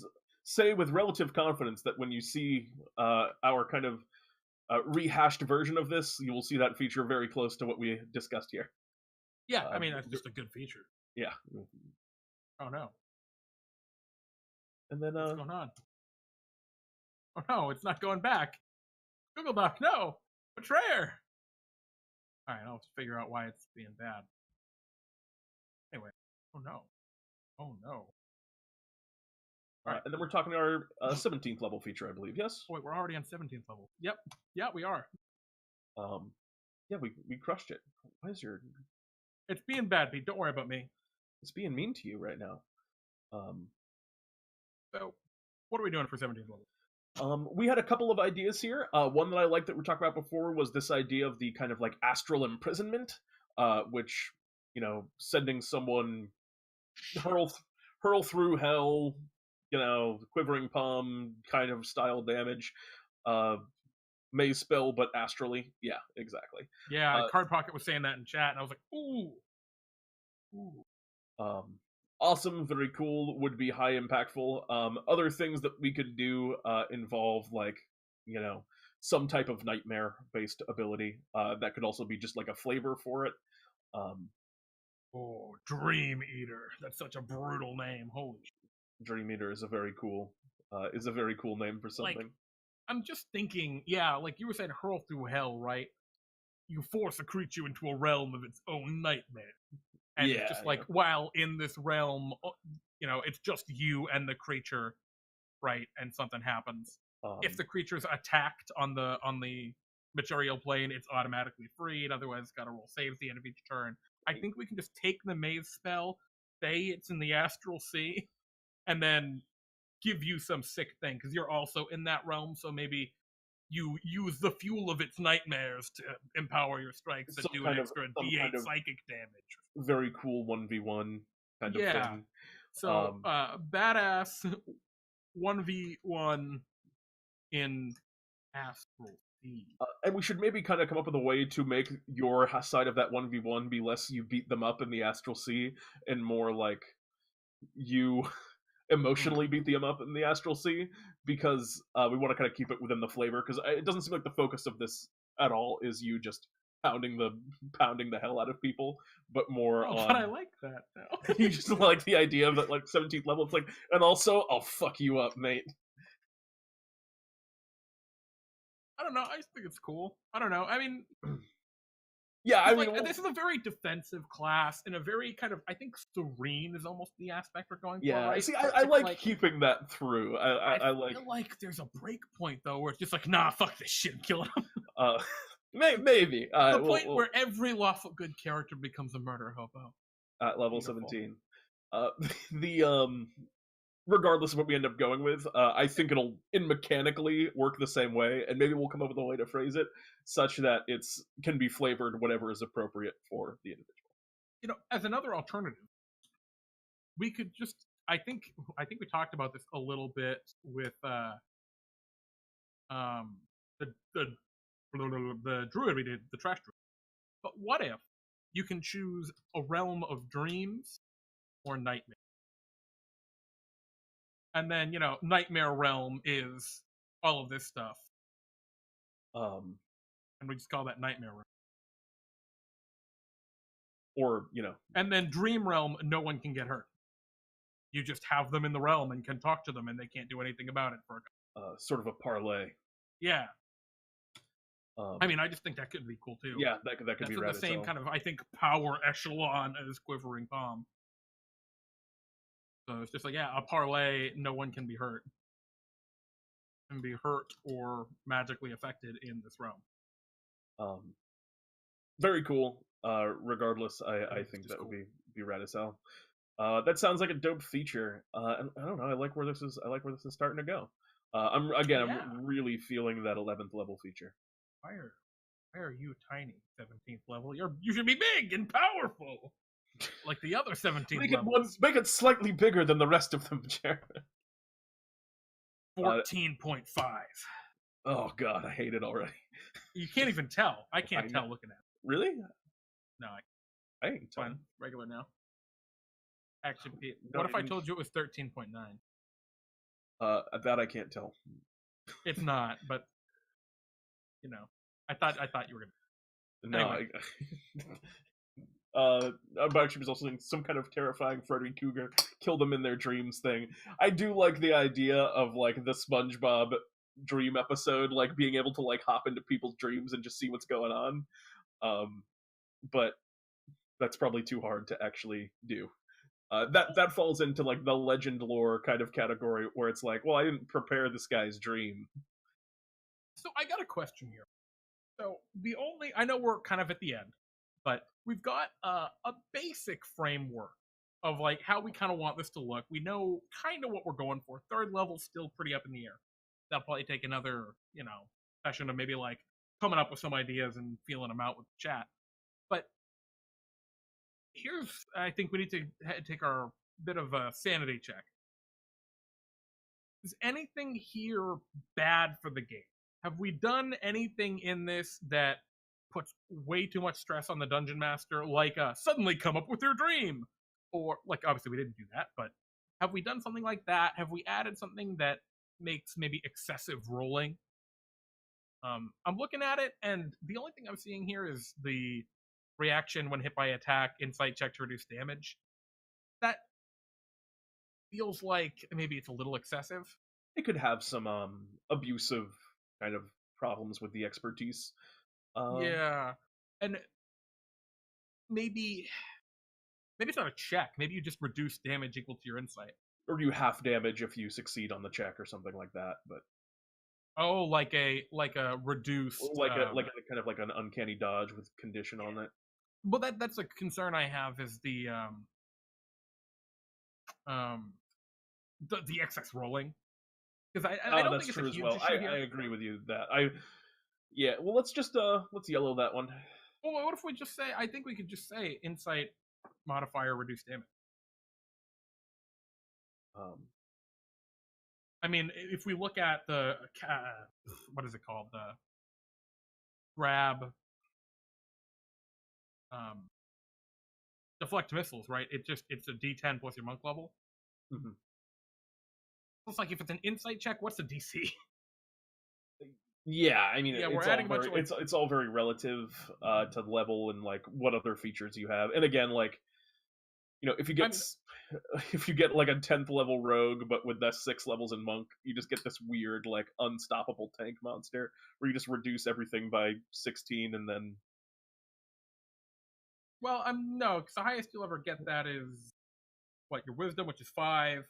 S2: say with relative confidence that when you see our kind of rehashed version of this, you will see that feature very close to what we discussed here.
S1: Yeah, that's just a good feature.
S2: Yeah.
S1: Oh no.
S2: And then
S1: what's going on? Oh no, it's not going back. Google Doc, no! Betrayer! Alright, I'll figure out why it's being bad. Anyway. Oh no. Oh no.
S2: Alright. And then we're talking our 17th level feature, I believe, yes?
S1: Oh, wait, we're already on 17th level. Yep. Yeah, we are.
S2: Yeah, we crushed it. Why is your...
S1: It's being bad, Pete. Don't worry about me.
S2: It's being mean to you right now.
S1: So, what are we doing for 17th level?
S2: We had a couple of ideas here. One that I liked that we talked about before was this idea of the kind of like astral imprisonment, which, sending someone hurl through hell, quivering palm kind of style damage. May spell, but astrally. Yeah, exactly.
S1: Yeah, Card Pocket was saying that in chat, and I was like, ooh.
S2: Awesome, very cool, would be high impactful. Other things that we could do involve like, some type of nightmare-based ability. That could also be just like a flavor for it.
S1: Dream Eater. That's such a brutal name. Holy shit.
S2: Dream Eater is a very cool name for something.
S1: Like, I'm just thinking, yeah, like you were saying, hurl through hell, right? You force a creature into a realm of its own nightmare. And it's just like, while in this realm, it's just you and the creature, right? And something happens. If the creature's attacked on the material plane, it's automatically freed. Otherwise, it's got to roll saves at the end of each turn. I think we can just take the maze spell, say it's in the Astral Sea, and then give you some sick thing, because you're also in that realm, so maybe you use the fuel of its nightmares to empower your strikes that do an extra D8 psychic damage.
S2: Very cool 1v1 kind of thing.
S1: So, badass 1v1 in Astral Sea.
S2: And we should maybe kind of come up with a way to make your side of that 1v1 be less you beat them up in the Astral Sea and more like you emotionally beat them up in the Astral Sea, because we want to kind of keep it within the flavor, because it doesn't seem like the focus of this at all is you just pounding the hell out of people, but more on...
S1: But I like that now.
S2: You just like the idea of that, like, 17th level, it's like, and also, I'll fuck you up, mate.
S1: I don't know, I just think it's cool. I don't know, I mean...
S2: Yeah, I
S1: mean...
S2: Like,
S1: this is a very defensive class, and a very kind of, I think, serene is almost the aspect we're going for, right?
S2: See, I like keeping that through. I
S1: feel like there's a break point, though, where it's just like, nah, fuck this shit, and kill him.
S2: Maybe.
S1: The point where every lawful good character becomes a murder hobo.
S2: At level 17. Regardless of what we end up going with, I think it'll mechanically work the same way, and maybe we'll come up with a way to phrase it such that it's can be flavored whatever is appropriate for the individual.
S1: As another alternative, we could just I think we talked about this a little bit with the druid we did, the trash druid. But what if you can choose a realm of dreams or nightmare? And then, nightmare realm is all of this stuff. And we just call that nightmare realm.
S2: Or,
S1: And then dream realm, no one can get hurt. You just have them in the realm and can talk to them, and they can't do anything about it for
S2: sort of a parlay.
S1: Yeah. I mean, I just think that could be cool too.
S2: Yeah, that could be rad.
S1: The same kind of, I think, power echelon as Quivering Palm. So it's just like, a parlay, no one can be hurt. Can be hurt or magically affected in this realm.
S2: Very cool. Regardless, I think that would be rad as hell. That sounds like a dope feature. And I don't know. I like where this is starting to go. I'm really feeling that 11th level feature.
S1: Why are you tiny? 17th level. You should be big and powerful, like the other 17th levels.
S2: Make it slightly bigger than the rest of them, Jared.
S1: 14.5.
S2: Oh god, I hate it already.
S1: You can't even tell. I can't tell looking at it.
S2: Really?
S1: No,
S2: I ain't
S1: fine. Regular now. Actually, what if I told you it was 13.9?
S2: That I can't tell.
S1: It's not, but I thought you were gonna.
S2: No, anyway. Actually was also saying some kind of terrifying Freddy Cougar kill them in their dreams thing. I do like the idea of like the SpongeBob dream episode, like being able to like hop into people's dreams and just see what's going on. But that's probably too hard to actually do. That falls into like the legend lore kind of category where it's like, well, I didn't prepare this guy's dream.
S1: So I got a question here. So I know we're kind of at the end, but we've got a basic framework of like how we kind of want this to look. We know kind of what we're going for. Third level's still pretty up in the air. That'll probably take another, session of maybe like coming up with some ideas and feeling them out with the chat. But I think we need to take our bit of a sanity check. Is anything here bad for the game? Have we done anything in this that puts way too much stress on the dungeon master, like suddenly come up with your dream? Or, like, obviously we didn't do that, but have we done something like that? Have we added something that makes maybe excessive rolling? I'm looking at it, and the only thing I'm seeing here is the reaction when hit by attack, insight check to reduce damage. That feels like maybe it's a little excessive.
S2: It could have some abusive kind of problems with the expertise.
S1: Yeah, and maybe it's not a check. Maybe you just reduce damage equal to your insight,
S2: or you half damage if you succeed on the check or something like that. But
S1: like a reduced,
S2: like a kind of like an uncanny dodge with condition on it.
S1: Well, that's a concern I have is the excess rolling. Because I don't
S2: That's
S1: think it's
S2: true
S1: a
S2: as
S1: huge
S2: well.
S1: issue
S2: I
S1: here.
S2: agree with you that yeah. Well, let's yellow that one.
S1: Well, what if we just say? I think we could just say insight modifier reduce damage.
S2: Um,
S1: I mean, if we look at the what is it called? The grab um, deflect missiles, right? It's a D10 plus your monk level.
S2: mhm.
S1: It's like if it's an insight check, what's the DC?
S2: Yeah, I mean
S1: Yeah, we're
S2: it's
S1: adding
S2: all
S1: a bunch
S2: very
S1: of like.
S2: it's all very relative to level and like what other features you have. And again, like if you
S1: I
S2: get
S1: mean,
S2: if you get like a 10th level rogue but with that 6 levels in monk, you just get this weird like unstoppable tank monster where you just reduce everything by 16 and then
S1: well, I'm no, because the highest you'll ever get that is what your wisdom, which is 5,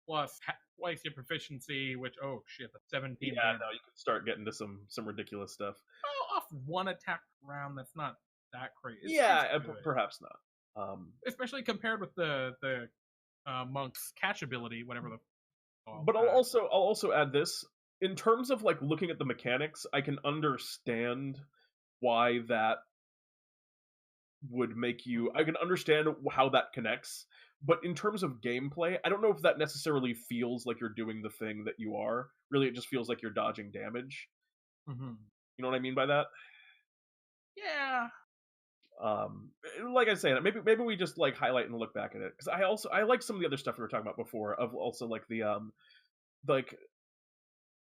S1: plus twice your proficiency, which oh shit, that's 17
S2: yeah,
S1: damage.
S2: no, you can start getting to some ridiculous stuff.
S1: Well, off one attack round, that's not that crazy.
S2: Yeah,
S1: It's good.
S2: perhaps not.
S1: Especially compared with the monk's catch ability, whatever the.
S2: But I'll also add this in terms of like looking at the mechanics. I can understand why that would make you. I can understand how that connects, but in terms of gameplay, I don't know if that necessarily feels like you're doing the thing that you are. Really, it just feels like you're dodging damage.
S1: Mm-hmm.
S2: You know what I mean by that?
S1: Yeah.
S2: Um, like I said, maybe we just like highlight and look back at it because I like some of the other stuff we were talking about before of also like the like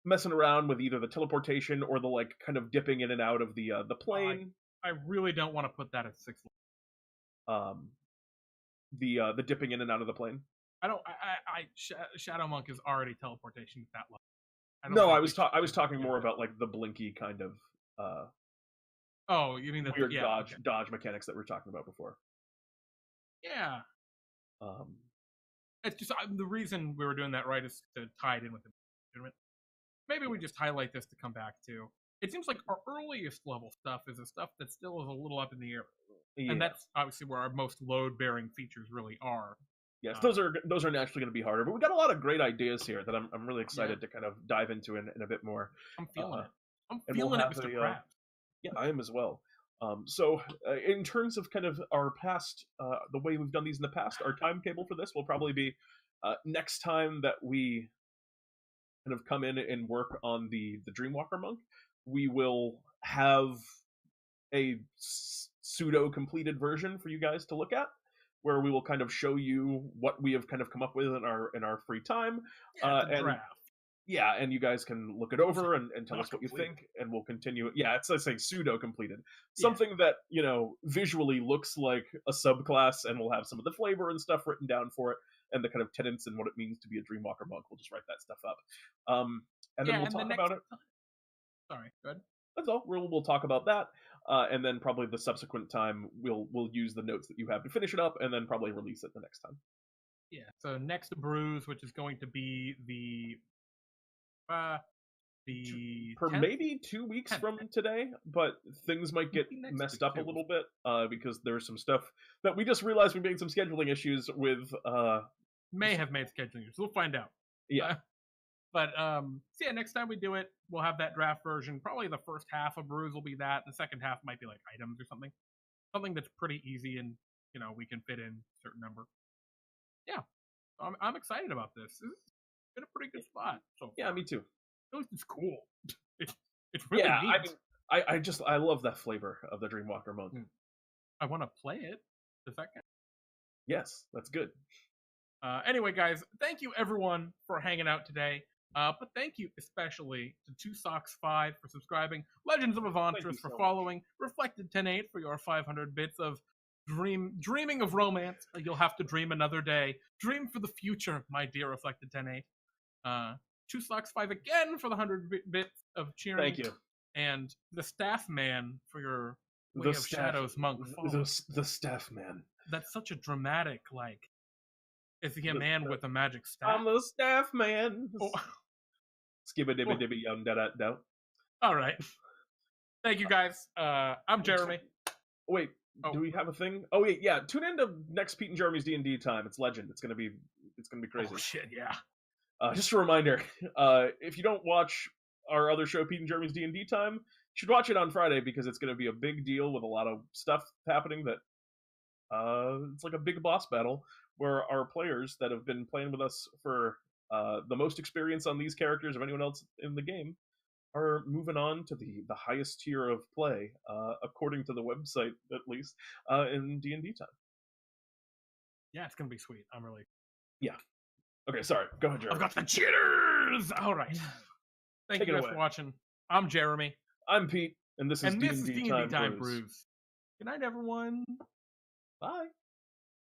S2: messing around with either the teleportation or the like kind of dipping in and out of the plane.
S1: I really don't want to put that at 6.
S2: Um, the dipping in and out of the plane.
S1: I don't. Shadow Monk is already teleportation at that level.
S2: No, I was talking more about like the blinky kind of
S1: oh, you mean the
S2: weird
S1: yeah,
S2: dodge mechanics that we were talking about before.
S1: Yeah.
S2: Um,
S1: It's just the reason we were doing that right is to tie it in with the tournament. Maybe we just highlight this to come back to. It seems like our earliest level stuff is the stuff that still is a little up in the air,
S2: yeah.
S1: and that's obviously where our most load-bearing features really are.
S2: Yes, those are naturally going to be harder, but we got a lot of great ideas here that I'm really excited to kind of dive into in a bit more.
S1: I'm feeling it. I'm
S2: and
S1: feeling
S2: we'll
S1: it,
S2: have
S1: Mr. Krabs.
S2: Yeah, I am as well. So in terms of kind of our past, the way we've done these in the past, our timetable for this will probably be next time that we kind of come in and work on the Dreamwalker monk, we will have a pseudo completed version for you guys to look at, where we will kind of show you what we have kind of come up with in our free time.
S1: And draft.
S2: Yeah, and you guys can look it over and tell us what you think, and we'll continue. Yeah, it's like pseudo completed, something that visually looks like a subclass, and we'll have some of the flavor and stuff written down for it, and the kind of tenets and what it means to be a Dreamwalker monk. We'll just write that stuff up, and then we'll talk about it.
S1: Sorry, go ahead.
S2: That's all. We'll talk about that, and then probably the subsequent time we'll use the notes that you have to finish it up, and then probably release it the next time.
S1: Yeah. So next brews, which is going to be the
S2: for
S1: 10th?
S2: maybe 2 weeks
S1: 10th.
S2: From today, but things might get messed up a little bit because there's some stuff that we just realized we made some scheduling issues with.
S1: May have made scheduling issues. We'll find out.
S2: Yeah.
S1: But so yeah, next time we do it, we'll have that draft version. Probably the first half of brews will be that. The second half might be like items or something that's pretty easy and we can fit in a certain number. Yeah, I'm excited about this. This is been a pretty good spot. So
S2: yeah, me too.
S1: At least it's cool. It's really neat.
S2: I mean, I love that flavor of the Dreamwalker monk.
S1: I want to play it the second.
S2: Yes, that's good.
S1: Anyway, guys, thank you everyone for hanging out today. But thank you especially to 2Socks5 for subscribing, Legends of Avantris for following, Reflected108 for your 500 bits of dreaming of romance. You'll have to dream another day. Dream for the future, my dear Reflected108. 2Socks5 again for the 100 bits of cheering.
S2: Thank you.
S1: And the Staff Man for your Way of Shadows monk.
S2: The Staff Man.
S1: That's such a dramatic, is he a man with a magic staff?
S2: I'm the Staff Man. Oh. Skibba dibba dibba yum da da da.
S1: All right. Thank you guys. I'm Jeremy.
S2: Wait, do we have a thing? Oh wait, yeah. Tune in to next Pete and Jeremy's DnD time. It's legend. It's gonna be crazy.
S1: Oh shit, yeah.
S2: Just a reminder, if you don't watch our other show, Pete and Jeremy's D&D Time, you should watch it on Friday because it's going to be a big deal with a lot of stuff happening that it's like a big boss battle where our players that have been playing with us for the most experience on these characters of anyone else in the game are moving on to the highest tier of play, according to the website at least, in D&D Time.
S1: Yeah, it's gonna be sweet. I'm really.
S2: Yeah. Okay, sorry. Go ahead, Jeremy.
S1: I've got the jitters. All right. Thank
S2: Take
S1: you
S2: it
S1: guys
S2: away.
S1: for watching. I'm Jeremy,
S2: I'm Pete, and this is
S1: and this is
S2: D&D
S1: D&D Time
S2: Brews.
S1: Brews. Good night, everyone.
S2: Bye.